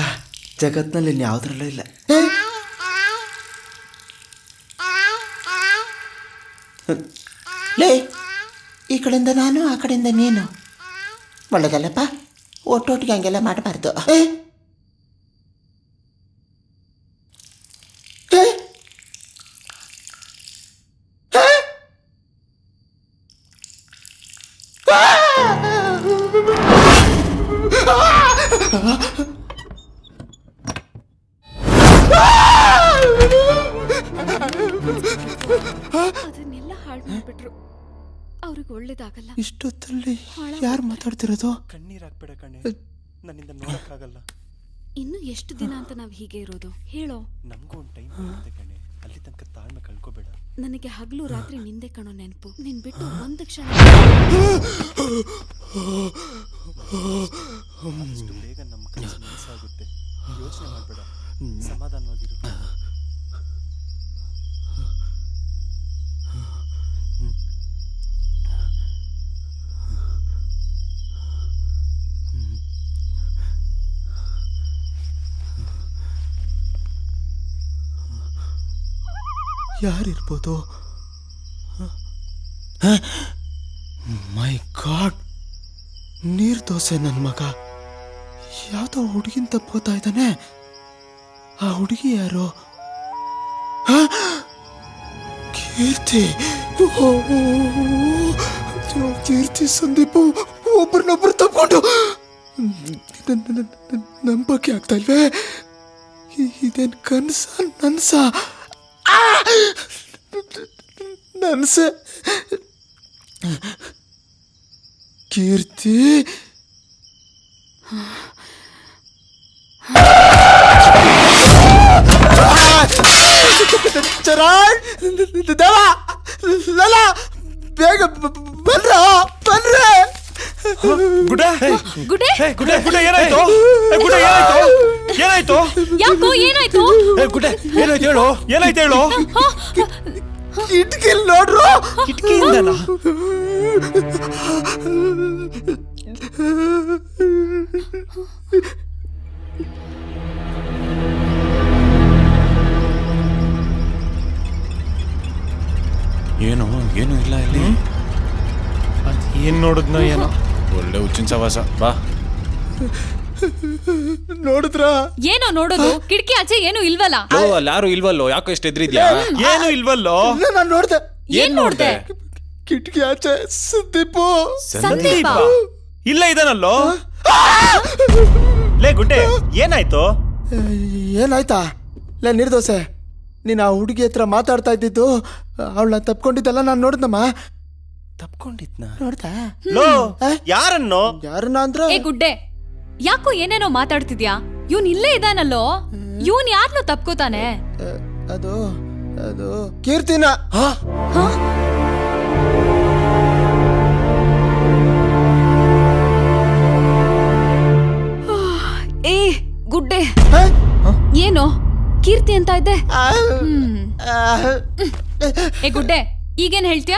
ಜಗತ್ನಲ್ಲಿ ಇನ್ಯಾವುದ್ರಲ್ಲೂ ಇಲ್ಲ. ಲೇ, ಈ ಕಡೆಯಿಂದ ನಾನು, ಆ ಕಡೆಯಿಂದ ನೀನು. ಒಳ್ಳೆದಲ್ಲಪ್ಪ, ಒಟ್ಟೊಟ್ಟಿಗೆ ಹಂಗೆಲ್ಲ ಮಾಡಬಾರ್ದು. ಅದನ್ನೆಲ್ಲ ಹಾಳು ಮಾಡ್ಬಿಟ್ರು. ಅವ್ರಿಗೆ ಒಳ್ಳೇದಾಗಲ್ಲ. ಇಷ್ಟೊತ್ತಲ್ಲಿ ಯಾರು ಮಾತಾಡ್ತಿರೋದು? ಕಣ್ಣೀರ್ ಹಾಕ್ಬೇಡ ಕಣೆ, ನನ್ನಿಂದ ನೋಡಕ್ಕಾಗಲ್ಲ. ಇನ್ನು ಎಷ್ಟು ದಿನ ಅಂತ ನಾವ್ ಹೀಗೆ ಇರೋದು ಹೇಳೋ? ನಮಗೂ ಒಂದು ಟೈಮ್ ಬರುತ್ತೆ ಕಣೆ, ಅಲ್ಲಿ ತನಕ ತಾಳ್ಮೆ ಕಳ್ಕೊಬೇಡ. ನನಗೆ ಹಗಲು ರಾತ್ರಿ ನಿಂದೆ ಕಣೋ ನೆನಪು. ನಿನ್ ಬಿಟ್ಟು ಒಂದು ಕ್ಷಣ ಅಷ್ಟು ಬೇಗ ನಮ್ಮ ಕನಸು ನನಸಾಗುತ್ತೆ. ಯೋಚನೆ ಮಾಡಬೇಡ, ಸಮಾಧಾನವಾಗಿರು. ಯಾರಿರ್ಬೋದು? ಮೈ ಗಾಡ್, ನೀರ್ ದೋಸೆ ನನ್ನ ಮಗ ಯಾವ್ದೋ ಹುಡುಗಿನ ತಪ್ಪೋತಾ ಇದ್ದಾನೆ. ಆ ಹುಡುಗಿ ಯಾರು? ಕೀರ್ತಿ. ಕೀರ್ತಿ ಸಂದೀಪ್ ಒಬ್ಬರನ್ನೊಬ್ಬರು ತಪ್ಕೊಂಡು ನಂಬಕ್ಕೆ ಆಗ್ತಾ ಇಲ್ವೇ? ಇದೇನ್ ಕನ್ಸ ನನ್ಸ? ನನ್ಸೆ. ಕೀರ್ತಿ ಚರಣ್, ದೇವ, ಲಲ, ಬೇಗ ಬನ್ರ, ಬನ್ರೆ. ಗುಡ್ಡೆ, ಗುಡ್ಡೆ, ಗುಡ್ಡೆ, ಗುಡ್ಡೆ, ಏನಾಯ್ತು? ಗುಡ್ಡೆ, ಏನಾಯ್ತು? ಏನಾಯ್ತು? ಯಾಕೋ ಏನಾಯ್ತು? ಗುಡ್ಡೆ, ಏನಾಯ್ತು ಹೇಳು, ಏನಾಯ್ತು ಹೇಳು? ಕಿಟಕಿಲ್ ನೋಡ್ರು. ಕಿಟಕಿಯಿಂದನಾ? ಏನು ಏನು ಇಲ್ಲ ಇಲ್ಲಿ. ಅದ್ ಏನ್ ನೋಡಿದ್ನೋ ಏನೋ. ಒಳ್ಳೆ ಹುಚ್ಚಿನ ಸವಾಸ. ಬಾ. ನೋಡಿದ್ರ? ಏನೋ ನೋಡೋದು, ಕಿಟಕಿ ಆಚೆ ಏನು ಇಲ್ವಲ್ಲ. ಅಲ್ಲಿ ಯಾರು ಇಲ್ವಲ್ಲೋ, ಯಾಕೋ ಎಷ್ಟು ಎದ್ರಿದ್ಯಾ? ಏನು ಇಲ್ವಲ್ಲೋ? ನಾನು ನೋಡ್ದೆ. ಏನ್ ನೋಡ್ದೆ? ಕಿಟಕಿ ಆಚೆ ಸಂದೀಪು. ಸಂದೀಪ ಇಲ್ಲ ಇದಾನಲ್ಲೋ. ಲೇ ಗುಡ್ಡೆ, ಏನಾಯ್ತು? ಏನಾಯ್ತಾ? ಲೇ ನಿರ್ದೋಸೆ, ನೀನು ಆ ಹುಡುಗಿ ಹತ್ರ ಮಾತಾಡ್ತಾ ಇದ್ದಿದ್ದು, ಅವಳನ್ನ ತಪ್ಕೊಂಡಿದ್ದಲ್ಲ ನಾನು ನೋಡಿದ್ನಮ್ಮ. ತಪ್ಕೊಂಡಿದ್ನ? ನೋಡ್ತಾ? ಲೋ, ಯಾರನ್ನು? ಯಾರನ್ನ ಅಂದ್ರೆ? ಏ ಗುಡ್ಡೆ, ಯಾಕೋ ಏನೇನೋ ಮಾತಾಡ್ತಿದ್ಯಾ? ಇವನ್ ಇಲ್ಲೇ ಇದಾನಲ್ಲೋ, ಇವನ್ ಯಾರನ್ನೋ ತಪ್ಕೋತಾನೆ. ಅದು ಅದು ಕೀರ್ತಿನ. ಏ ಗುಡ್ಡೆ, ಏನೋ ಕೀರ್ತಿ ಅಂತ ಇದ್ದೆ? ಏ ಗುಡ್ಡೆ, ಈಗೇನ್ ಹೇಳ್ತೀಯ?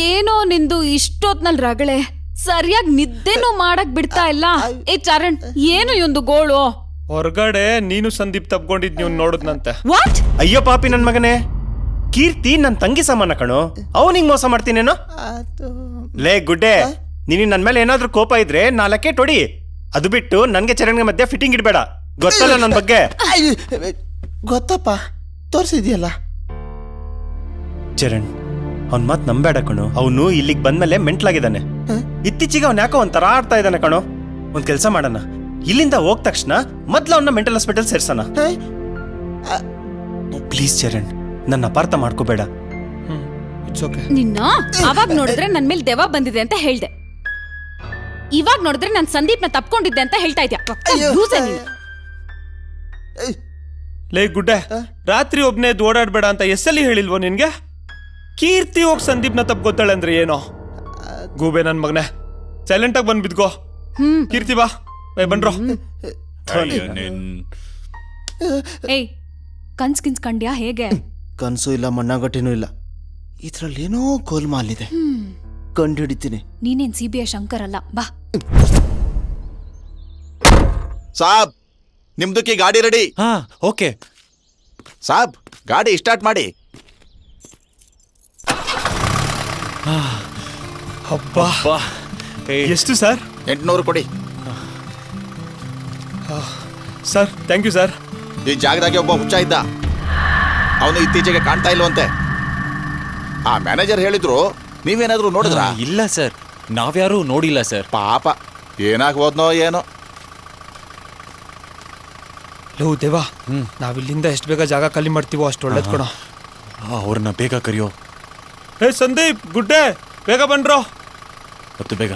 ಏನೋ ನಿಂದು ಇಷ್ಟೊತ್ನಲ್ಲಿ ರಗಳೆ, ಸರಿಯಾಗಿ ನಿದ್ದೆನೂ ಮಾಡಕ್ ಬಿಡ್ತಾ ಇಲ್ಲ. ಏ ಚರಣ್, ಏನು ಇವಂದು ಗೋಳು? ಹೊರಗಡೆ ನೀನು ಸಂದೀಪ್ ತಪ್ಕೊಂಡಿದ್ ನೀವು ನೋಡುದ್ನಂತೆ. ವಾಟ್? ಅಯ್ಯೋ ಪಾಪಿ ನನ್ ಮಗನೇ, ಕೀರ್ತಿ ನನ್ ತಂಗಿ ಸಮಾನ ಕಣೋ, ಅವನಿಗೆ ಮೋಸ ಮಾಡ್ತೀನೇನೋ. ಲೇ ಗುಡ್ಡೆ, ನೀನು ನನ್ ಮೇಲೆ ಏನಾದ್ರೂ ಕೋಪ ಇದ್ರೆ 4 ಟೊಡಿ. ಅದು ಬಿಟ್ಟು ನನ್ಗೆ ಚರಣ್ಗೆ ಮಧ್ಯೆ ಫಿಟ್ಟಿಂಗ್ ಇಡ್ಬೇಡ, ಗೊತ್ತಲ್ಲ ನನ್ ಬಗ್ಗೆ. ಗೊತ್ತಪ್ಪ, ತೋರಿಸಿದ್ಯಲ್ಲ. ಚರಣ್, ಅವ್ನ್ ಮಾತ್ ನಂಬೇಡ ಕಣೋ. ಅವನು ಇಲ್ಲಿಗೆ ಬಂದ್ಮೇಲೆ ಮೆಂಟ್ಲಾಗಿದ್ದಾನೆ. ಇತ್ತೀಚೆಗೆ ಅವ್ನ ಯಾಕೋ ಒಂಥರ ಆಡ್ತಾ ಇದ್ದಾನೆ ಕಣೋ. ಒಂದ್ ಕೆಲ್ಸ ಮಾಡೋಣ, ಇಲ್ಲಿಂದ ಹೋಗ್ ತಕ್ಷಣ ಮೊದ್ಲು ಅವನ್ನ ಮೆಂಟಲ್ ಹಾಸ್ಪಿಟಲ್ ಸೇರ್ಸೋಣ. ಪ್ಲೀಸ್ ಚರಣ್, ನನ್ನ ಅಪಾರ್ಥ ಮಾಡ್ಕೋಬೇಡ. ನಿನ್ನ ಅವಾಗ ನೋಡಿದ್ರೆ ನನ್ ಮೇಲೆ ದೆವ್ವ ಬಂದಿದೆ ಅಂತ ಹೇಳ್ದೆ, ಇವಾಗ ನೋಡಿದ್ರೆ ನಾನ್ ಸಂದೀಪ್ನ ತಪ್ಕೊಂಡಿದ್ದೆ ಅಂತ ಹೇಳ್ತಾ ಇದ್ಯಾ. ಲೇ ಗುಡ್ಡೆ, ರಾತ್ರಿ ಒಬ್ನೇ ಓಡಾಡ್ಬೇಡ ಅಂತ ಎಸ್ಸಲ್ಲಿ ಹೇಳಿಲ್ವೋ ನಿನ್ಗೆ? ಕೀರ್ತಿ ಹೋಗಿ ಸಂದೀಪ್ನ ತಪ್ಕೊತಾಳೆ ಅಂದ್ರೆ ಏನೋ? ಗೂಬೆ ನನ್ ಮಗನೆ, ಸೈಲೆಂಟ್ ಆಗಿ ಬಂದ್ ಬಿದ್ಕೋ. ಕೀರ್ತಿ ಬಾ, ಬನ್ರೋ. ಏಯ್, ಕನ್ಸ್ ಕಂಡ್ಯಾ ಹೇಗೆ? ಕನ್ಸು ಇಲ್ಲ, ಮಣ್ಣಾಗಟ್ಟಿನೂ ಇಲ್ಲ. ಇದ್ರಲ್ಲಿ ಏನೋ ಗೋಲ್ಮಾಲ್ ಇದೆ, ಕಂಡು ಹಿಡಿತೀನಿ. ನೀನೇನ್ CBI ಶಂಕರ್ ಅಲ್ಲ, ಬಾ. ಸಾಬ್, ನಿಮ್ದಕ್ಕೆ ಗಾಡಿ ರೆಡಿ. ಹಾ, ಓಕೆ ಸಾಬ್, ಗಾಡಿ ಸ್ಟಾರ್ಟ್ ಮಾಡಿ. ಹಬ್ಬಾ, ಎಷ್ಟು ಸರ್? 800 ಕೊಡಿ ಸರ್. Thank you sir. ಈ ಜಾಗದಾಗೆ ಒಬ್ಬ ಹುಚ್ಚ ಇದ್ದ, ಅವನು ಇತ್ತೀಚೆಗೆ ಕಾಣ್ತಾ ಇಲ್ವಂತೆ. ಆ ಮ್ಯಾನೇಜರ್ ಹೇಳಿದ್ರು, ನೀವೇನಾದ್ರೂ ನೋಡಿದ್ರ? ಇಲ್ಲ ಸರ್, ನಾವ್ಯಾರೂ ನೋಡಿಲ್ಲ ಸರ್. ಪಾಪ, ಏನಾಗ್ಬೋದ್ನೋ ಏನೋ. ಲೋ ದೇವಾ, ನಾವಿಲ್ಲಿಂದ ಎಷ್ಟು ಬೇಗ ಜಾಗ ಖಾಲಿ ಮಾಡ್ತೀವೋ ಅಷ್ಟು ಒಳ್ಳೇದ್ ಕಣೋ. ಅವ್ರನ್ನ ಬೇಗ ಕರಿಯೋ. ಹೇ ಸಂದೀಪ್, ಗುಡ್ಡೆ, ಬೇಗ ಬನ್ರೋ. ಮತ್ತು ಬೇಗ.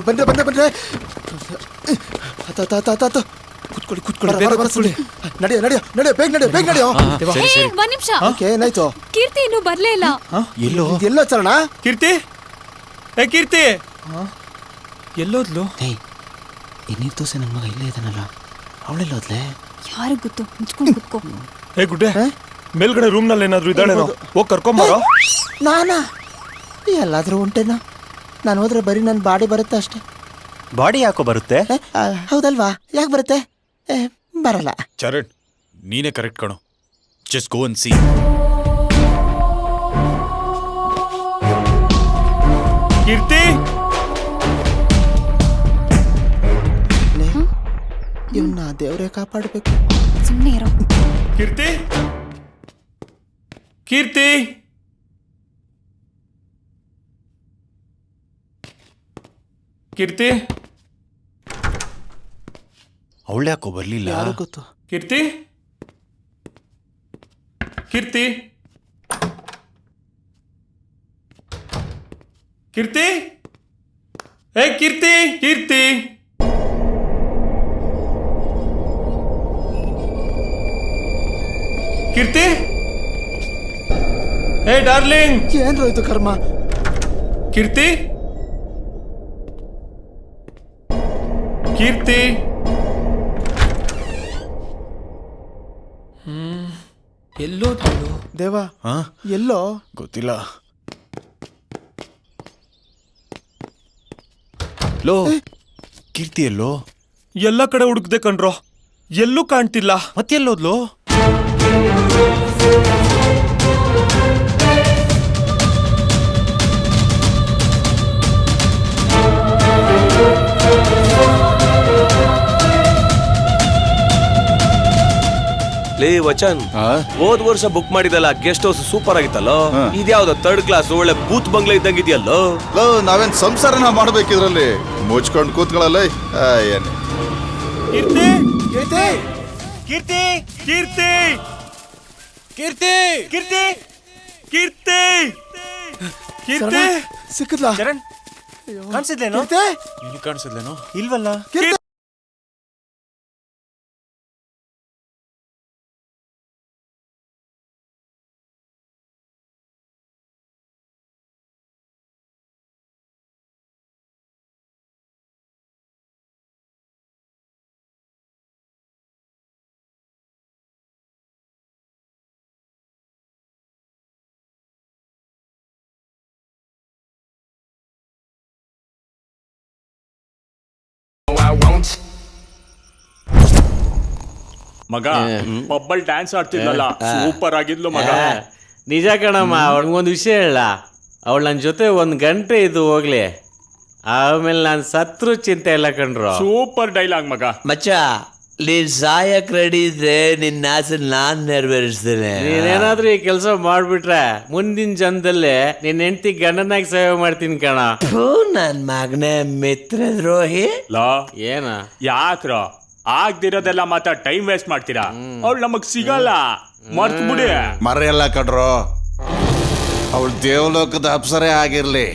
ಬಂದ್ರೆ ಬಂದ್ರೆ ಬಂದ್ರೆ ಕೂತ್ಕೊಳ್ಳಿ ಕೂತ್ಕೊಳ್ಳಿ, ಬೇಗ ಕೂತ್ಕೊಳ್ಳಿ. ನಡೆಯ ನಡೆಯ ನಡೆಯ, ಬೇಗ ನಡೆಯ ಬೇಗ ನಡೆಯೋ. ಒಂದ್ ನಿಮಿಷ, ಏನಾಯ್ತು? ಕೀರ್ತಿ ಇನ್ನೂ ಬರ್ಲೇ ಇಲ್ಲ. ಎಲ್ಲೋ ಚರಣ? ಕೀರ್ತಿ, ಏ ಕೀರ್ತಿ, ಎಲ್ಲೋದ್ಲು? ಇನ್ನೀರ್ ದೋಸೆ ನನ್ನ ಮಗ ಇಲ್ಲೇ ಇದ್ದಾನಲ್ಲ, ಅವಳೆಲ್ಲೋದ್ಲೆ? ಯಾರಿಗ್ ಗೊತ್ತು, ಮುಚ್ಕೊಂಡು ಕುತ್ಕೋ. ಏ ಗುಡ್ಡೆ, ಮೇಲ್ಗಡೆ ರೂಮ್ ನಲ್ಲಿ ಏನಾದ್ರು ಇದ್ದಾಳೇನೋ, ಹೋಗಿ ಕರ್ಕೊಂಬಾರೋ. ನಾನಾ ಎಲ್ಲಾದ್ರೂ ಉಂಟೇನೋ? ನಾನು ಹೋದ್ರೆ ಬರೀ ನನ್ನ ಬಾಡಿ ಬರುತ್ತೆ ಅಷ್ಟೇ. ಬಾಡಿ ಯಾಕೋ ಬರುತ್ತೆ? ಹೌದಲ್ವಾ, ಯಾಕೆ ಬರುತ್ತೆ? ಬರಲ್ಲ. ಚರಣ್, ನೀನೇ ಕರೆಕ್ಟ್ ಕಣೋ. Just go and see. Keerthi, ಇವನ್ನ ದೇವ್ರೇ ಕಾಪಾಡಬೇಕು. ಸುಮ್ಮನೆ ಇರೋ. ಕೀರ್ತಿ, ಕೀರ್ತಿ, ಕೀರ್ತಿ, ಅವಳ್ಯಾಕೋ ಬರ್ಲಿಲ್ಲ? ಯಾರು ಗೊತ್ತು? ಕೀರ್ತಿ, ಕೀರ್ತಿ, ಕೀರ್ತಿ, ಏ ಕೀರ್ತಿ, ಕೀರ್ತಿ, ಕೀರ್ತಿ, ಏ ಡಾರ್ಲಿಂಗ್. ಏನ್ರೋ ಇದು ಕರ್ಮ? ಕೀರ್ತಿ, ಕೀರ್ತಿ, ಎಲ್ಲೋ ದೇವಾ, ಎಲ್ಲೋ ಗೊತ್ತಿಲ್ಲ. ಲೋ, ಕೀರ್ತಿ ಎಲ್ಲೋ? ಎಲ್ಲ ಕಡೆ ಹುಡುಕ್ದೆ ಕಣ್ರೋ, ಎಲ್ಲೂ ಕಾಣ್ತಿಲ್ಲ. ಮತ್ತೆಲ್ಲೋದ್ಲು? ಲೇ ವಚನ್, ಹೋದ್ ವರ್ಷ ಬುಕ್ ಮಾಡಿದಲ್ಲ ಗೆಸ್ಟ್ ಹೌಸ್ ಸೂಪರ್ ಆಗಿತ್ತಲ್ಲ, ಇದ್ಯಾವ್ದು 3rd ಕ್ಲಾಸ್ ಒಳ್ಳೆ ಬೂತ್ ಬಂಗ್ಲೆ ಇದ್ದಂಗಿದ್ಯಲ್ಲೋ. ನಾವೇನ್ ಸಂಸಾರನ ಮಾಡ್ಬೇಕಿದ್ರಲ್ಲಿ, ಮುಚ್ಕೊಂಡು ಕೂತ್ಕೊಳ್ಳಲ್ಲ. ಏನ್ ಕೀರ್ತಿ, ಕೀರ್ತಿ, ಕೀರ್ತಿ, ಕೀರ್ತಿ, ಕೀರ್ತಿ, ಕೀರ್ತಿ, ಕೀರ್ತಿ, ಕೀರ್ತಿ, ಸಿಕ್ಕಿದ್ಲಾ? ಚರಣ್, ಕಾಣಿಸಿದ್ಲೇನೋ? ಕಾಣಿಸಿದ್ಲೇನೋ? ಇಲ್ವಲ್ಲ. ಮಗ ಪಬ್ಬಲ್ ಡ್ಯಾನ್ಸ್ ಆಡ್ತಿದ್ಲಲ್ಲ ಸೂಪರ್ ಆಗಿದ್ಲು ಮಗ. ನಿಜ ಕಣಮ್ಮ, ಅವಳಿಗೊಂದು ವಿಷಯ ಹೇಳ. ಅವಳು ನನ್ನ ಜೊತೆ 1 ಗಂಟೆ ಇದ್ದು ಹೋಗ್ಲಿ, ಆಮೇಲೆ ನಾನು ಸತ್ರು ಚಿಂತೆ ಇಲ್ಲ ಕಣ್ರು. ಸೂಪರ್ ಡೈಲಾಗ್ ಮಗ. ಮಚ್ಚ, ನೀನ್ ಸಾಯಕ್ ರೆಡಿ ಇದ್ರೆ ನಿನ್ನ ಆಸೆ ನಾನ್ ನೆರವೇರಿಸ್ತೇನೆ. ನೀನೇನಾದ್ರೂ ಈ ಕೆಲಸ ಮಾಡ್ಬಿಟ್ರೆ ಮುಂದಿನ ಜನ್ಮದಲ್ಲೇ ನಿನ್ನ ಹೆಂಡತಿ ಗಂಡನಾಗಿ ಸೇವೆ ಮಾಡ್ತೀನಿ ಕಣ. ನನ್ ಮಗನೇ ಮಿತ್ರದ್ರೋಹಿ. ಲಾ ಏನ ಯಾಕ್ರ ಆಗ್ದಿರೋದೆಲ್ಲ ಮಾತ್ರ ಟೈಮ್ ವೇಸ್ಟ್ ಮಾಡ್ತೀರಾ? ಅವ್ಳು ನಮಗ್ ಸಿಗಲ್ಲ, ಮರ್ತು ಬಿಡಿ. ಮರೆಯಲ್ಲ ಕಡ್ರೋ, ಅವಳು ದೇವಲೋಕದ ಅಪ್ಸರೆ ಆಗಿರ್ಲಿ,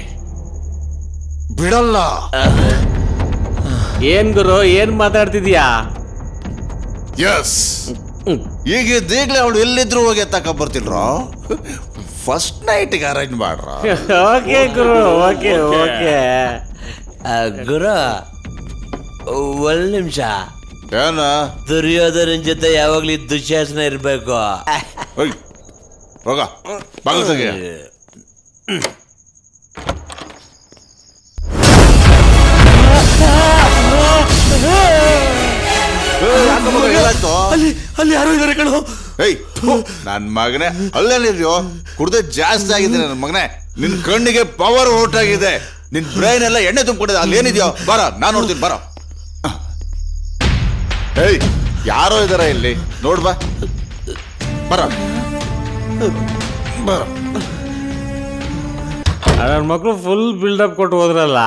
ಬಿಡಲ್ಲ. ಏನ್ ಗುರು, ಏನ್ ಮಾತಾಡ್ತಿದ್ಯಾ? ಎಸ್, ಈಗಲೇ ಅವಳು ಎಲ್ಲಿದ್ರು ಹೋಗಿ ತಕೊಂಡ್ಬರ್ತಿಲ್ರೋ. ಫಸ್ಟ್ ನೈಟ್ಗೆ ಅರೇಂಜ್ ಮಾಡ್ರ. ಓಕೆ ಗುರು, ಓಕೆ ಓಕೆ. ಗುರು, 1 ನಿಮಿಷ. ಏನ? ದುರ್ಯೋಧನ ಜೊತೆ ಯಾವಾಗ್ಲೂ ದುಶ್ಯಾಸನ ಇರ್ಬೇಕು. ಹೋಗ ಬಾಗಿಲು ತೆಗೆ. ಅಲ್ಲಿ ಯಾರು ಇದಾರೆ ಕಣೋ. ನನ್ ಮಗನೇ, ಅಲ್ಲೇನಿದ್ಯೋ? ಕುಡ್ದೆ ಜಾಸ್ತಿ ಆಗಿದೆ ನನ್ನ ಮಗನೇ. ನಿನ್ ಕಣ್ಣಿಗೆ ಪವರ್ ಔಟ್ ಆಗಿದೆ, ನಿನ್ ಬ್ರೈನ್ ಎಲ್ಲ ಎಣ್ಣೆ ತುಂಬಿಕೊಂಡಿದೆ. ಅಲ್ಲಿ ಏನಿದ್ಯೋ ಬರ, ನಾನ್ ನೋಡ್ತೀನಿ ಬರ. ಏಯ್, ಯಾರೋ ಇದಾರ ಇಲ್ಲಿ, ನೋಡ್ಬಾ. ಬರ ಬರ. ನನ್ನ ಮಕ್ಳು ಫುಲ್ ಬಿಲ್ಡಪ್ ಕೊಟ್ಟು ಹೋದ್ರಲ್ಲ,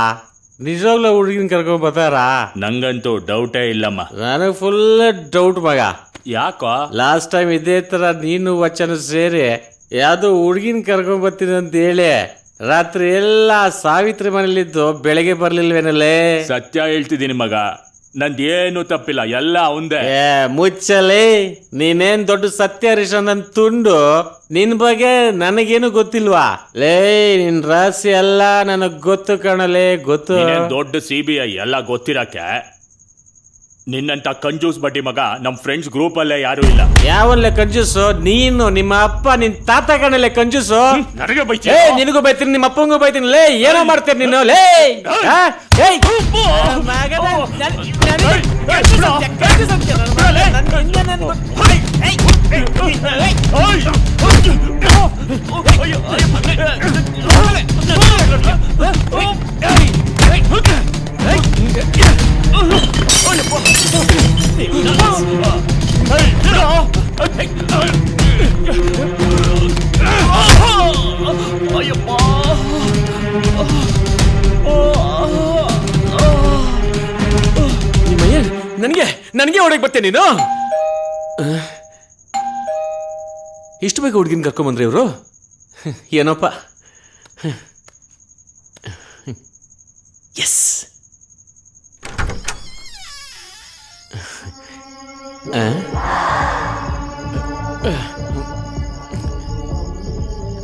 ನಿಜವಾಗ್ಲೂ ಹುಡುಗಿನ ಕರ್ಕೊಂಡ್ ಬರ್ತಾರ? ನಂಗಂತೂ ಡೌಟೇ ಇಲ್ಲಮ್ಮ. ನನಗೆ ಫುಲ್ ಡೌಟ್ ಮಗ. ಯಾಕೋ? ಲಾಸ್ಟ್ ಟೈಮ್ ಇದೇ ತರ ನೀನು ವಚನ ಸೇರಿ ಯಾವ್ದೋ ಹುಡುಗಿನ ಕರ್ಕೊಂಡ್ ಬರ್ತೀನಿ ಅಂತ ಹೇಳಿ ರಾತ್ರಿ ಎಲ್ಲ ಸಾವಿತ್ರಿ ಮನೇಲಿದ್ದು ಬೆಳಗ್ಗೆ ಬರ್ಲಿಲ್ವೇನಲ್ಲೇ? ಸತ್ಯ ಹೇಳ್ತಿದ್ದೀನಿ ಮಗ, ನಂದೇನು ತಪ್ಪಿಲ್ಲ, ಎಲ್ಲ ಅವಂದೇ. ಮುಚ್ಚಲೇ, ನೀನೇನ್ ದೊಡ್ಡ ಸತ್ಯ ನನ್ ತುಂಡು. ನಿನ್ ಬಗ್ಗೆ ನನಗೇನು ಗೊತ್ತಿಲ್ವಾ? ಲೇ, ನಿನ್ ರಹಸ್ಯ ಎಲ್ಲ ನನಗ್ ಗೊತ್ತು ಕಣಲೇ, ಗೊತ್ತು. ದೊಡ್ಡ CBI ಎಲ್ಲ ಗೊತ್ತಿರಕ್ಕೆ. ನಿನ್ನಂತ ಕಂಜೂಸ್ ಬಡ್ಡಿ ಮಗ ನಮ್ ಫ್ರೆಂಡ್ಸ್ ಗ್ರೂಪ್ ಅಲ್ಲೇ ಯಾರು ಇಲ್ಲ. ಯಾವಲ್ಲೇ ಕಂಜೂಸು? ನೀನು, ನಿಮ್ಮ ಅಪ್ಪ, ನಿನ್ ತಾತ ಕಣಲೆ ಕಂಜೂಸು. ನನಗೆ ಬೈತಿ. ನಿನಗೂ ಬೈತೀನಿ, ನಿಮ್ಮ ಅಪ್ಪಂಗೂ ಬೈತೀನಿ. ಲೇ, ಏನೋ ಮಾಡ್ತೀರಿ ನೀನು? ಲೇ, ನನಗೆ ಹೊಡಕ್ ಬರ್ತೇನೆ ನೀನು. ಇಷ್ಟು ಬೇಗ ಹುಡುಗಿನ ಕರ್ಕೊಂಬಂದ್ರಿ ಇವರು? ಏನಪ್ಪ. ಎಸ್,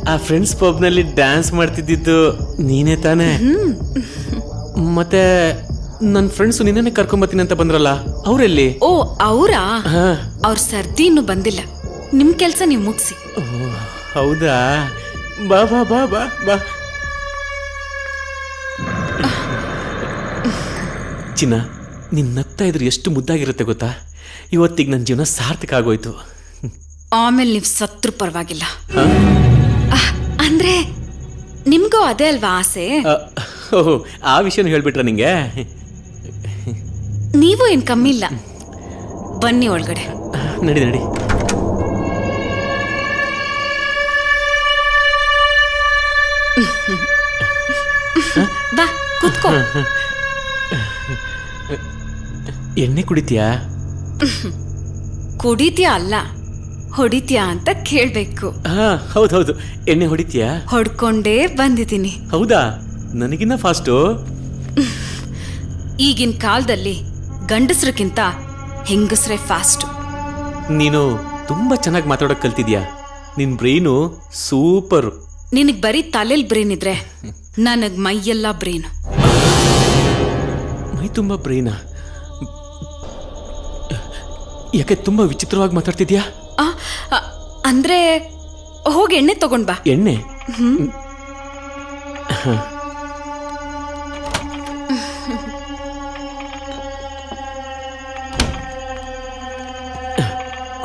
ಆ ಫ್ರೆಂಡ್ಸ್ ಪಬ್ನಲ್ಲಿ ಡ್ಯಾನ್ಸ್ ಮಾಡ್ತಿದ್ದಿದ್ದು ನೀನೇ ತಾನೇ? ಮತ್ತೆ ನನ್ನ ಫ್ರೆಂಡ್ಸ್ ನಿನ್ನೆ ಕರ್ಕೊಂಬತ್ತೀನಿ ಅಂತ ಬಂದ್ರಲ್ಲ, ಅವರೆಲ್ಲಿ? ಓ, ಅವರಾ? ಅವ್ರ ಸರ್ದಿ ಇನ್ನು ಬಂದಿಲ್ಲ. ನಿಮ್ ಕೆಲ್ಸ ನೀವು ಮುಗಿಸಿ. ಹೌದಾ? ಬಾ ಬಾ ಬಾ ಬಾ ಬಾ. ಚಿನ್ನ, ನಿನ್ ನಗ್ತಾ ಇದ್ರೆ ಎಷ್ಟು ಮುದ್ದಾಗಿರುತ್ತೆ ಗೊತ್ತಾ? ಇವತ್ತಿಗೆ ನನ್ನ ಜೀವನ ಸಾರ್ಥಕ ಆಗೋಯ್ತು. ಆಮೇಲೆ ನೀವು ಸತ್ರು ಪರವಾಗಿಲ್ಲ. ಅಂದ್ರೆ ನಿಮ್ಗೂ ಅದೇ ಅಲ್ವಾ ಆಸೆ? ಓಹ್, ಆ ವಿಷಯನ ಹೇಳ್ಬಿಟ್ರ ನಿಂಗೆ? ನೀವು ಏನ್ ಕಮ್ಮಿ ಇಲ್ಲ. ಬನ್ನಿ ಒಳಗಡೆ. ನಡಿ ನಡಿ. ಬಾ, ಕೂತ್ಕೋ. ಎಣ್ಣೆ ಕುಡಿತೀಯಾ? ಕುಡಿತೀಯಾ ಅಲ್ಲ, ಹೊಡಿತೀಯಾ ಅಂತ ಕೇಳ್ಬೇಕು. ಹೌದೌದು, ಎಣ್ಣೆ ಹೊಡಿತೀಯಾ? ಹೊಡ್ಕೊಂಡೇ ಬಂದಿದ್ದೀನಿ. ಹೌದಾ? ನನಗಿನ್ನ ಫಾಸ್ಟು. ಈಗಿನ ಕಾಲದಲ್ಲಿ ಗಂಡಸ್ರಕ್ಕಿಂತ ಹೆಂಗಸ್ರೇ ಫಾಸ್ಟ್. ನೀನು ತುಂಬಾ ಚೆನ್ನಾಗಿ ಮಾತಾಡೋಕ್ ಕಲ್ತಿದ್ಯಾ. ನಿನ್ ಬ್ರೈನು ಸೂಪರ್. ನಿನಗ್ ಬರೀ ತಲೆಲ್ ಬ್ರೇನ್ ಇದ್ರೆ ನನಗ್ ಮೈಯೆಲ್ಲ ಬ್ರೇನ್. ಮೈ ತುಂಬಾ ಬ್ರೈನಾ? ಯಾಕೆ ತುಂಬಾ ವಿಚಿತ್ರವಾಗಿ ಮಾತಾಡ್ತಿದ್ಯಾ? ಅಂದ್ರೆ ಹೋಗಿ ಎಣ್ಣೆ ತಗೊಂಡ್ ಬಾ. ಎಣ್ಣೆ?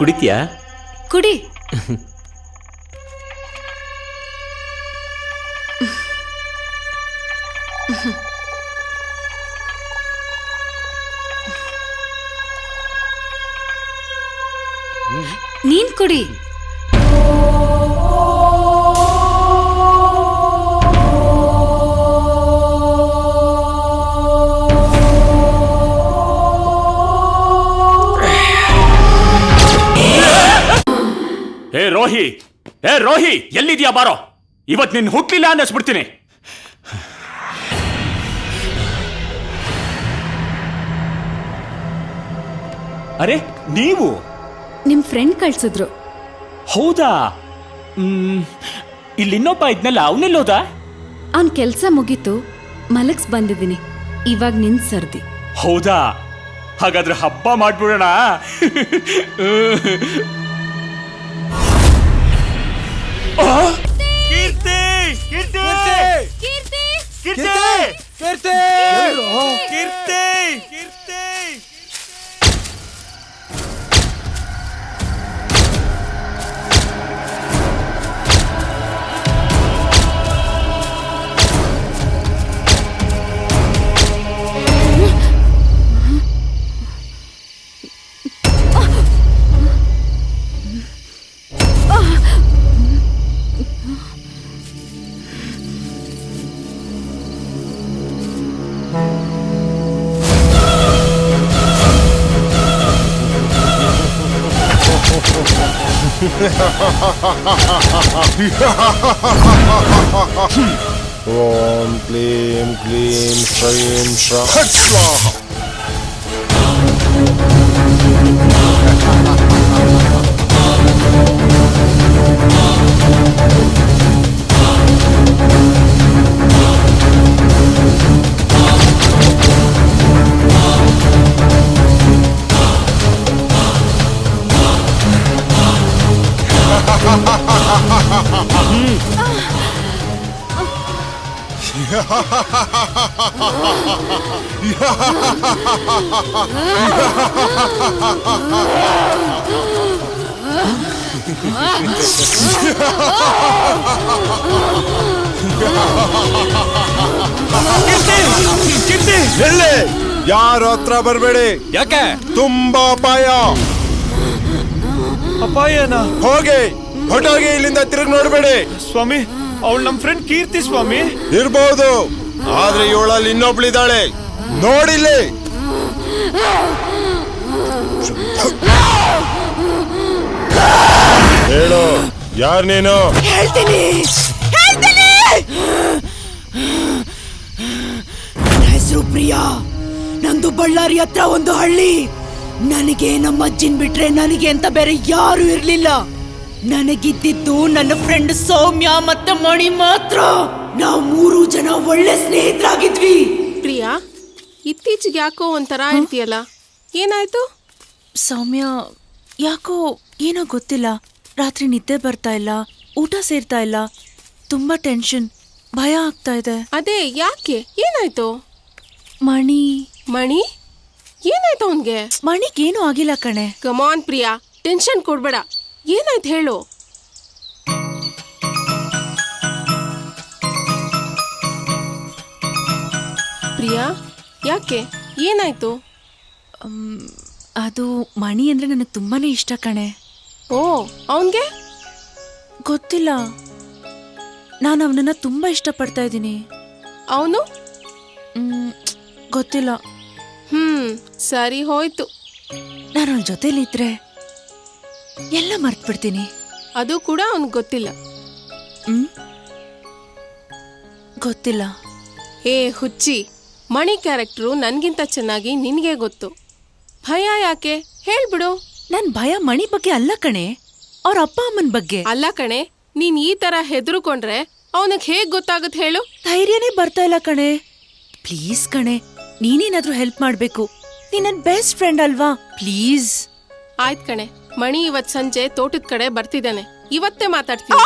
ಕುಡಿತೀಯಾ? ಕುಡಿ. ನೀನ್ ಕುಡಿ. ಏ ರೋಹಿ ಎಲ್ಲಿದ್ಯಾ? ಬಾರೋ, ಇವತ್ ನಿನ್ ಹುಟ್ಲಿಲ್ಲ ಅನ್ನಿಸ್ಬಿಡ್ತೀನಿ. ಅರೆ ನೀವು? ನಿಮ್ ಫ್ರೆಂಡ್ ಕಳ್ಸಿದ್ರು. ಹೌದಾ? ಇಲ್ಲಿ ಇನ್ನೊಬ್ಬ ಇದ್ನಲ್ಲ, ಅವನೆಲ್ಲೋದ? ಅವನ್ ಕೆಲ್ಸ ಮುಗೀತು, ಮಲಗ್ಸ್ ಬಂದಿದ್ದೀನಿ. ಇವಾಗ ನಿನ್ ಸರ್ದಿ. ಹೌದಾ? ಹಾಗಾದ್ರೆ ಹಬ್ಬ ಮಾಡ್ಬಿಡೋಣ. ಕೀರ್ತಿ ಕೀರ್ತಿ ಕೀರ್ತಿ ಕೀರ್ತಿ ಕೀರ್ತಿ ಕೀರ್ತಿ ಕೀರ್ತಿ ಓಂ ಕ್ಲೀಂ ಕ್ಲೀಂ ಶ್ರೀಂ ಶ್ರೀ ಸ್ವಾಹ. ಎಲ್ಲಿ ಯಾರು ಹತ್ರ ಬರಬೇಡಿ. ಯಾಕೆ? ತುಂಬಾ ಅಪಾಯ. ಅಪಾಯನ? ಹೋಗಿ ಹೊಟ್ಟೋಗಿ, ಇಲ್ಲಿಂದ ತಿರುಗಿ ನೋಡ್ಬೇಡಿ. ಸ್ವಾಮಿ, ಅವಳು ನಮ್ ಫ್ರೆಂಡ್ ಕೀರ್ತಿ ಸ್ವಾಮಿ. ಇರ್ಬಹುದು, ಆದ್ರೆ ಇವಳಲ್ಲಿ ಇನ್ನೊಬ್ಳಿದ್ದಾಳೆ, ನೋಡಿಲ್ಲಿ. ಹೇಳು, ಯಾರ್ ನೀನು? ಹೇಳ್ತೀನಿ. ನನ್ನ ಹೆಸರು ಪ್ರಿಯಾ. ನಂದು ಬಳ್ಳಾರಿ ಹತ್ರ ಒಂದು ಹಳ್ಳಿ. ನನಗೆ ನಮ್ಮ ಅಜ್ಜಿನ್ ಬಿಟ್ರೆ ನನಗೆ ಅಂತ ಬೇರೆ ಯಾರು ಇರ್ಲಿಲ್ಲ. ನನಗಿದ್ದಿದ್ದು ನನ್ನ ಫ್ರೆಂಡ್ ಸೌಮ್ಯ ಮತ್ತೆ ಮಣಿ ಮಾತ್ರ. ನಾವು 3 ಜನ ಒಳ್ಳೆ ಸ್ನೇಹಿತರಾಗಿದ್ವಿ. ಪ್ರಿಯಾ, ಇತ್ತೀಚೆಗೆ ಯಾಕೋ ಒಂಥರ ಇರ್ತೀಯಲ್ಲ, ಏನಾಯ್ತು? ಸೌಮ್ಯ ಯಾಕೋ ಏನೋ ಗೊತ್ತಿಲ್ಲ. ರಾತ್ರಿ ನಿದ್ದೆ ಬರ್ತಾ ಇಲ್ಲ, ಊಟ ಸೇರ್ತಾ ಇಲ್ಲ, ತುಂಬಾ ಟೆನ್ಷನ್, ಭಯ ಆಗ್ತಾ ಇದೆ. ಅದೇ ಯಾಕೆ? ಏನಾಯ್ತು? ಮಣಿ ಏನಾಯ್ತು ಅವನ್ಗೆ? ಮಣಿಗೇನು ಆಗಿಲ್ಲ ಕಣೆ. ಕಮಾನ್ ಪ್ರಿಯಾ, ಟೆನ್ಷನ್ ಕೊಡ್ಬೇಡ. ಏನಾಯ್ತು ಹೇಳು. ಪ್ರಿಯಾ, ಯಾಕೆ? ಏನಾಯ್ತು? ಅದು ಮಣಿ ಅಂದ್ರೆ ನನಗೆ ತುಂಬಾನೇ ಇಷ್ಟ ಕಣೆ. ಓ, ಅವನ್ಗೆ ಗೊತ್ತಿಲ್ಲ. ನಾನು ಅವನನ್ನ ತುಂಬಾ ಇಷ್ಟಪಡ್ತಾ ಇದ್ದೀನಿ. ಅವನು ಗೊತ್ತಿಲ್ಲ. ಸರಿ ಹೋಯ್ತು. ನಾನು ಅವನ ಜೊತೆಲಿದ್ರೆ ಎಲ್ಲ ಮರ್ತ್ ಬಿಡ್ತೀನಿ. ಅದು ಕೂಡ ಅವನಿಗೆ ಗೊತ್ತಿಲ್ಲ. ಗೊತ್ತಿಲ್ಲ. ಏ ಹುಚ್ಚಿ, ಮಣಿ ಕ್ಯಾರೆಕ್ಟ್ರು ನನ್ಗಿಂತ ಚೆನ್ನಾಗಿ ನಿನ್ಗೆ ಗೊತ್ತು. ಭಯ ಯಾಕೆ ಹೇಳ್ಬಿಡು. ನನ್ ಭಯ ಮಣಿ ಬಗ್ಗೆ ಅಲ್ಲ ಕಣೆ, ಅವ್ರ ಅಪ್ಪ ಅಮ್ಮನ ಬಗ್ಗೆ. ಅಲ್ಲ ಕಣೆ, ನೀನ್ ಈ ತರ ಹೆದರ್ಕೊಂಡ್ರೆ ಅವನಿಗೆ ಹೇಗ್ ಗೊತ್ತಾಗುತ್ತೆ ಹೇಳು? ಧೈರ್ಯನೇ ಬರ್ತಾ ಇಲ್ಲ ಕಣೆ. ಪ್ಲೀಸ್ ಕಣೆ, ನೀನೇನಾದ್ರೂ ಹೆಲ್ಪ್ ಮಾಡ್ಬೇಕು. ನೀನ್ ನನ್ ಬೆಸ್ಟ್ ಫ್ರೆಂಡ್ ಅಲ್ವಾ, ಪ್ಲೀಸ್. ಆಯ್ತ್ ಕಣೆ, ಮಣಿ ಇವತ್ ಸಂಜೆ ತೋಟದ ಕಡೆ ಬರ್ತಿದ್ದಾನೆ. ಇವತ್ತೇ ಮಾತಾಡ್ತೀನಿ.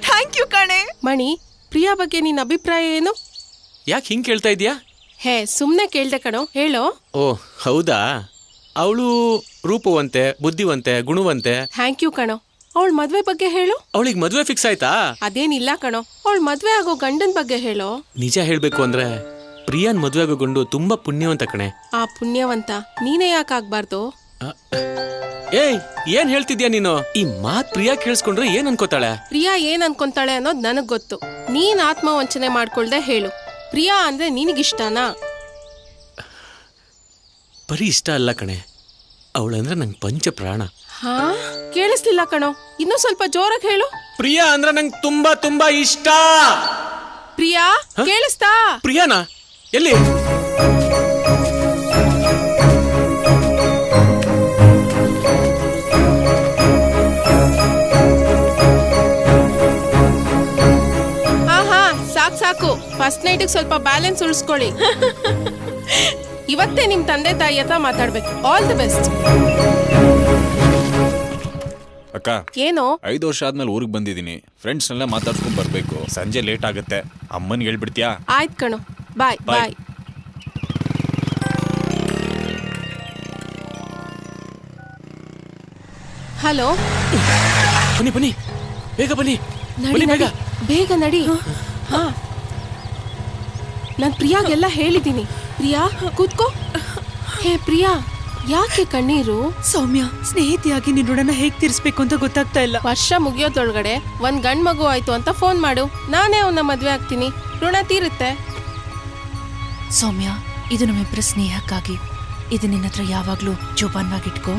ಥ್ಯಾಂಕ್ ಯು ಕಣೆ. ಮಣಿ, ಪ್ರಿಯಾ ಬಗ್ಗೆ ನಿನ್ ಅಭಿಪ್ರಾಯ ಏನು? ಯಾಕೆ ಹಿಂಗ್ ಕೇಳ್ತಾ ಇದೀಯಾ? ಹೇ, ಸುಮ್ನೆ ಕೇಳ್ದೆ ಕಣೋ, ಹೇಳೋ. ಓ ಹೌದಾ? ಅವಳು ರೂಪವಂತೆ, ಬುದ್ಧಿವಂತೆ, ಗುಣವಂತೆ. ಥ್ಯಾಂಕ್ ಯು ಕಣೋ. ಅವಳ ಮದ್ವೆ ಬಗ್ಗೆ ಹೇಳು. ಅವಳಿಗೆ ಮದ್ವೆ ಫಿಕ್ಸ್ ಆಯ್ತಾ? ಅದೇನಿಲ್ಲ ಕಣೋ, ಅವಳ ಮದ್ವೆ ಆಗೋ ಗಂಡನ್ ಬಗ್ಗೆ ಹೇಳೋ. ನಿಜ ಹೇಳ್ಬೇಕು ಅಂದ್ರೆ ಪ್ರಿಯಾನ್ ಮದ್ವೆ ಆಗೋ ಗಂಡು ತುಂಬಾ ಪುಣ್ಯವಂತ ಕಣೆ. ಆ ಪುಣ್ಯವಂತ ನೀನೇ ಯಾಕಾಗ್ಬಾರ್ದು? ಏಯ್, ಏನ್ ಹೇಳ್ತಿದ್ಯಾ ನೀನು? ಈ ಮಾತ್ ಪ್ರಿಯಾ ಕೇಳಿಸ್ಕೊಂಡ್ರೆ ಏನ್ ಅನ್ಕೋತಾಳೆ? ಪ್ರಿಯಾ ಏನ್ ಅನ್ಕೊಂತಾಳೆ ಅನ್ನೋದು ನನಗ್ ಗೊತ್ತು. ನೀನ್ ಆತ್ಮವಂಚನೆ ಮಾಡ್ಕೊಳ್ದೆ ಹೇಳು. ಪ್ರಿಯಾ ಅಂದ್ರೆ ನಿನಗಿಷ್ಟನಾ? ಬರೀ ಇಷ್ಟ ಅಲ್ಲ ಕಣೆ, ಅವಳಂದ್ರೆ ನಂಗೆ ಪಂಚ ಪ್ರಾಣ. ಹಾ, ಕೇಳಿಸ್ಲಿಲ್ಲ ಕಣೋ, ಇನ್ನೂ ಸ್ವಲ್ಪ ಜೋರಾಗಿ ಹೇಳು. ಪ್ರಿಯಾ ಅಂದ್ರೆ ನಂಗೆ ತುಂಬಾ ತುಂಬಾ ಇಷ್ಟ. ಪ್ರಿಯಾ ಕೇಳಿಸ್ತಾ? ಪ್ರಿಯಾನಾ? ಎಲ್ಲಿ? ಹಾ ಸಾಕು. ಫಸ್ಟ್ ನೈಟಿಗೆ ಸ್ವಲ್ಪ ಬ್ಯಾಲೆನ್ಸ್ ಉಳಿಸ್ಕೊಳ್ಳಿ. ಇವತ್ತೇ ನಿಮ್ ತಂದೆ ತಾಯಿ ಹತ್ರ ಮಾತಾಡ್ಬೇಕು. All the best. ಅಕ್ಕ, ಏನು 5 ವರ್ಷ ಆದ್ಮೇಲೆ ಊರಿಗೆ ಬಂದಿದ್ದೀನಿ. ಫ್ರೆಂಡ್ಸ್ನೆಲ್ಲ ಮಾತಾಡ್ಸ್ಕೊಂಡ್ ಬರ್ಬೇಕು. ಸಂಜೆ ಲೇಟ್ ಆಗುತ್ತೆ. ಅಮ್ಮನ್ಗೆ ಹೇಳ್ಬಿಡ್ತೀಯಾ? ಆಯ್ತು ಕಣೋ, ಬಾಯ್ ಬಾಯ್. ಹಲೋ, ಬನ್ನಿ ಬನ್ನಿ, ಬೇಗ ಬನ್ನಿ. ನಡಿ ನಡಿ, ಬೇಗ ನಡಿ. ಹಾ, ನಾನ್ ಪ್ರಿಯಾಗೆಲ್ಲ ಹೇಳಿದ್ದೀನಿ. ಪ್ರಿಯಾ ಕೂತ್ಕೋ. ಹೇ ಪ್ರಿಯಾ, ಯಾಕೆ ಕಣ್ಣೀರು? ಸೌಮ್ಯ, ಸ್ನೇಹಿತಿಯಾಗಿ ನಿನ್ನ ಋಣನ ಹೇಗ್ ತೀರಿಸ್ಬೇಕು ಅಂತ ಗೊತ್ತಾಗ್ತಾ ಇಲ್ಲ. ವರ್ಷ ಮುಗಿಯೋದ್ರೊಳಗಡೆ ಒಂದ್ ಗಂಡ್ ಮಗು ಆಯ್ತು ಅಂತ ಫೋನ್ ಮಾಡು. ನಾನೇ ಅವನ್ನ ಮದ್ವೆ ಆಗ್ತೀನಿ, ಋಣ ತೀರುತ್ತೆ. ಸೌಮ್ಯ, ಇದು ನಮ್ಮಿಬ್ಬರ ಸ್ನೇಹಕ್ಕಾಗಿ. ಇದು ನಿನ್ನ ಹತ್ರ ಯಾವಾಗ್ಲೂ ಜೋಪಾನವಾಗಿಟ್ಕೋ.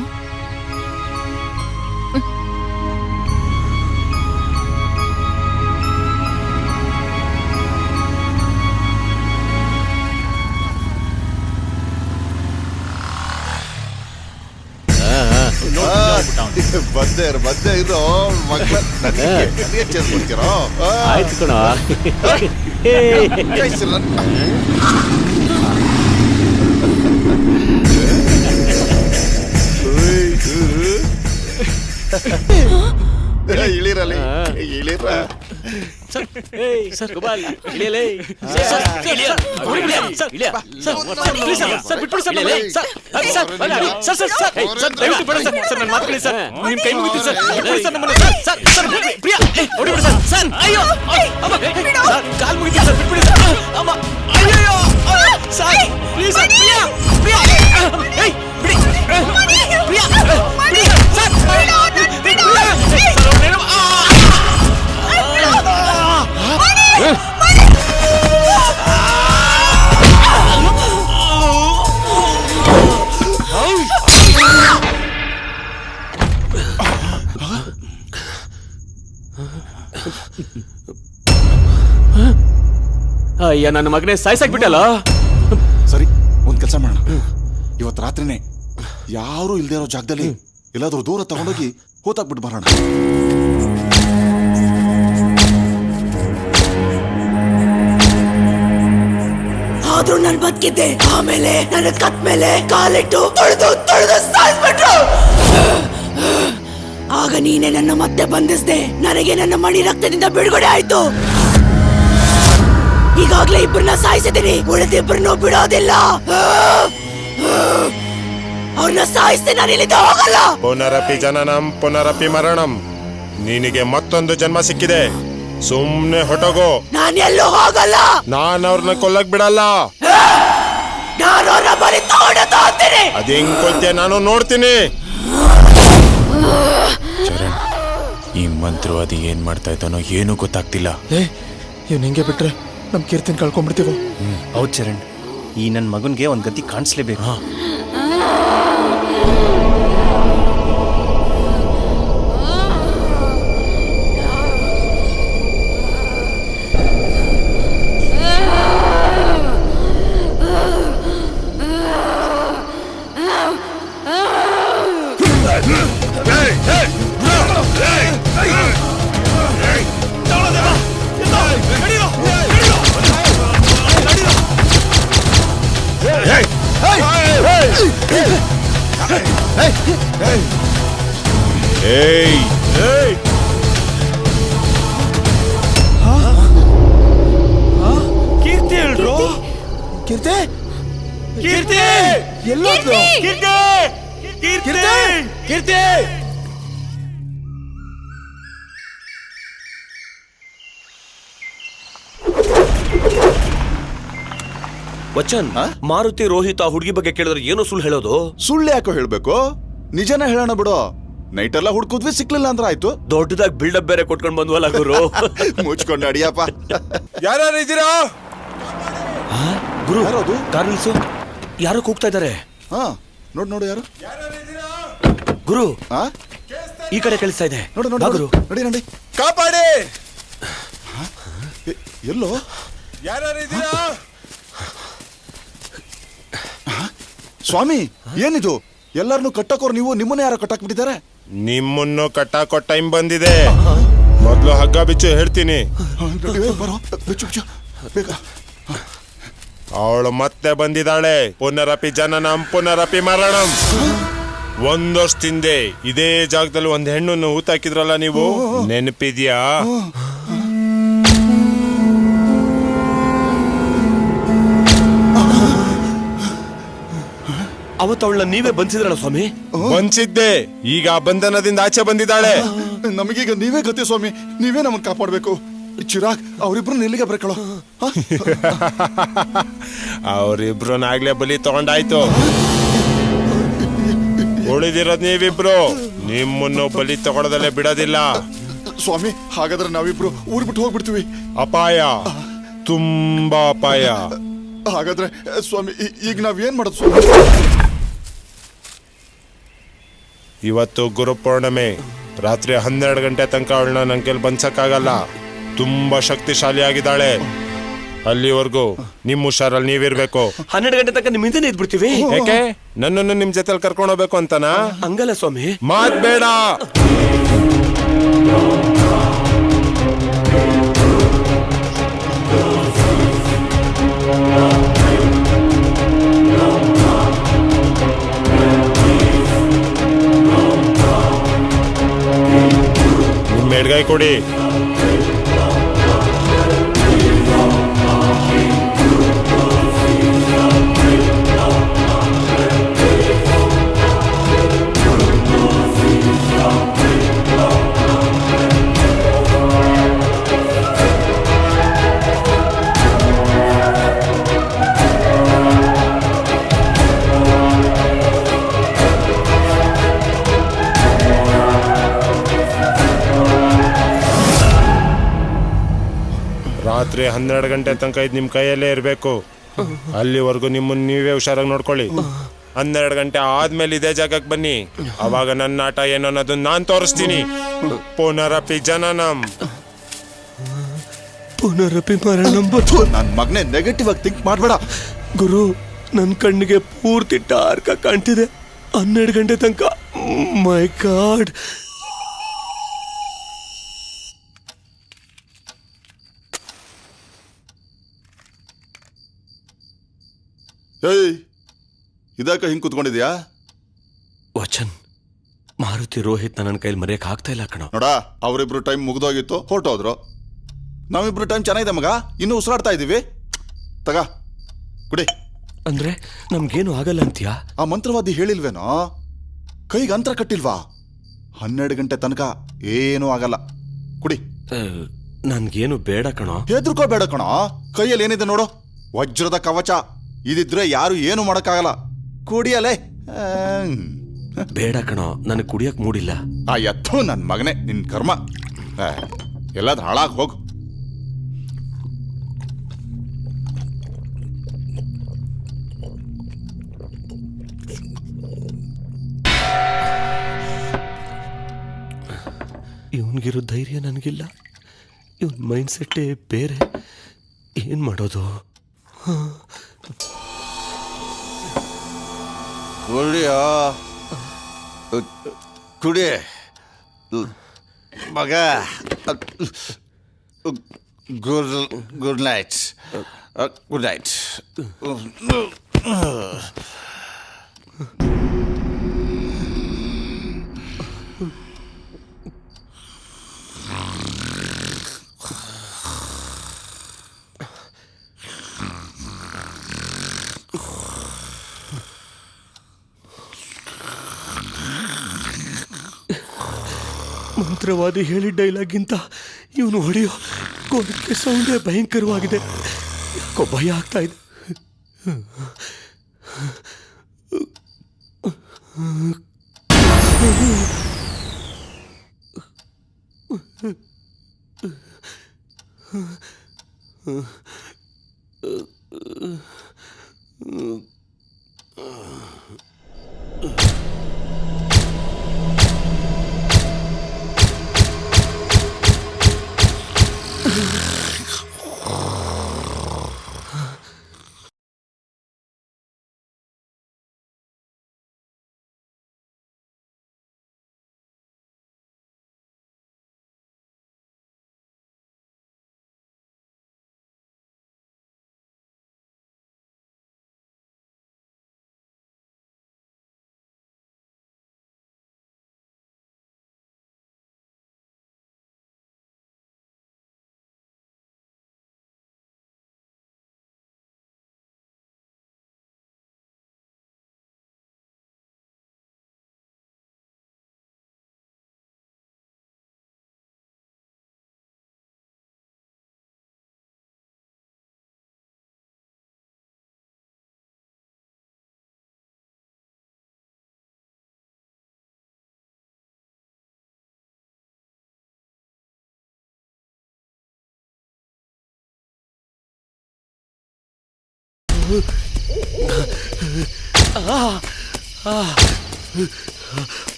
ಬಂದೆ ಇದು ಮಕ್ಕಳ ಸೇರ್ಕೊಡ್ತೀರೋ? ಆಯ್ತು ಕಣ. ಇಳಿರಲಿ, ಇಳಿರ. ಅಯ್ಯ, ನನ್ನ ಮಗನೇ ಸಾಯ್ಸಾಕ್ಬಿಟ್ಟಲ್ಲ. ಸರಿ, ಒಂದ್ ಕೆಲಸ ಮಾಡೋಣ. ಇವತ್ತು ರಾತ್ರಿನೇ ಯಾರು ಇಲ್ದೇ ಇರೋ ಜಾಗದಲ್ಲಿ ಎಲ್ಲಾದ್ರೂ ದೂರ ತಗೊಂಡೋಗಿ ಹೋತಾಕ್ಬಿಟ್ಟು ಬರೋಣ. ಆದ್ರೂ ನಾನು ಬದುಕಿದ್ದೆ. ಆಮೇಲೆ ನನ್ನ ಕತ್ ಮೇಲೆ ಕಾಲಿಟ್ಟು ತೊಳೆದು ಸಾಯಿಸ್ಬಿಟ್ರು. ಆಗ ನೀನೇ ನನ್ನ ಮತ್ತೆ ಬಂಧಿಸ್ದೆ. ನನಗೆ ನನ್ನ ಮಣಿ ರಕ್ತದಿಂದ ಬಿಡುಗಡೆ ಆಯ್ತು. ಈಗಾಗ್ಲೇ ಇಬ್ಬರನ್ನ ಸಾಯಿಸಿದ್ದೀನಿ, ಉಳಿದಿಬ್ಬರನ್ನು ಬಿಡೋದಿಲ್ಲ. ಅವ್ರನ್ನ ಸಾಯಿಸ್ದೆ, ನಾನು ಇಲ್ಲಿಂದ ಹೋಗಲ್ಲ. ಪುನರಪಿ ಜನನಂ ಪುನರಪಿ ಮರಣಂ. ನಿನಗೆ ಮತ್ತೊಂದು ಜನ್ಮ ಸಿಕ್ಕಿದೆ, ಸುಮ್ನೆ ಹೊಟ್ಟೋಗೋ. ನಾನು ಎಲ್ಲೂ ಹೋಗಲ್ಲ. ನಾನು ಅವ್ರನ್ನ ಕೊಲ್ಲಕ್ ಬಿಡಲ್ಲ. ನಾನು ಅವ್ರನ್ನ ಬರೀ ತಗೊಂಡ್ತೀನಿ. ಅದ್ ಹೆಂಗ್ ಕೊಲ್ತೆ ನಾನು ನೋಡ್ತೀನಿ. ಚರಣ್, ಈ ಮಂತ್ರವಾದಿ ಏನ್ ಮಾಡ್ತಾ ಇದ್ದಾನೋ ಏನೂ ಗೊತ್ತಾಗ್ತಿಲ್ಲ. ಇವ್ ನಿಂಗೆ ಬಿಟ್ರೆ ನಮ್ ಕೀರ್ತಿನ ಕಳ್ಕೊಂಡ್ಬಿಡ್ತೀವೋ. ಹೌದ್ ಚರಣ್, ಈ ನನ್ನ ಮಗನ್ಗೆ ಒಂದ್ ಗತಿ ಕಾಣಿಸ್ಲೇಬೇಕು. ಕೀರ್ತಿ ಹೇಳ್ರು. ಕೀರ್ತಿ ಕೀರ್ತಿ ಎಲ್ಲೋದ್ರು? ಕೀರ್ತಿ ಕೀರ್ತಿ ವಚನ್, ಮಾರುತಿ ರೋಹಿತ್ ಆ ಹುಡುಗಿ ಬಗ್ಗೆ ಕೇಳಿದ್ರೆ ಏನೋ ಸುಳ್ಳು ಹೇಳೋದು? ಸುಳ್ಳು ಯಾಕೋ ಹೇಳ್ಬೇಕು, ನಿಜನ ಹೇಳೋಣ ಬಿಡು. ನೈಟ್ ಎಲ್ಲ ಹುಡ್ಕುದ್ವಿ, ಸಿಕ್ಲಿಲ್ಲ ಅಂದ್ರೆ ಆಯ್ತು. ದೊಡ್ಡದಾಗಿ ಬಿಲ್ಡಪ್ ಬೇರೆ ಕೊಟ್ಕೊಂಡ್ ಬಂದ್ವಲ್ಲ ಗುರು. ಮುಚ್ಕೊಂಡು ಅಡಿಯಪ್ಪ. ಯಾರು ಇದ್ದೀರಾ? ಗುರು ಕಾರ್ ನಿಲ್ಸು, ಯಾರೋ ಕೂಗ್ತಾ ಇದ್ದಾರೆ. ಹಾ ನೋಡು ಯಾರು ಗುರು. ಈ ಕಡೆ ಕೇಳಿಸ್ತಾ ಇದೆ. ನೋಡು ಗುರು, ನಡಿ ಕಾಪಾಡಿ. ಎಲ್ಲೋ ಯಾರು ಇದ್ದೀರಾ? ಸ್ವಾಮಿ, ಏನಿದು? ಎಲ್ಲರನ್ನು ಕಟ್ಟಕೋರು ನೀವು, ನಿಮ್ಮನ್ನ ಯಾರೋ ಕಟ್ಟಾಕ್ ಬಿಟ್ಟಿದ್ದಾರೆ? ನಿಮ್ಮನ್ನು ಕಟ್ಟಾಕೋ ಟೈಮ್ ಬಂದಿದೆ. ಮೊದ್ಲು ಹಗ್ಗ ಬಿಚ್ಚು ಹೇಳ್ತೀನಿ. ಬರೋ ಬಿಚ್ಚು ಬೇಗ. ಅವಳು ಮತ್ತೆ ಬಂದಿದ್ದಾಳೆ. ಪುನರಪಿ ಜನನಂ ಪುನರಪಿ ಮರಣಂ. ಒಂದ್ ವರ್ಷದಿಂದೆ ಇದೇ ಜಾಗದಲ್ಲಿ ಒಂದ್ ಹೆಣ್ಣನ್ನು ಊತಾಕಿದ್ರಲ್ಲ ನೀವು, ನೆನಪಿದ್ಯಾ? ಅವತ್ತು ಅವಳನ್ನ ನೀವೇ ಬಂಧಿಸಿದ್ರಲ್ಲ ಸ್ವಾಮಿ? ಬಂಧಿಸಿದ್ದೆ. ಈಗ ಬಂಧನದಿಂದ ಆಚೆ ಬಂದಿದ್ದಾಳೆ. ನಮಗೀಗ ನೀವೇ ಗತಿ ಸ್ವಾಮಿ, ನೀವೇ ನಮ್ಮನ್ನ ಕಾಪಾಡ್ಬೇಕು. ಚಿರಾಗ್, ಅವರಿಬ್ರು ಎಲ್ಲಿಗೆ ಬರ್ಕೊಳ್ಳೋ? ಅವರಿಬ್ರನ್ನಾಗ್ಲೇ ಬಲಿ ತಗೊಂಡಾಯ್ತು. ಉಳಿದಿರೋದ್ ನೀವಿಬ್ರು. ನಿಮ್ಮನ್ನು ಬಲಿ ತಗೊಳದಲ್ಲೇ ಬಿಡೋದಿಲ್ಲ ಸ್ವಾಮಿ. ಹಾಗಾದ್ರೆ ನಾವಿಬ್ರು ಊರ್ ಬಿಟ್ಟು ಹೋಗ್ಬಿಡ್ತೀವಿ. ಅಪಾಯ, ತುಂಬಾ ಅಪಾಯ. ಹಾಗಾದ್ರೆ ಸ್ವಾಮಿ, ಈಗ ನಾವೇನ್ ಮಾಡೋದು ಸ್ವಾಮಿ? ಇವತ್ತು ಗುರು ಪೌರ್ಣಮೆ. ರಾತ್ರಿ 12 ಗಂಟೆ ತನಕ ಅವಳನ್ನ ನನ್ನ ಕೈಲಿ ಬಂದ್ಸಕ್ಕಾಗಲ್ಲ. ತುಂಬಾ ಶಕ್ತಿಶಾಲಿ ಆಗಿದ್ದಾಳೆ. ಅಲ್ಲಿವರೆಗೂ ನಿಮ್ ಹುಷಾರಲ್ಲಿ ನೀವಿರ್ಬೇಕು. 12 ಗಂಟೆ ತನಕ ನಿಮ್ ಹಿಂದೆ ಇದ್ಬಿಡ್ತೀವಿ. ಯಾಕೆ? ನನ್ನನ್ನು ನಿಮ್ ಜೊತೆಲಿ ಕರ್ಕೊಂಡು ಹೋಗ್ಬೇಕು ಅಂತನಾ? ಹಂಗಲ್ಲ ಸ್ವಾಮಿ. ಮಾತ್ ಬೇಡ. ನಿಮ್ ಎಡ್ಗೈ ಕೊಡಿ. ರಾತ್ರಿ 12 ಗಂಟೆ ತನಕ ಇದು ನಿಮ್ಮ ಕೈಯಲ್ಲೇ ಇರಬೇಕು. ಅಲ್ಲಿವರೆಗೂ ನಿಮ್ಮನ್ನು ನೀವೇ ಹುಷಾರಾಗಿ ನೋಡ್ಕೊಳ್ಳಿ. 12 ಗಂಟೆ ಆದ್ಮೇಲೆ ಇದೇ ಜಾಗಕ್ಕೆ ಬನ್ನಿ. ಅವಾಗ ನನ್ನ ಆಟ ಏನು ಅನ್ನೋದನ್ನ ನಾನು ತೋರಿಸ್ತೀನಿ. ಪುನರಪಿ ಜನನಂ ಪುನರಪಿ ಮರಣಂ. ನನ್ನ ಮಗನೇ, ನೆಗೆಟಿವ್ ಆಗಿ ಥಿಂಕ್ ಮಾಡಬೇಡ. ಗುರು, ನನ್ನ ಕಣ್ಣಿಗೆ ಪೂರ್ತಿ ಡಾರ್ಕ್ ಆಗಿ ಕಾಣ್ತಿದೆ. 12 ಗಂಟೆ ತನಕ. ಮೈ ಗಾಡ್. ಏಯ್, ಇದಾಕ ಹಿಂಗ್ ಕುತ್ಕೊಂಡಿದ್ಯಾ? ವಚನ್, ಮಾರುತಿ ರೋಹಿತ್ ನನ್ನ ಕೈಲಿ ಮರೆಯಕ್ ಆಗ್ತಾ ಇಲ್ಲ ಕಣ. ನೋಡ, ಅವರಿಬ್ರು ಟೈಮ್ ಮುಗ್ದೋಗಿತ್ತು, ಹೊರಟೋದ್ರು. ನಾವಿಬ್ರು ಟೈಮ್ ಚೆನ್ನಾಗಿದೆ ಮಗ, ಇನ್ನೂ ಉಸಿರಾಡ್ತಾ ಇದೀವಿ. ತಗ ಕುಡಿ. ಅಂದ್ರೆ ನಮ್ಗೇನು ಆಗಲ್ಲ ಅಂತೀಯಾ? ಆ ಮಂತ್ರವಾದಿ ಹೇಳಿಲ್ವೇನೋ? ಕೈಗೆ ಅಂತರ ಕಟ್ಟಿಲ್ವಾ? 12 ಗಂಟೆ ತನಕ ಏನೂ ಆಗಲ್ಲ. ಕುಡಿ. ನನ್ಗೇನು ಬೇಡ ಕಣೋ. ಹೆದರ್ಕೋಬೇಡ ಕಣೋ. ಕೈಯಲ್ಲಿ ಏನಿದೆ ನೋಡು, ವಜ್ರದ ಕವಚ. ಇದಿದ್ರೆ ಯಾರು ಏನು ಮಾಡಕ್ಕಾಗಲ್ಲ. ಕುಡಿಯಲೇ. ಬೇಡ ಕಣೋ, ನನಗೆ ಕುಡಿಯಕ್ ಮೂಡಿಲ್ಲ. ಆ ಎತ್ತು ನನ್ನ ಮಗನೇ, ನಿನ್ ಕರ್ಮ. ಎಲ್ಲದ್ ಹಾಳಾಗ್ ಹೋಗು. ಇವನ್ಗಿರೋ ಧೈರ್ಯ ನನಗಿಲ್ಲ. ಇವನ್ ಮೈಂಡ್ ಸೆಟ್ಟೇ ಬೇರೆ. ಏನ್ ಮಾಡೋದು? ಕುಡಿಯೋ, ಕುಡಿ ಮಗ. Good night. Good night. ಮಂತ್ರವಾದಿ ಹೇಳಿದ ಡೈಲಾಗಿಂತ ಇವನು ಹೊಡೆಯೋ ಕೋಲಕ್ಕೆ ಸೌಂಡೇ ಭಯಂಕರವಾಗಿದೆ. ಯಾಕೋ ಭಯ ಆಗ್ತಾ ಇದೆ.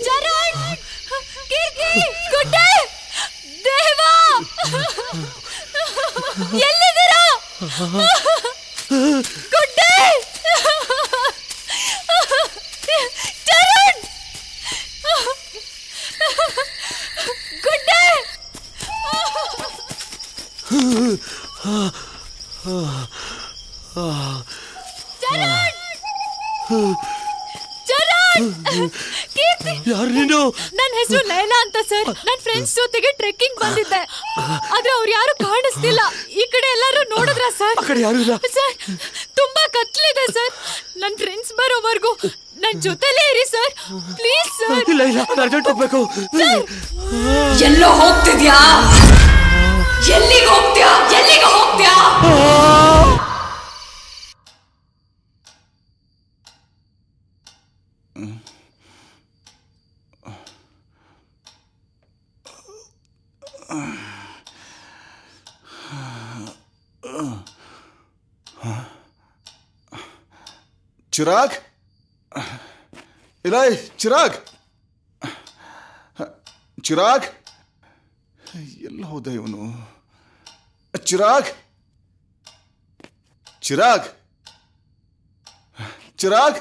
ಚರಣ್, ಕೀರ್ತಿ, ಗುಡ್ಡೆ, ದೇವಾ, ಎಲ್ಲಿದ್ದೀರಾ? ಗುಡ್ಡೆ, ಚರಣ್, ಗುಡ್ಡೆ. ಯಾರು ನೀನು? ನನ್ನ ಹೆಸರು ಲೈಲಾ ಅಂತ ಸರ್. ನನ್ನ ಫ್ರೆಂಡ್ಸ್ ಜೊತೆಗೆ ಟ್ರೆಕ್ಕಿಂಗ್ ಬಂದಿದ್ದೆ, ಆದ್ರೆ ಅವ್ರು ಯಾರು ಕಾಣಿಸ್ತಿಲ್ಲ. ಈ ಕಡೆ ಎಲ್ಲರೂ ನೋಡಿದ್ರ ಸರ್? ಆ ಕಡೆ ಯಾರು ಇಲ್ಲ ಸರ್. ತುಂಬಾ ಕತ್ಲಿದೆ ಸರ್. ನನ್ನ ಫ್ರೆಂಡ್ಸ್ ಬರೋವರೆಗೂ ನನ್ನ ಜೊತೆಲೇ ಇರಿ ಸರ್, ಪ್ಲೀಸ್ ಸರ್. ಇಲ್ಲ ಇಲ್ಲ, ಅರ್ಜೆಂಟ್ ಹೋಗ್ಬೇಕು. ಎಲ್ಲೋ ಹೋಗ್ತಿದ್ಯಾ? ಎಲ್ಲಿಗೆ ಹೋಗ್ತೀಯಾ? ಎಲ್ಲಿಗೆ ಹೋಗ್ತೀಯಾ? ಚಿರಾಗ್, ಇಲ್ಲ ಚಿರಾಗ್, ಚಿರಾಗ್ ಎಲ್ಲ ಹೋದ ಇವನು? ಚಿರಾಗ್, ಚಿರಾಗ್, ಚಿರಾಗ್.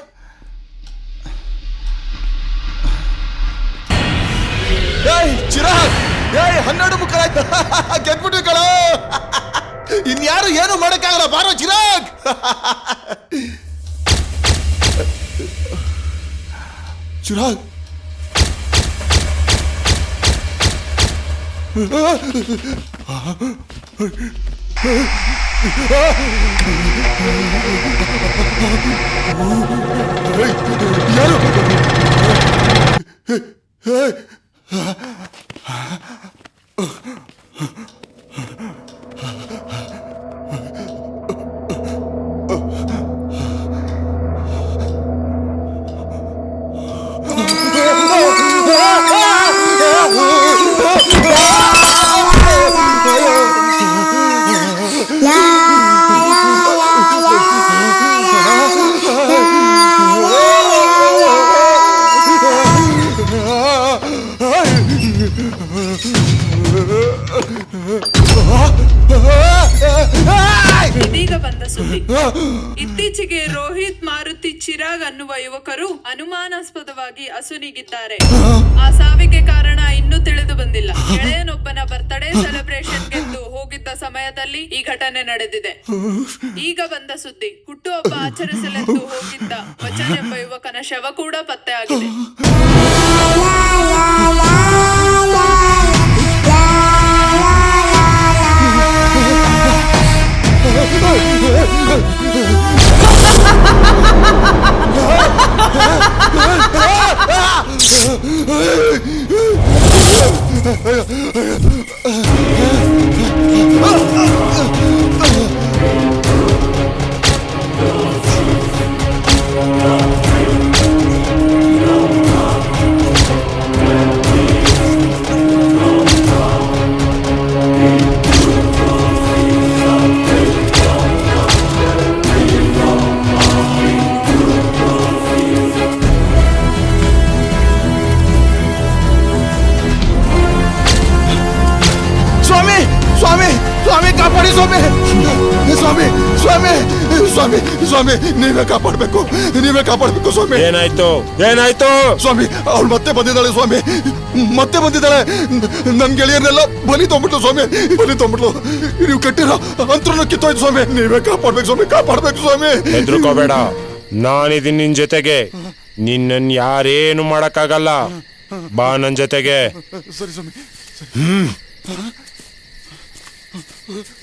ಚಿರಾಗ್, 12 ಮುಕ್ಕಾಲಾಯ್ತು, ಗೆದ್ಬಿಟ್ವಿ ಕಣ. ಇನ್ಯಾರು ಏನು ಮಾಡಕ್ಕಾಗಲ್ಲ, ಬಾರೋ ಚಿರಾಗ್. ಚಿರಾಗ್, ಯಾರು? ಇದೀಗ ಬಂದ ಸುದ್ದಿ. ಇತ್ತೀಚೆಗೆ ರೋಹಿತ್ ಮಾರುತಿ ಚಿರಾಗ್ ಅನ್ನುವ ಯುವಕರು ಅನುಮಾನಾಸ್ಪದವಾಗಿ ಅಸುನೀಗಿದ್ದಾರೆ. ಆ ಸಾವಿಗೆ ಕಾರಣ ಇನ್ನೂ ತಿಳಿದು ಬಂದಿಲ್ಲ. ಗೆಳೆಯನೊಬ್ಬನ ಬರ್ತ್ಡೇ ಸೆಲೆಬ್ರೇಷನ್ಗೆಂದು ಹೋಗಿದ್ದ ಸಮಯದಲ್ಲಿ ಈ ಘಟನೆ ನಡೆದಿದೆ. ಈಗ ಬಂದ ಸುದ್ದಿ, ಹುಟ್ಟುಹಬ್ಬ ಆಚರಿಸಲೆಂದು ಹೋಗಿದ್ದ ವಚನ್ ಎಂಬ ಯುವಕನ ಶವ ಕೂಡ ಪತ್ತೆಯಾಗಿದೆ. ಸ್ವಾಮಿ ಸ್ವಾಮಿ ನೀವೇ ಕಾಪಾಡ್ಬೇಕು ಸ್ವಾಮಿ. ಏನಾಯ್ತು ಏನಾಯ್ತು ಸ್ವಾಮಿ ಅವಳು ಮತ್ತೆ ಬಂದಿದ್ದಾಳೆ ಸ್ವಾಮಿ, ಮತ್ತೆ ಬಂದಿದ್ದಾಳೆ. ನನ್ ಗೆಳೆಯರ್ನೆಲ್ಲ ಬಲಿ ತೊಗೊಂಬಿಟ್ಲು ಸ್ವಾಮಿ, ಬಲಿ ತೊಗೊಂಬಿಟ್ಲು. ನೀವು ಕಟ್ಟಿರೋ ಅಂತರನ್ನು ಕಿತ್ತೋಯ್ತು ಸ್ವಾಮಿ. ನೀವೇ ಕಾಪಾಡ್ಬೇಕು ಸ್ವಾಮಿ. ಹೆದರ್ಕೋಬೇಡ, ನಾನಿದ್ದೀನಿ ನಿನ್ ಜೊತೆಗೆ. ನಿನ್ನನ್ ಯಾರೇನು ಮಾಡಕ್ಕಾಗಲ್ಲ. ಬಾ ನನ್ ಜೊತೆಗೆ. ಸರಿ ಸ್ವಾಮಿ.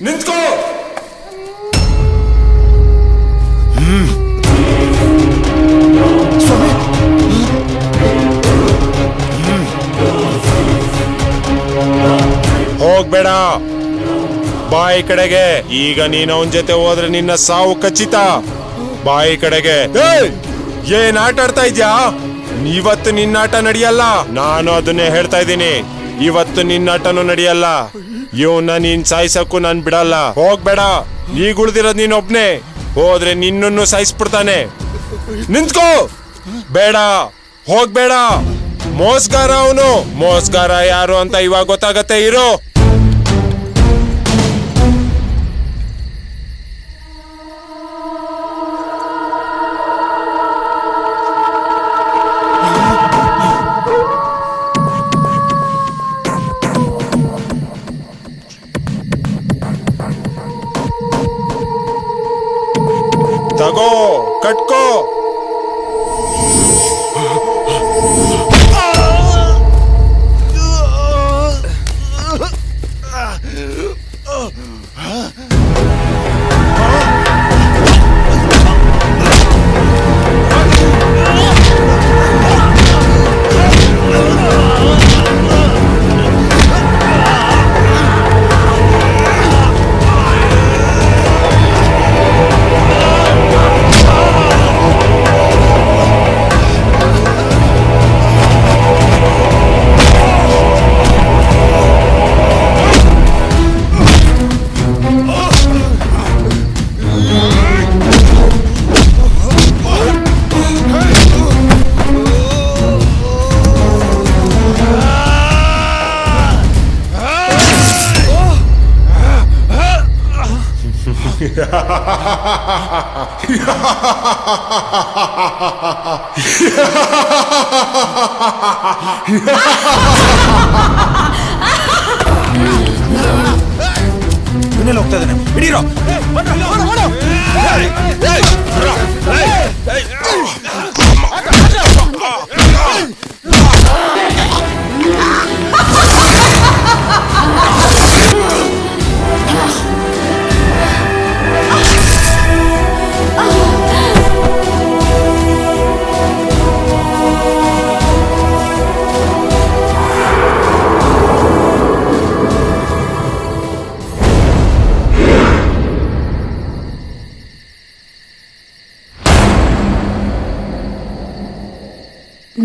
ನಿಂತ್ಕೋ. ಹೋಗ್ಬೇಡ, ಬಾಯಿ ಕಡೆಗೆ. ಈಗ ನೀನ್ ಅವನ್ ಜೊತೆ ಹೋದ್ರೆ ನಿನ್ನ ಸಾವು ಖಚಿತ. ಬಾಯಿ ಕಡೆಗೆ. ಏನ್ ಆಟ ಆಡ್ತಾ ಇದ್ಯಾ? ಇವತ್ತು ನಿನ್ನಾಟ ನಡೆಯಲ್ಲ. ನಾನು ಅದನ್ನೇ ಹೇಳ್ತಾ ಇದ್ದೀನಿ, ಇವತ್ತು ನಿನ್ನಾಟನೂ ನಡೆಯಲ್ಲ. ಇವನ್ನ ನೀನ್ ಸಾಯಿಸಕ್ಕೂ ನಾನ್ ಬಿಡಲ್ಲ. ಹೋಗ್ಬೇಡ, ಈಗ ಉಳ್ದಿರೋದ್ ನೀನ್ ಒಬ್ನೇ. ಹೋದ್ರೆ ನಿನ್ನನ್ನು ಸಾಯಿಸ್ಬಿಡ್ತಾನೆ. ನಿಂತ್ಕೋ. ಬೇಡ, ಹೋಗ್ಬೇಡ. ಮೋಸ್ಗಾರ ಅವನು. ಮೋಸ್ಗಾರ ಯಾರು ಅಂತ ಇವಾಗ ಗೊತ್ತಾಗತ್ತೆ. ಇರೋ. ತಗೋ, ಕಟ್ಕೋ. ಮನೇಲಿ ಹೋಗ್ತಾ ಇದ್ದಾನೆ, ಹಿಡೀರೋ.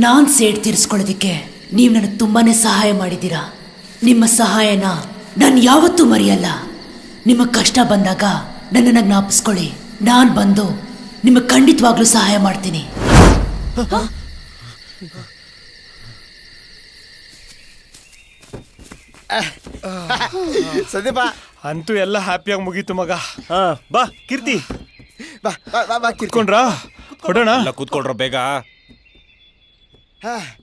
ನಾನ್ ಸೇಡ್ ತೀರಿಸ್ಕೊಳ್ಳೋದಕ್ಕೆ ನೀವು ನನಗೆ ತುಂಬಾನೇ ಸಹಾಯ ಮಾಡಿದ್ದೀರಾ. ನಿಮ್ಮ ಸಹಾಯನ ನಾನು ಯಾವತ್ತೂ ಮರೆಯಲ್ಲ. ನಿಮ್ಮ ಕಷ್ಟ ಬಂದಾಗ ನನ್ನನ್ನು ಜ್ಞಾಪಿಸ್ಕೊಳ್ಳಿ. ನಾನು ಬಂದು ನಿಮಗೆ ಖಂಡಿತವಾಗ್ಲೂ ಸಹಾಯ ಮಾಡ್ತೀನಿ. ಸಂದೀಪ ಅಂತೂ ಎಲ್ಲ ಹ್ಯಾಪಿಯಾಗಿ ಮುಗೀತು ಮಗ. ಬಾ ಕೀರ್ತಿ, ಬಾ ಕೂತ್ಕೊಂಡ್ರಾ? ಹೊಡೋಣ. ಕೂತ್ಕೊಳ್ರ ಬೇಗ.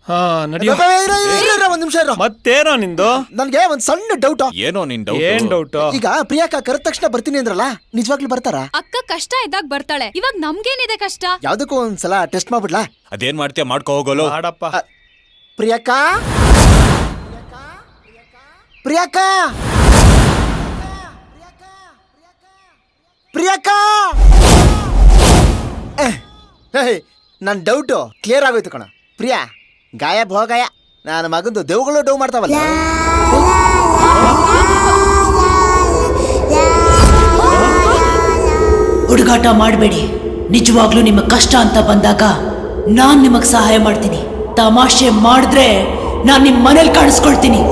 ಹಾ ನಡಿಯೋ. ಒಂದ್ ನಿಮಿಷ ಇರೋ. ಮತ್ತೇನೋ ನಿಂದು? ನನ್ಗೆ ಒಂದ್ ಸಣ್ಣ ಡೌಟ್. ಏನೋ ನಿನ್ ಡೌಟ್? ಏನ್ ಡೌಟ್? ಈಗ ಪ್ರಿಯಾಂಕಾ ಕರೆದ ತಕ್ಷಣ ಬರ್ತೀನಿ ಅಂದ್ರಲ್ಲ, ನಿಜವಾಗ್ಲೂ ಬರ್ತಾರಾ? ಅಕ್ಕ ಕಷ್ಟ ಇದ್ದಾಗ ಬರ್ತಾಳೆ, ಇವಾಗ ನಮ್ಗೇನಿದೆ ಕಷ್ಟ? ಯಾವ್ದಕ್ಕೂ ಒಂದ್ಸಲ ಟೆಸ್ಟ್ ಮಾಡ್ಬಿಡ್ಲಾ? ಅದೇನ್ ಮಾಡ್ತೀಯ ಮಾಡ್ಕೋ ಹೋಗೋಲು. ಮಾಡಪ್ಪ. ಪ್ರಿಯಾಂಕಾ, ಪ್ರಿಯಾಂಕಾ, ಪ್ರಿಯಾಂಕಾ. ನನ್ ಡೌಟು ಕ್ಲಿಯರ್ ಆಗೋಯ್ತು ಕಣ. ಪ್ರಿಯಾ ಗಾಯಬ್ ಹೋಗಾಯ. ನನ್ನ ಮಗಂದು ದೇವುಗಳು ಡೌ ಮಾಡ್ತಾವಲ್ಲ. ಹುಡುಗಾಟ ಮಾಡಬೇಡಿ. ನಿಜವಾಗ್ಲೂ ನಿಮ್ಮ ಕಷ್ಟ ಅಂತ ಬಂದಾಗ ನಾನ್ ನಿಮಗ್ ಸಹಾಯ ಮಾಡ್ತೀನಿ. ತಮಾಷೆ ಮಾಡಿದ್ರೆ ನಾನ್ ನಿಮ್ ಮನೇಲಿ ಕಾಣಿಸ್ಕೊಳ್ತೀನಿ.